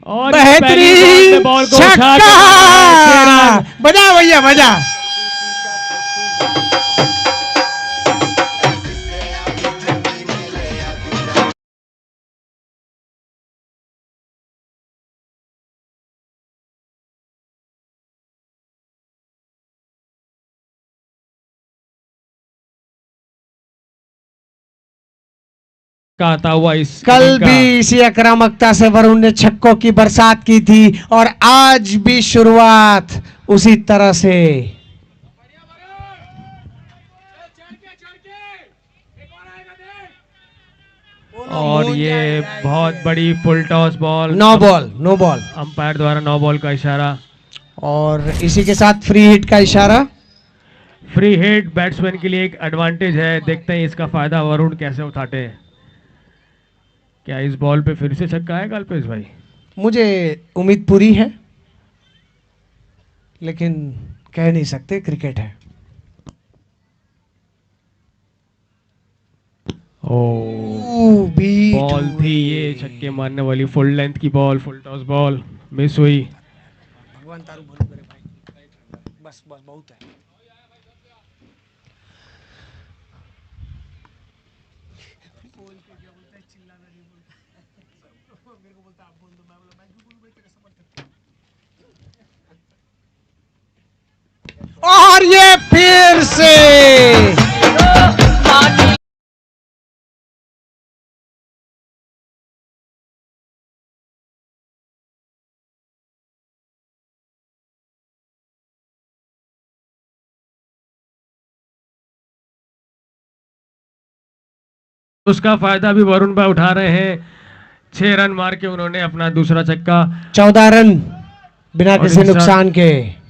और इस पहली बॉल पे बेहतरीन बॉल को उठा के छक्का। मारा है 6 रन। बजा भैया बजा। का आता हुआ इस कल इनिंग का। भी इसी आक्रामकता से वरुण ने छक्कों की बरसात की थी और आज भी शुरुआत उसी तरह से। और ये बहुत बड़ी full toss ball. No ball, no ball. Umpire द्वारा नो बॉल का इशारा। और इसी के साथ फ्री हिट का इशारा। फ्री हिट बैट्समैन के लिए एक एडवांटेज है। देखते हैं इसका फायदा वरुण कैसे उठाते हैं। क्या इस बॉल पे फिर से छक्का है कल्पेश भाई? मुझे उम्मीद पूरी है, लेकिन कह नहीं सकते, क्रिकेट है। बॉल थी ये छक्के मारने वाली, फुल लेंथ की ball, full toss ball miss हुई। भगवान तारू भरू करे भाई, बस बस बहुत है। और ये फिर से उसका फायदा भी वरुण भाई उठा रहे हैं। 6 रन मार के उन्होंने अपना दूसरा छक्का। 14 रन बिना और किसी इनके साथ- नुकसान के।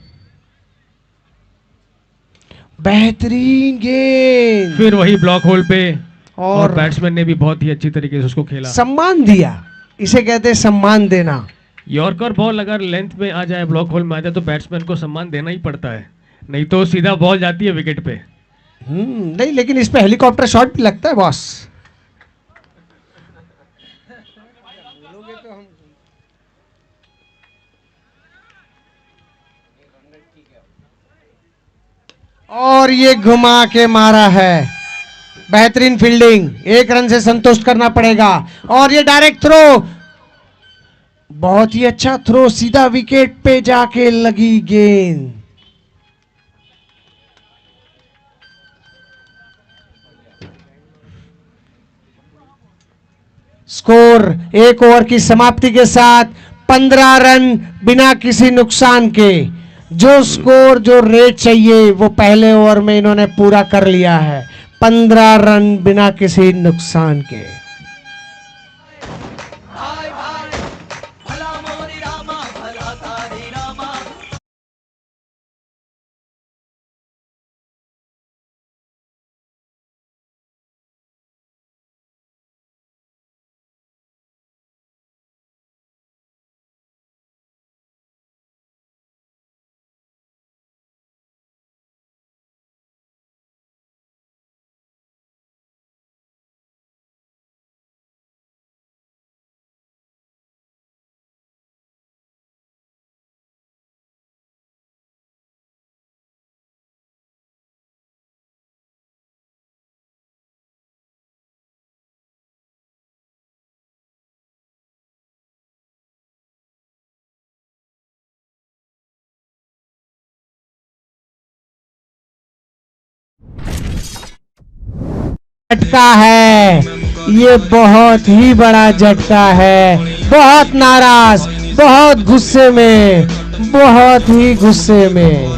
बेहतरीन गेंद। फिर वही ब्लॉक होल पे, और और बैट्समैन ने भी बहुत ही अच्छी तरीके से उसको खेला। सम्मान दिया, इसे कहते हैं सम्मान देना। यॉर्कर बॉल अगर लेंथ में आ जाए, ब्लॉक होल में आ जाए, तो बैट्समैन को सम्मान देना ही पड़ता है, नहीं तो सीधा बॉल जाती है विकेट पे। नहीं, लेकिन इस पे हेलीकॉप्टर शॉट भी लगता है बॉस। और ये घुमा के मारा है। बेहतरीन फील्डिंग, 1 रन से संतुष्ट करना पड़ेगा। और ये डायरेक्ट थ्रो, बहुत ही अच्छा थ्रो, सीधा विकेट पे जाके लगी गेंद। स्कोर 1 ओवर की समाप्ति के साथ 15 रन बिना किसी नुकसान के। जो स्कोर, जो रेट चाहिए, वो पहले ओवर में इन्होंने पूरा कर लिया है। 15 रन बिना किसी नुकसान के। झटका है, ये बहुत ही बड़ा झटका है। बहुत नाराज, बहुत गुस्से में, बहुत ही गुस्से में।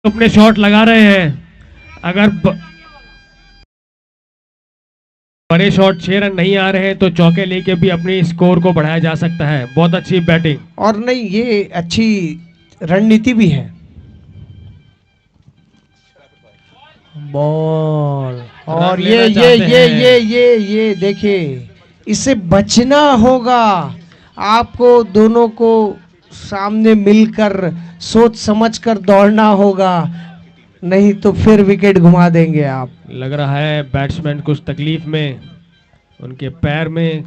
अपने शॉट लगा रहे हैं। अगर बड़े शॉट 6 रन नहीं आ रहे हैं तो चौके लेके भी अपनी स्कोर को बढ़ाया जा सकता है। बहुत अच्छी बैटिंग। और नहीं, ये अच्छी रणनीति भी है। बॉल और रन ये लेना ये चाहते ये हैं। ये देखिए, इससे बचना होगा आपको। दोनों को सामने मिलकर सोच समझकर दौड़ना होगा, नहीं तो फिर विकेट घुमा देंगे आप। लग रहा है बैट्समैन कुछ तकलीफ में, उनके पैर में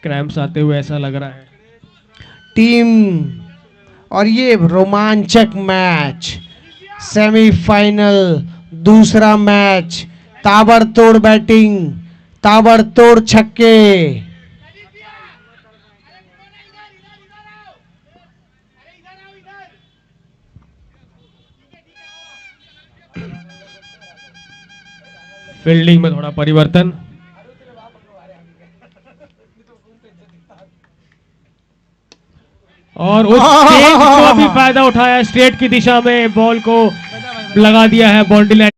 क्रैम्प्स आते हुए ऐसा लग रहा है। टीम और ये रोमांचक मैच, सेमीफाइनल दूसरा मैच, ताबड़तोड़ बैटिंग, ताबड़तोड़ छक्के। फील्डिंग में थोड़ा परिवर्तन। और उस तेज को भी फायदा उठाया, स्ट्रेट की दिशा में बॉल को लगा दिया है बाउंड्री लाइन।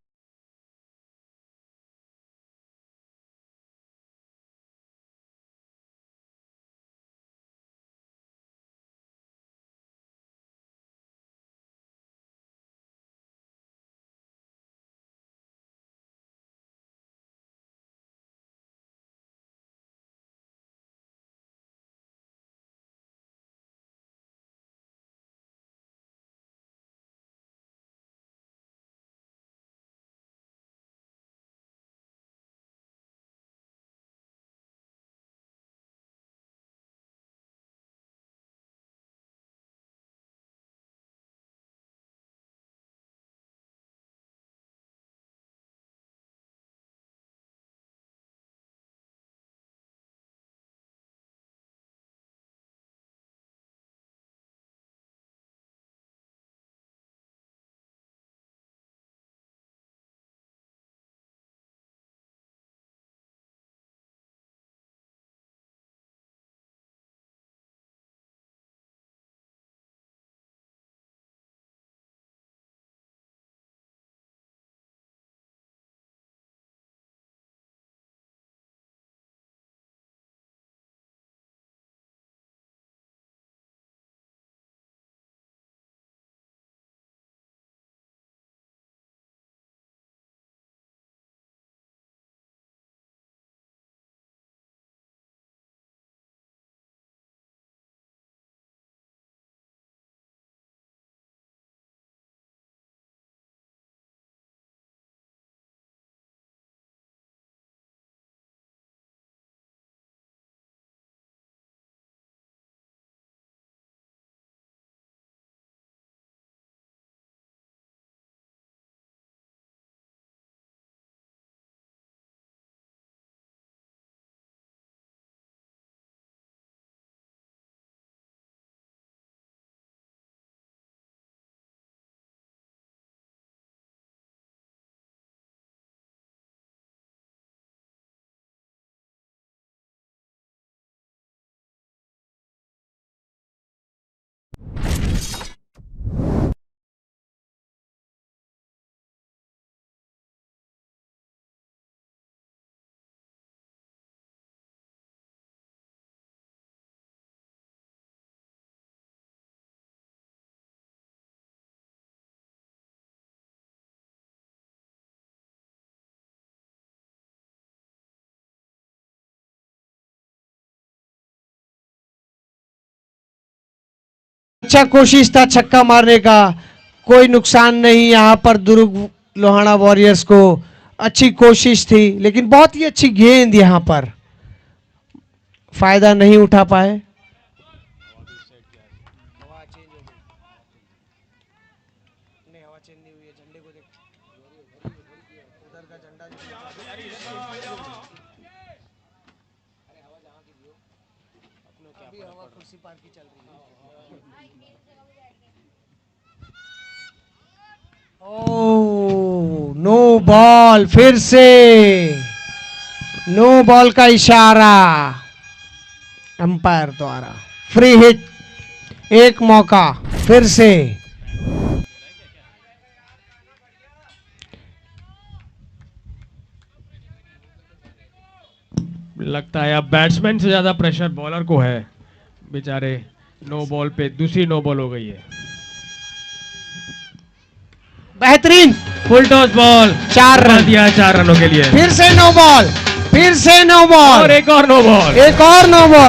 अच्छा कोशिश था छक्का मारने का, कोई नुकसान नहीं यहां पर दुर्ग लोहाना वॉरियर्स को। अच्छी कोशिश थी लेकिन बहुत ही अच्छी गेंद, यहां पर फायदा नहीं उठा पाए। ओ नो बॉल, फिर से नो बॉल का इशारा अंपायर द्वारा। फ्री हिट, एक मौका फिर से। लगता है अब बैट्समैन से ज्यादा प्रेशर बॉलर को है, बेचारे नो बॉल पे दूसरी नो बॉल हो गई है। बेहतरीन फुल टॉस बॉल, 4 रन दिया 4 रनों के लिए। फिर से नो बॉल, फिर से नो बॉल और एक और नो बॉल, एक और नो बॉल।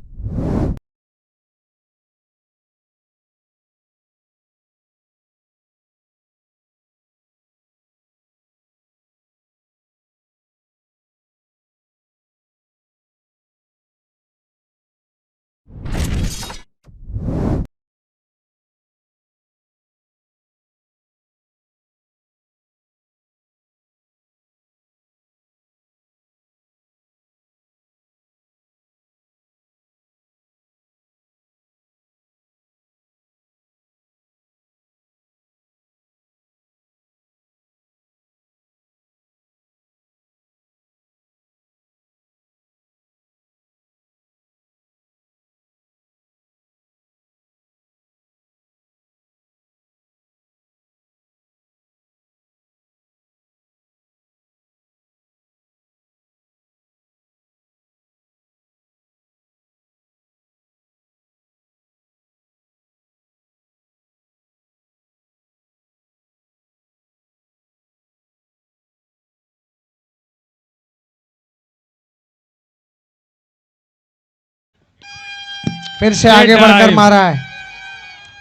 फिर से आगे बढ़कर मारा है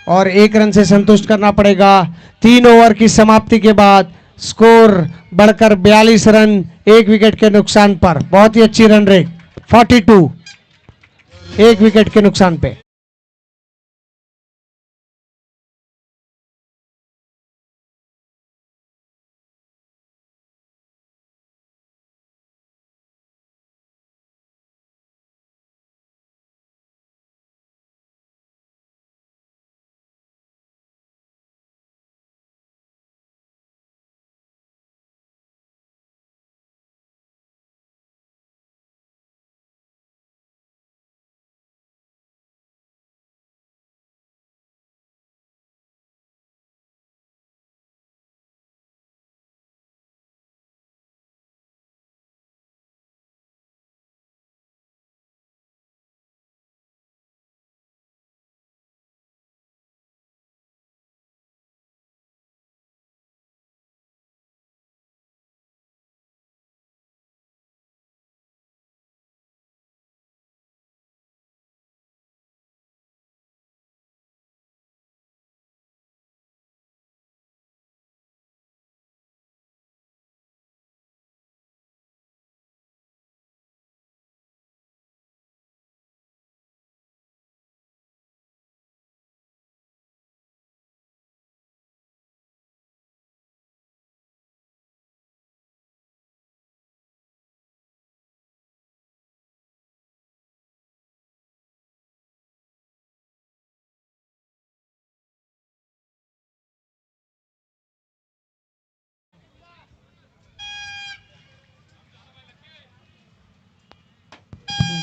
और 1 रन से संतुष्ट करना पड़ेगा। 3 ओवर की समाप्ति के बाद स्कोर बढ़कर 42 रन 1 विकेट के नुकसान पर। बहुत ही अच्छी रन रेट 42 1 विकेट के नुकसान पे।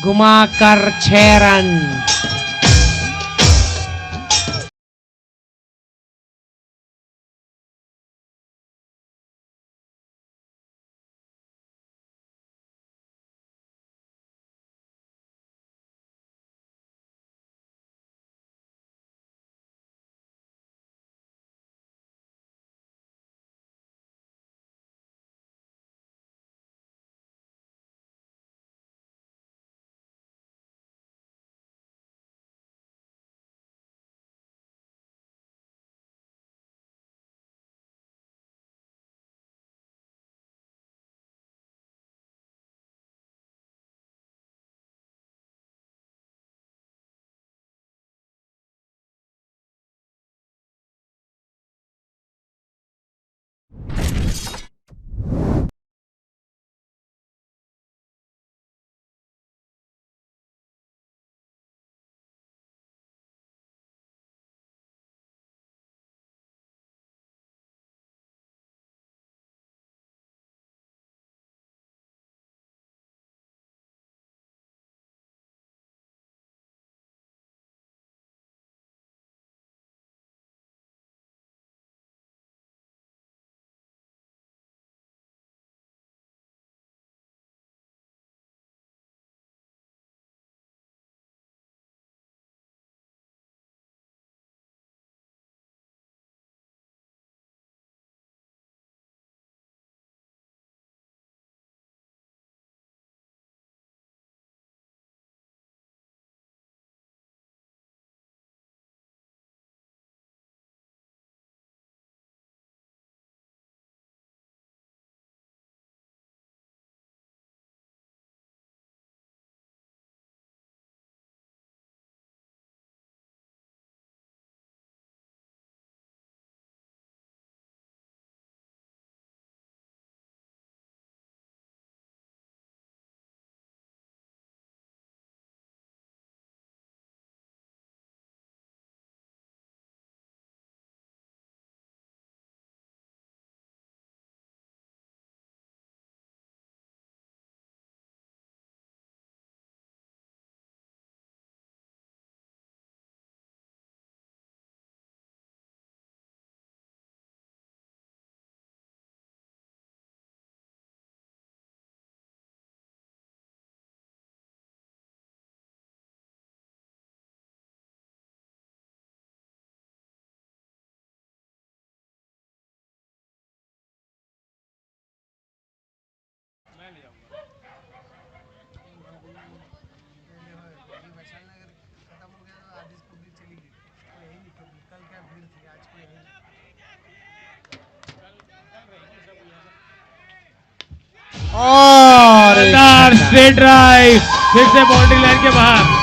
घुमाकर 6 रन। और स्ट्रेट ड्राइव, फिर से बाउंड्री लाइन के बाहर।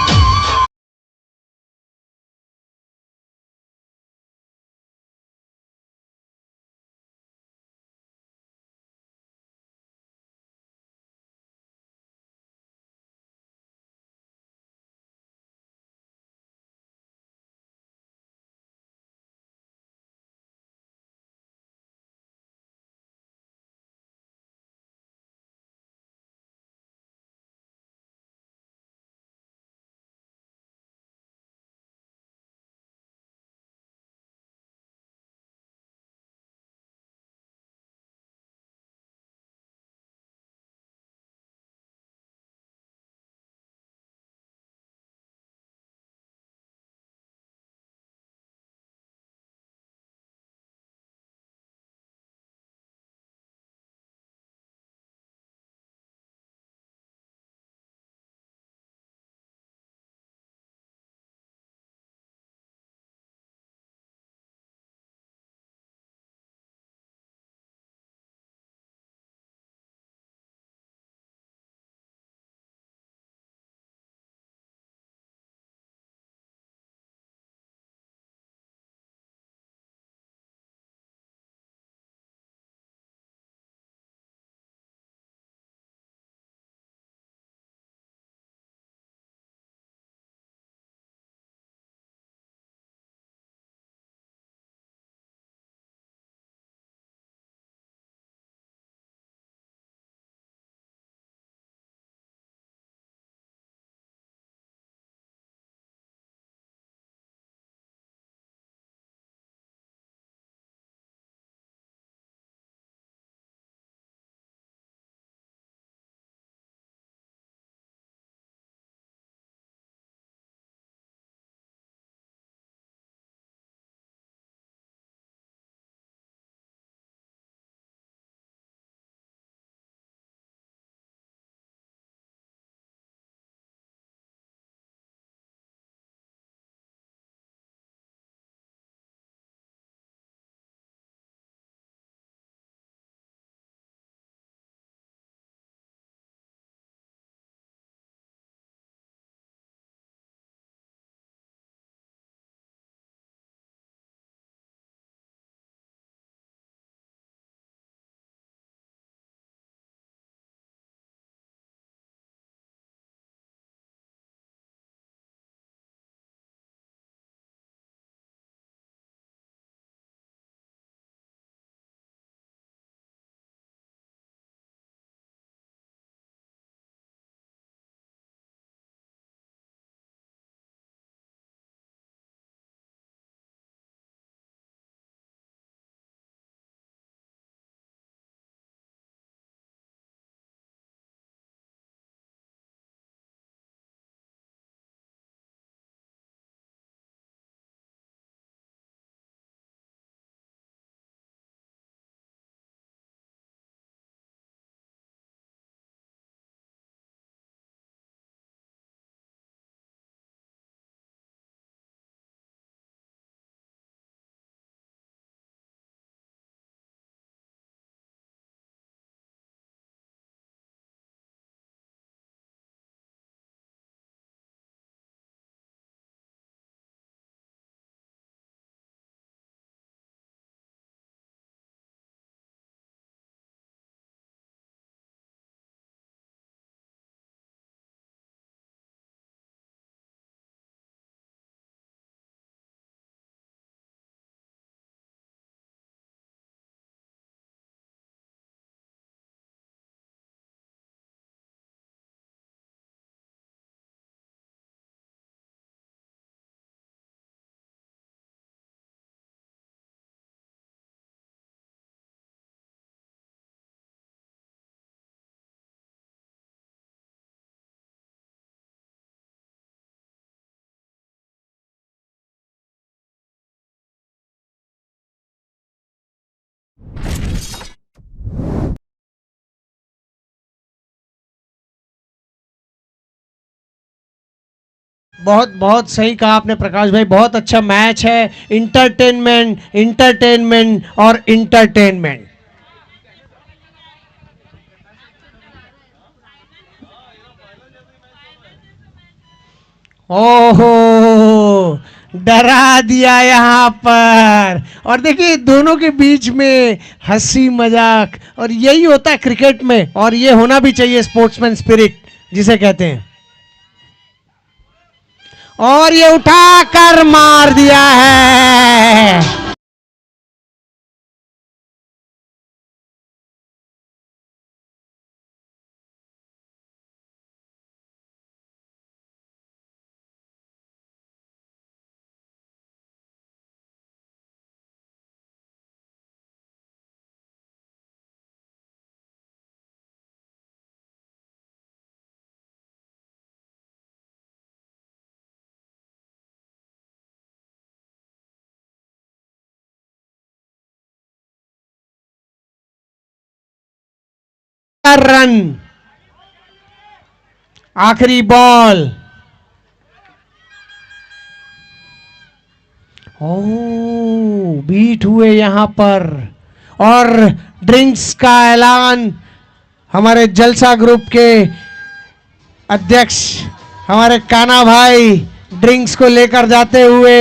बहुत बहुत सही कहा आपने प्रकाश भाई, बहुत अच्छा मैच है। इंटरटेनमेंट, इंटरटेनमेंट और इंटरटेनमेंट। ओहो, डरा दिया यहां पर। और देखिए दोनों के बीच में हंसी मजाक, और यही होता है क्रिकेट में, और ये होना भी चाहिए स्पोर्ट्समैन स्पिरिट जिसे कहते हैं। और ये उठाकर मार दिया है। रन, आखिरी बॉल। ओ, बीट हुए यहां पर। और ड्रिंक्स का ऐलान हमारे जलसा ग्रुप के अध्यक्ष हमारे काना भाई ड्रिंक्स को लेकर जाते हुए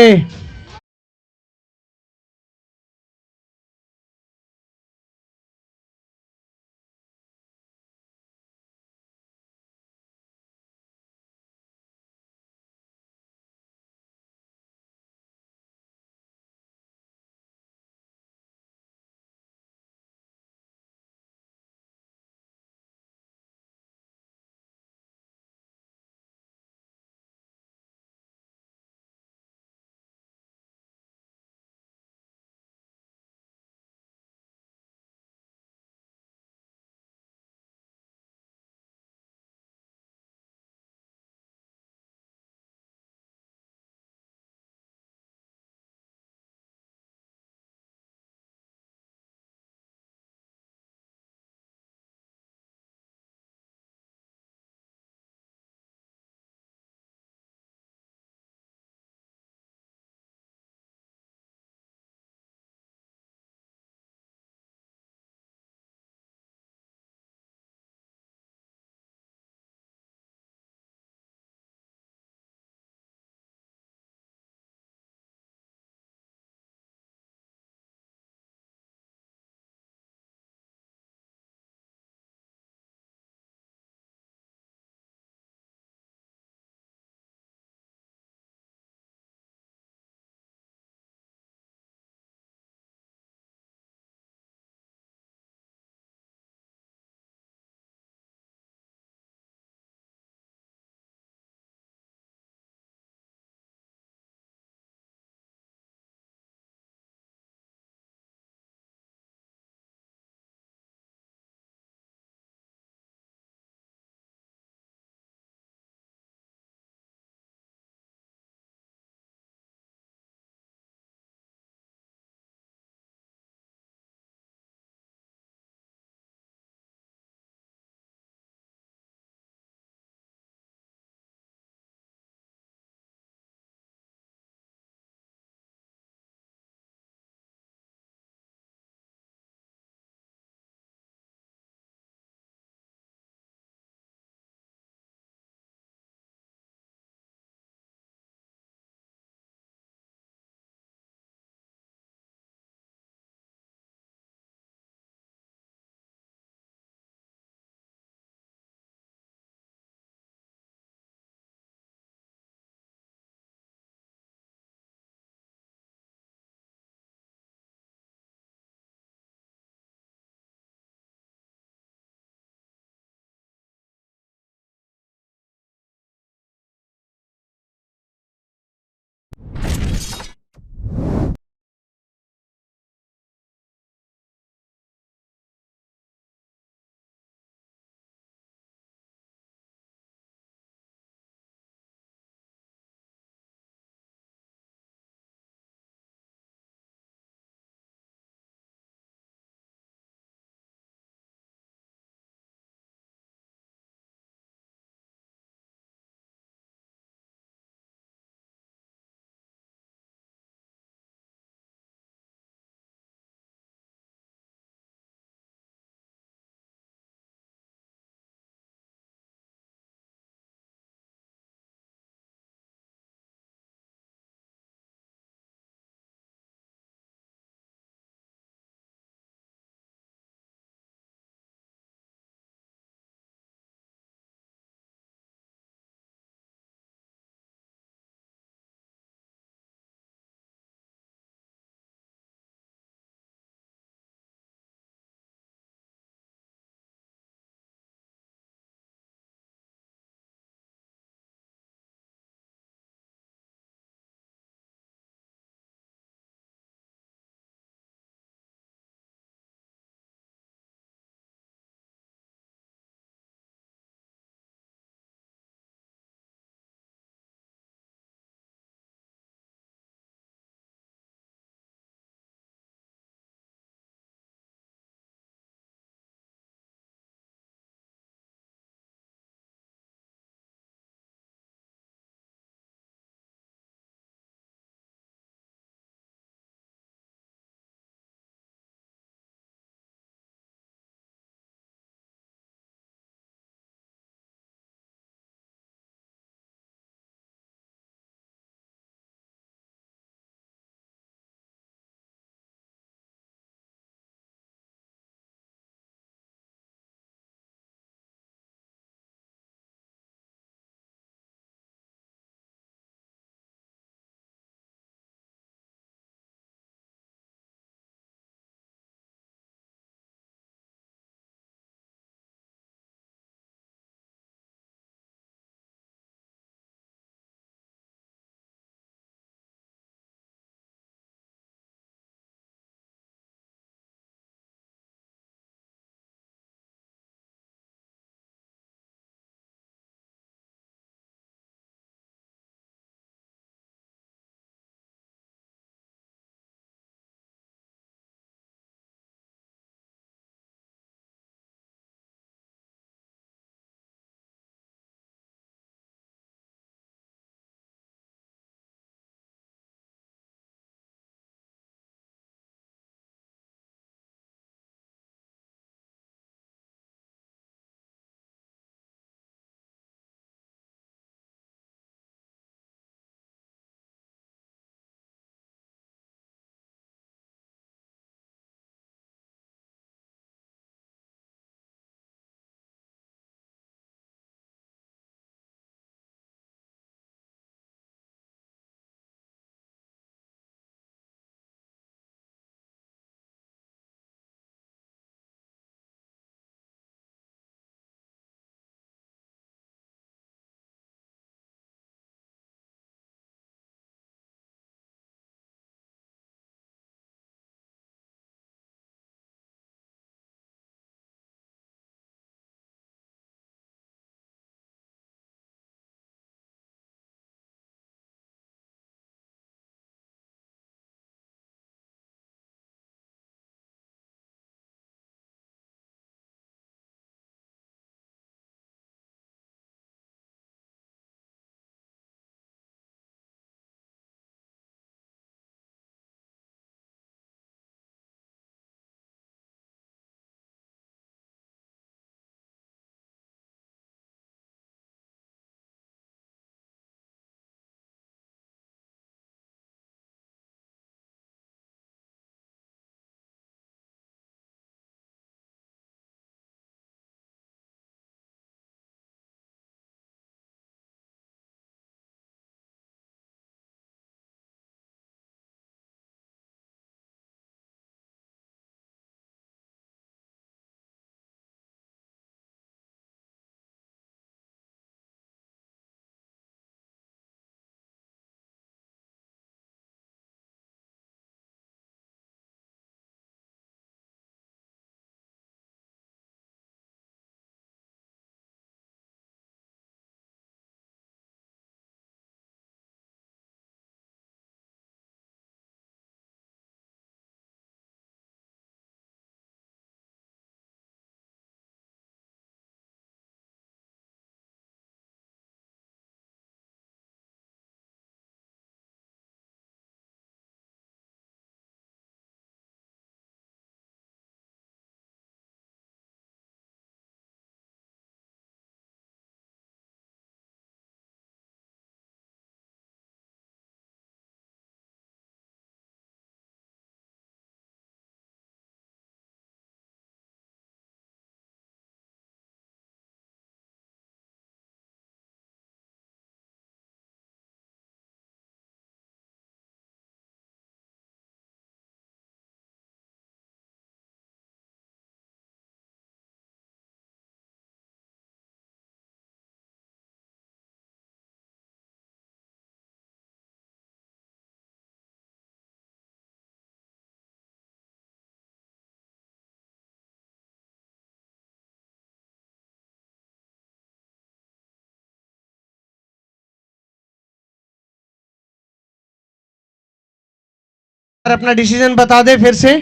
अपना डिसीजन बता दे फिर से।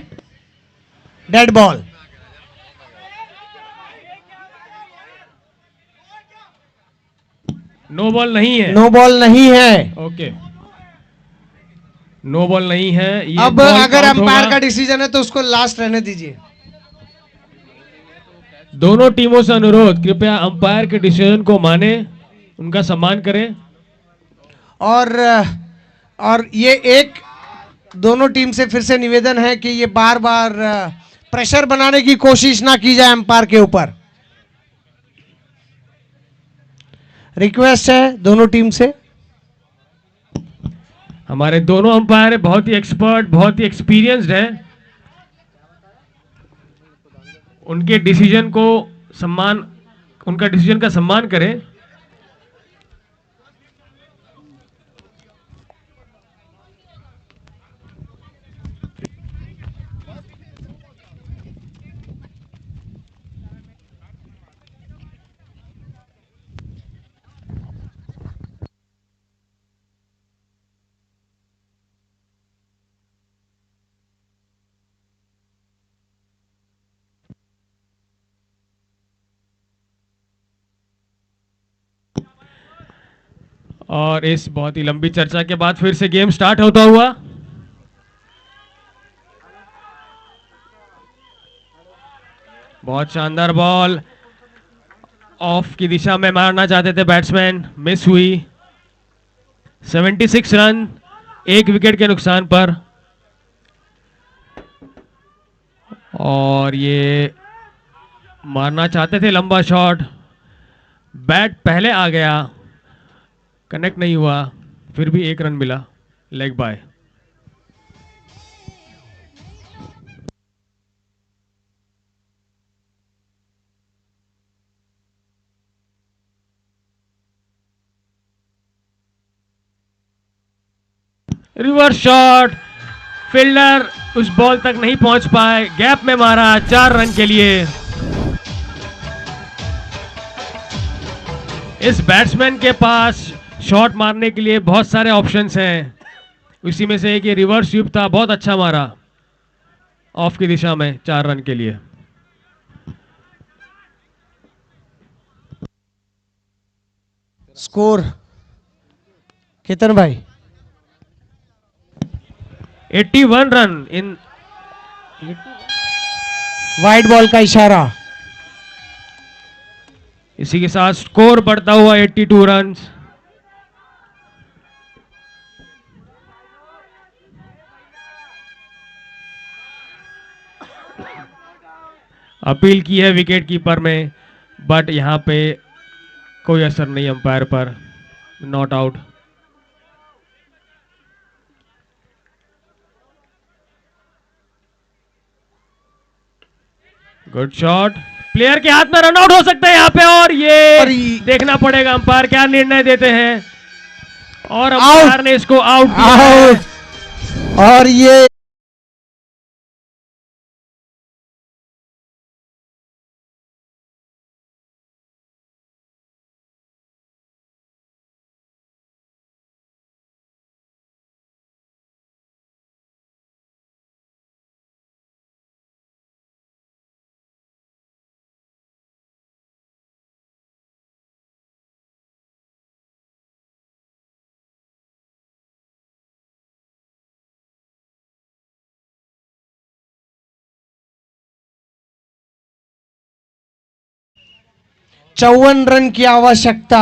Dead ball. नो बॉल नहीं है। नो बॉल नहीं है। ओके, नो बॉल नहीं है। ये अब बॉल अगर काउंट अंपायर होगा। का डिसीजन है तो उसको लास्ट रहने दीजिए। दोनों टीमों से अनुरोध, कृपया अंपायर के डिसीजन को माने, उनका सम्मान करें। और ये एक दोनों टीम से फिर से निवेदन है कि ये बार बार प्रेशर बनाने की कोशिश ना की जाए अंपायर के ऊपर। रिक्वेस्ट है दोनों टीम से। हमारे दोनों अंपायर बहुत ही एक्सपर्ट, बहुत ही एक्सपीरियंस्ड हैं। उनके डिसीजन को सम्मान, उनका डिसीजन का सम्मान करें। और इस बहुत ही लंबी चर्चा के बाद फिर से गेम स्टार्ट होता हुआ। बहुत शानदार बॉल, ऑफ की दिशा में मारना चाहते थे बैट्समैन, मिस हुई। 76 रन, 1 विकेट के नुकसान पर। और ये मारना चाहते थे लंबा शॉट, बैट पहले आ गया, कनेक्ट नहीं हुआ, फिर भी 1 रन मिला, leg bye. Reverse shot, fielder उस बॉल तक नहीं पहुंच पाए, गैप में मारा, 4 रन के लिए। इस बैट्समैन के पास शॉट मारने के लिए बहुत सारे ऑप्शंस हैं, उसी में से एक ये रिवर्स स्वीप था, बहुत अच्छा मारा ऑफ की दिशा में 4 रन के लिए। स्कोर केतन भाई 81 रन इन वाइड बॉल का इशारा। इसी के साथ स्कोर बढ़ता हुआ 82 रन। अपील की है विकेट कीपर में, बट यहां पे कोई असर नहीं अंपायर पर, not out. Good shot, player के हाथ में रन आउट हो सकता है यहां पे, और ये देखना पड़ेगा अंपायर क्या निर्णय देते हैं। और अंपायर ने इसको आउट दिया। और ये चौवन रन की आवश्यकता,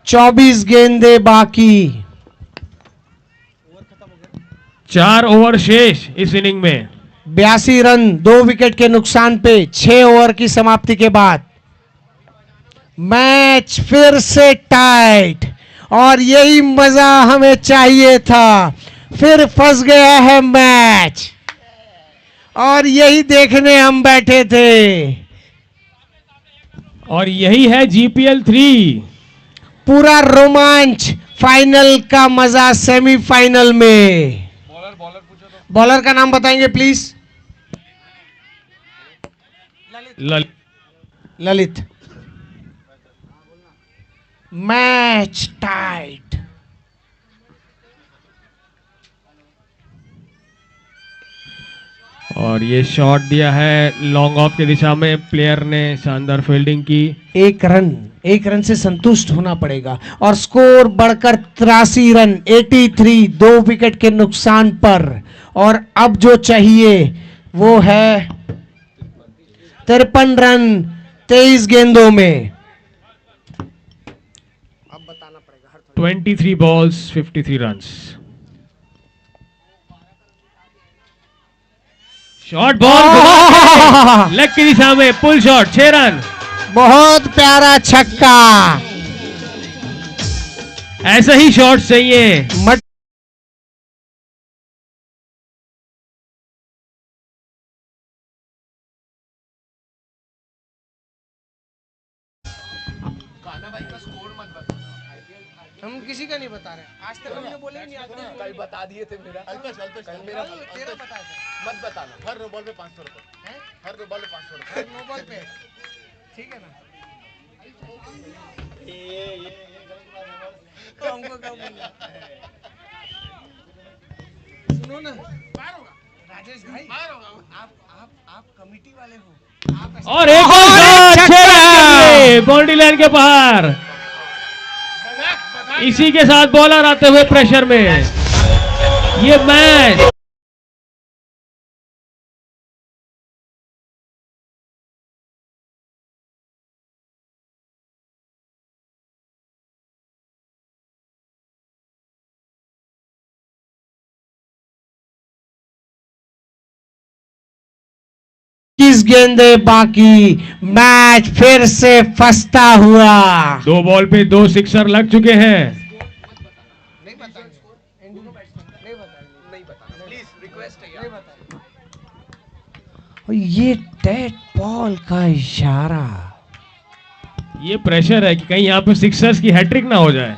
24 गेंदे बाकी, 4 ओवर शेष इस इनिंग में। 82 रन 2 विकेट के नुकसान पे 6 ओवर की समाप्ति के बाद। मैच फिर से टाइट, और यही मजा हमें चाहिए था। फिर फंस गया है मैच, और यही देखने हम बैठे थे। और यही है जीपीएल 3, पूरा रोमांच, फाइनल का मजा सेमीफाइनल में। बॉलर का नाम बताएंगे प्लीज। ललित। Match tight. और ये शॉट दिया है लॉन्ग ऑफ की दिशा में, प्लेयर ने शानदार फील्डिंग की। एक रन से संतुष्ट होना पड़ेगा और स्कोर बढ़कर 83 रन 83, 2 विकेट के नुकसान पर। और अब जो चाहिए वो है 53 रन 23 गेंदों में। 23 balls 53 runs। Shot ball leg की दिशा में, पुल शॉट, 6 रन। बहुत प्यारा छक्का। ऐसा ही शॉट चाहिए। हम किसी का नहीं बता रहे, आज तक हमने बोले ही नहीं। आज तक कल बता दिए थे मेरा। कल मेरा तेरा बताया था। मत बताना। हर नो बॉल पे 500 रुपए। हर नो बॉल पे 500 रुपए। हर नो बॉल पे, ठीक है ना? ये तो हमको क्या बोलना? सुनो ना, राजेश भाई, आप कमिटी वाले हो। और एक बाउंड्री लाइन के बाहर। इसी के साथ बॉलर आते हुए प्रेशर में। ये मैच किस गेंदे बाकी, मैच फिर से फंसता हुआ। 2 बॉल पे 2 सिक्सर लग चुके हैं। नहीं बताएंगे, नहीं बताना, प्लीज रिक्वेस्ट है, नहीं बताएंगे। और ये डेड बॉल का इशारा। ये प्रेशर है कि कहीं यहां पे सिक्सर्स की हैट्रिक ना हो जाए।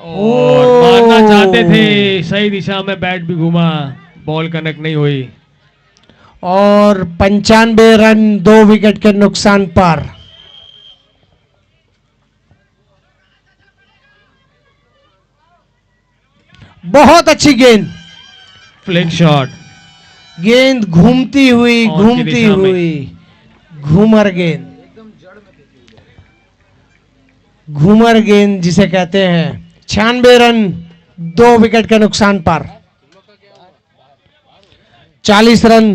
और मारना चाहते थे, सही दिशा में बैट भी घूमा, बॉल कनेक्ट नहीं हुई। और 95 रन 2 विकेट के नुकसान पर। बहुत अच्छी गेंद, फ्लिक शॉट, गेंद घूमती हुई और की दिशा में। घूमर गेंद, घूमर गेंद जिसे कहते हैं। 96 रन 2 विकेट के नुकसान पर। 40 रन।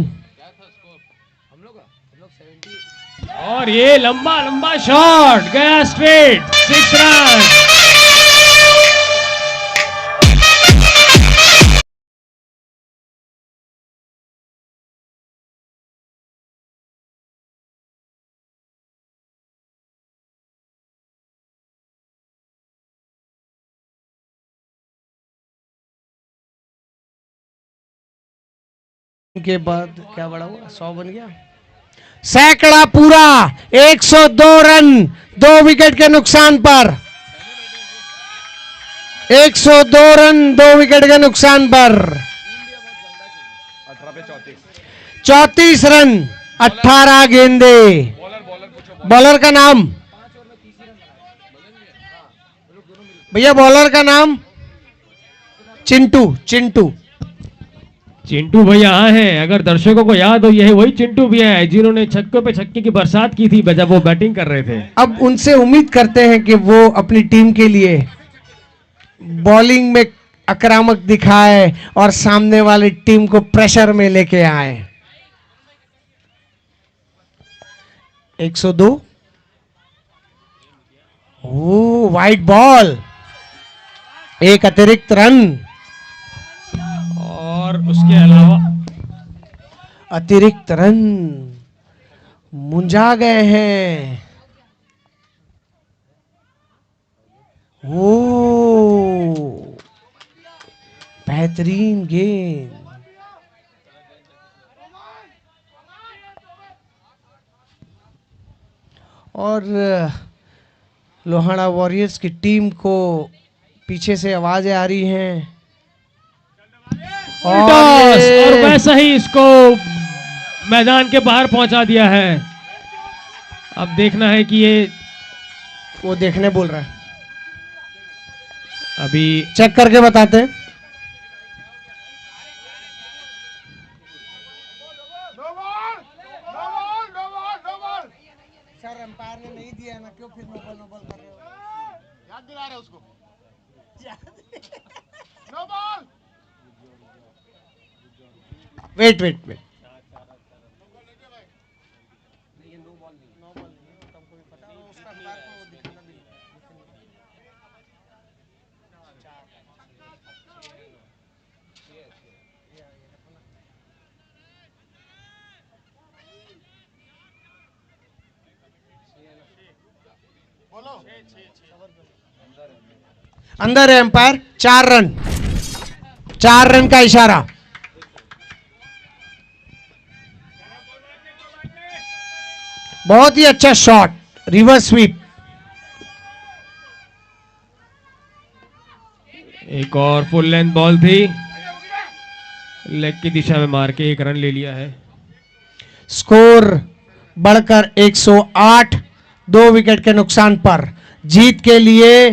और ये लंबा लंबा शॉट गया स्ट्रेट, 6 रन। के बाद क्या बड़ा हुआ, 100 बन गया। सैकड़ा पूरा, 102 रन 2 विकेट के नुकसान पर। 102 रन 2 विकेट के नुकसान पर। 34 रन 18 गेंदे। बॉलर का नाम भैया, बॉलर का नाम चिंटू। चिंटू भैया यहाँ हैं। अगर दर्शकों को याद हो, यही वही चिंटू भैया है जिन्होंने छक्कों पे छक्के की बरसात की थी जब वो बैटिंग कर रहे थे। अब उनसे उम्मीद करते हैं कि वो अपनी टीम के लिए बॉलिंग में आक्रामक दिखाए और सामने वाली टीम को प्रेशर में लेके आए। 102। ओ वाइड बॉल, एक अतिरिक्त रन। और उसके अलावा अतिरिक्त रन मुंझा गए हैं। ओ बेहतरीन गेंद। और लोहाड़ा वॉरियर्स की टीम को पीछे से आवाजें आ रही हैं। और वैसा ही इसको मैदान के बाहर पहुंचा दिया है। अब देखना है कि ये वो देखने बोल रहा है, अभी चेक करके बताते हैं। याद दिला रहे उसको। No ball. Wait wait wait, अंदर है एम्पायर। 4 रन, 4 रन का इशारा। बहुत ही अच्छा शॉट, रिवर्स स्वीप। एक और फुल लेंथ बॉल थी, लेग की दिशा में मार के 1 रन ले लिया है। स्कोर बढ़कर 108, 2 विकेट के नुकसान पर। जीत के लिए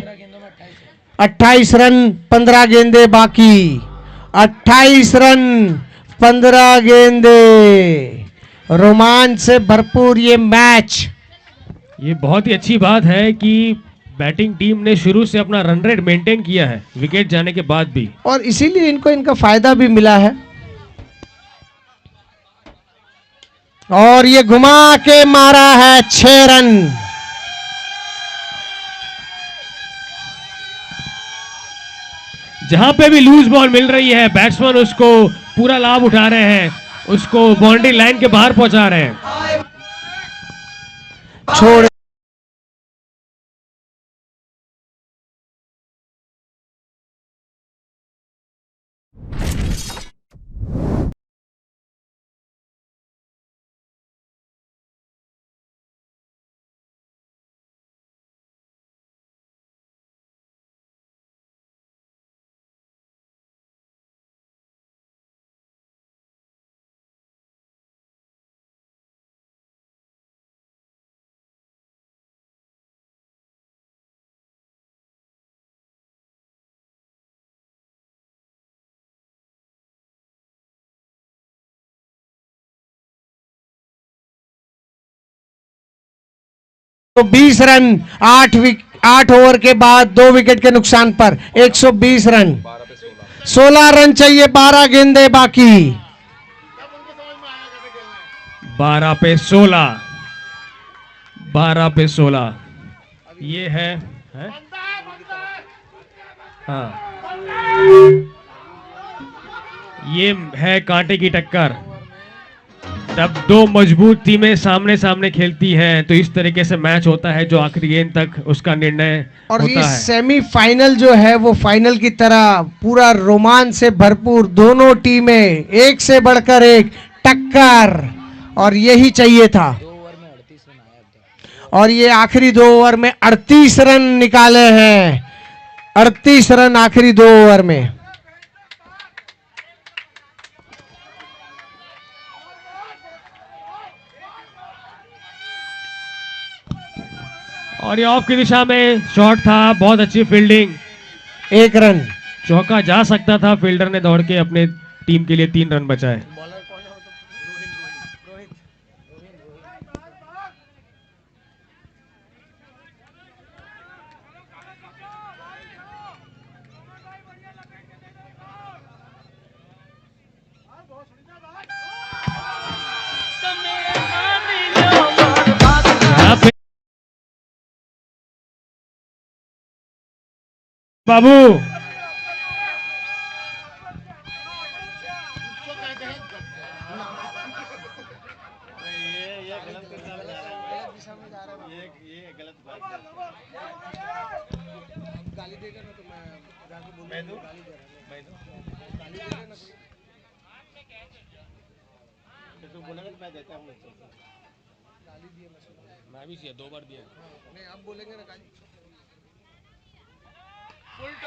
28 रन 15 गेंदे बाकी। 28 रन 15 गेंदे। रोमांच से भरपूर ये मैच। ये बहुत ही अच्छी बात है कि बैटिंग टीम ने शुरू से अपना रन रेट मेंटेन किया है विकेट जाने के बाद भी, और इसीलिए इनको इनका फायदा भी मिला है। और ये घुमा के मारा है 6 रन। जहां पे भी लूज बॉल मिल रही है बैट्समैन उसको पूरा लाभ उठा रहे हैं, उसको बाउंड्री लाइन के बाहर पहुंचा रहे हैं। छोड़ तो 20 रन 8 ओवर के बाद 2 विकेट के नुकसान पर 120 रन। 16 रन चाहिए, 12 गेंदे बाकी। 12 पे 16, 12 पे 16 ये है? हाँ, ये है कांटे की टक्कर। तब 2 मजबूत टीमें सामने सामने खेलती हैं तो इस तरीके से मैच होता है जो आखिरी गेंद तक उसका निर्णय और होता ये है। सेमीफाइनल जो है वो फाइनल की तरह पूरा रोमांच से भरपूर। दोनों टीमें एक से बढ़कर एक टक्कर, और यही चाहिए था। और ये आखिरी 2 ओवर में 38 रन निकाले हैं। 38 रन आखिरी 2 ओवर में। और ये ऑफ की दिशा में शॉट था, बहुत अच्छी फील्डिंग। 1 रन। चौका जा सकता था, फील्डर ने दौड़ के अपने टीम के लिए 3 रन बचाए। बाबू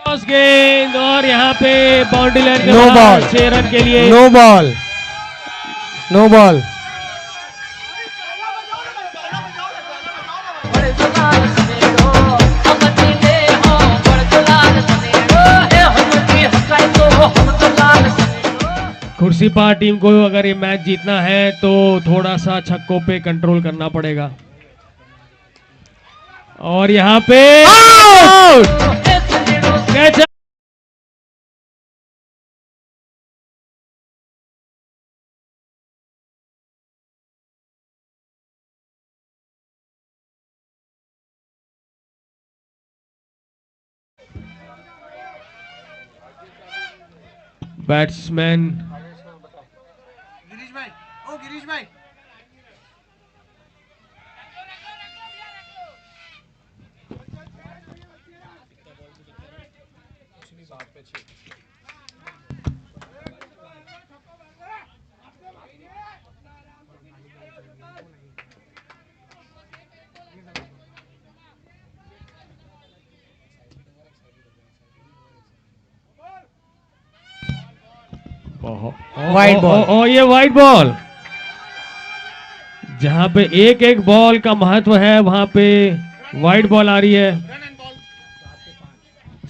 टॉस गेंद और यहाँ पे बाउंड्री लाइन के नो बाहर बॉल। 6 रन के लिए। No ball, no ball. Khursipar team को अगर ये मैच जीतना है तो थोड़ा सा छक्कों पे कंट्रोल करना पड़ेगा। और यहाँ पे कैच। बैट्समैन गिरीश भाई, ओ गिरीश भाई, वाइड बॉल। ओ ये वाइड बॉल। जहां पे एक एक बॉल का महत्व है वहां पे वाइड बॉल आ रही है।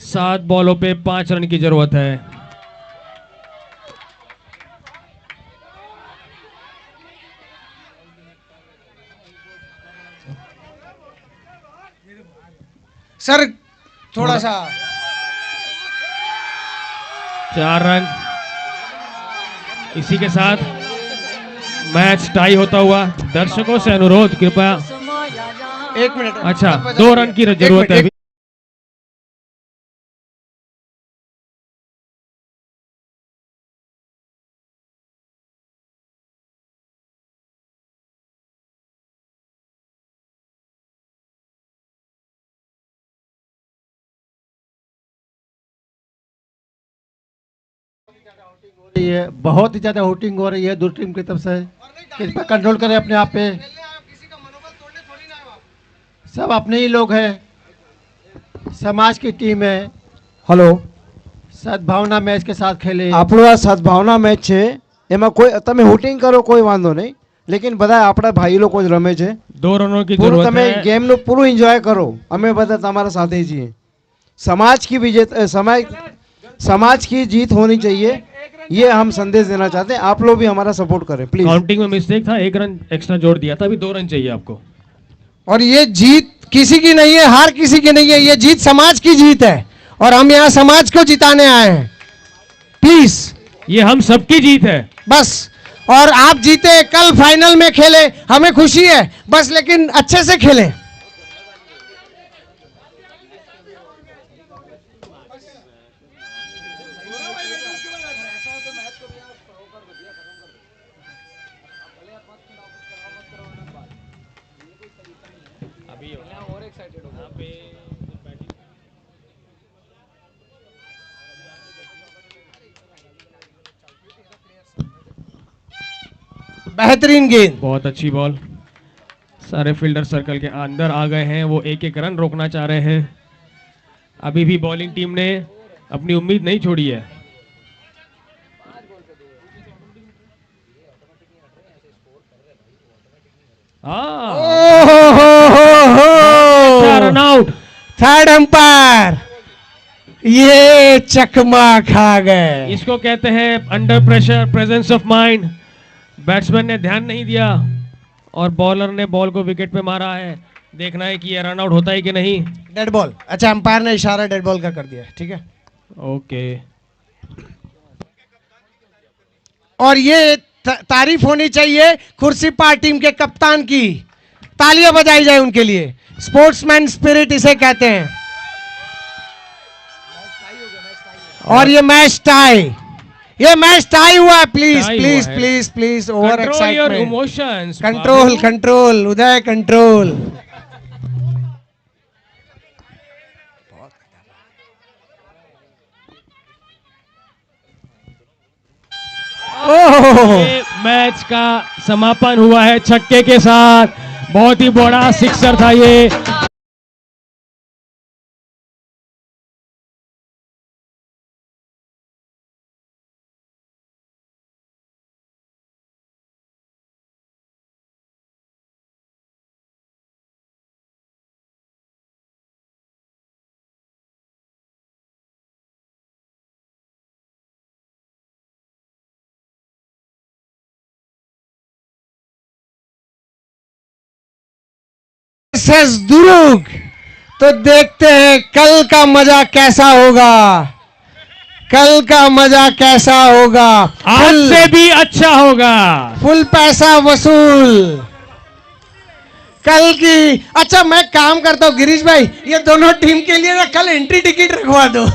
7 बॉलों पे 5 रन की जरूरत है। सर थोड़ा सा 4 रन। इसी के साथ मैच टाई होता हुआ। दर्शकों से अनुरोध, कृपया 1 मिनट। अच्छा 2 रन की जरूरत है अभी। ये बहुत ही ज्यादा होटिंग हो रही है दूसरी टीम की तरफ से। कृपया कंट्रोल करें अपने आप पे। सब अपने ही लोग हैं, समाज की टीम है। हेलो, सद्भावना मैच के साथ खेले। આપણો આ સદભાવના મેચ છે, એમાં કોઈ તમે હુટિંગ કરો કોઈ વાંધો નહીં, લેकिन બધા આપણા ભાઈ લોકો જ રમે છે। 2 रनों की પૂરું जरूरत તમે है। ગેમનું પૂરું એન્જોય કરો, અમે બધા તમારા સાથે છીએ। समाज की विजय समाज की जीत होनी चाहिए, ये हम संदेश देना चाहते हैं। आप लोग भी हमारा सपोर्ट करें प्लीज। काउंटिंग में मिस्टेक था, 1 रन एक्स्ट्रा जोड़ दिया था, अभी 2 रन चाहिए आपको। और ये जीत किसी की नहीं है, हार किसी की नहीं है, ये जीत समाज की जीत है और हम यहाँ समाज को जिताने आए हैं। प्लीज, ये हम सबकी जीत है बस। और आप जीते, कल फाइनल में खेले, हमें खुशी है बस, लेकिन अच्छे से खेलें। बेहतरीन गेंद, बहुत अच्छी बॉल। सारे फील्डर सर्कल के अंदर आ गए हैं, वो एक एक रन रोकना चाह रहे हैं। अभी भी बॉलिंग टीम ने अपनी उम्मीद नहीं छोड़ी है। Run out. थर्ड अंपायर ये चकमा खा गए। इसको कहते हैं under pressure presence of mind. Batsman ने ध्यान नहीं दिया और बॉलर ने बॉल को विकेट पे मारा है। देखना है कि ये रन आउट होता है कि नहीं। Dead ball. अच्छा, अंपायर ने इशारा डेड बॉल का कर दिया, ठीक है। ओके। और ये तारीफ होनी चाहिए खुर्सीपार टीम के कप्तान की, तालियां बजाई जाए उनके लिए। स्पोर्ट्समैन स्पिरिट इसे कहते हैं। और ये मैच टाई, ये मैच टाई हुआ है। Please please please please, over excitement, emotions, control control, Uday control. Match का समापन हुआ है छक्के के साथ। बहुत ही बड़ा सिक्सर था ये। दुरुग तो देखते हैं कल का मजा कैसा होगा, कल का मजा कैसा होगा। आज से भी अच्छा होगा, फुल पैसा वसूल कल की। अच्छा मैं काम करता हूँ गिरीश भाई, ये दोनों टीम के लिए ना कल एंट्री टिकट रखवा दो।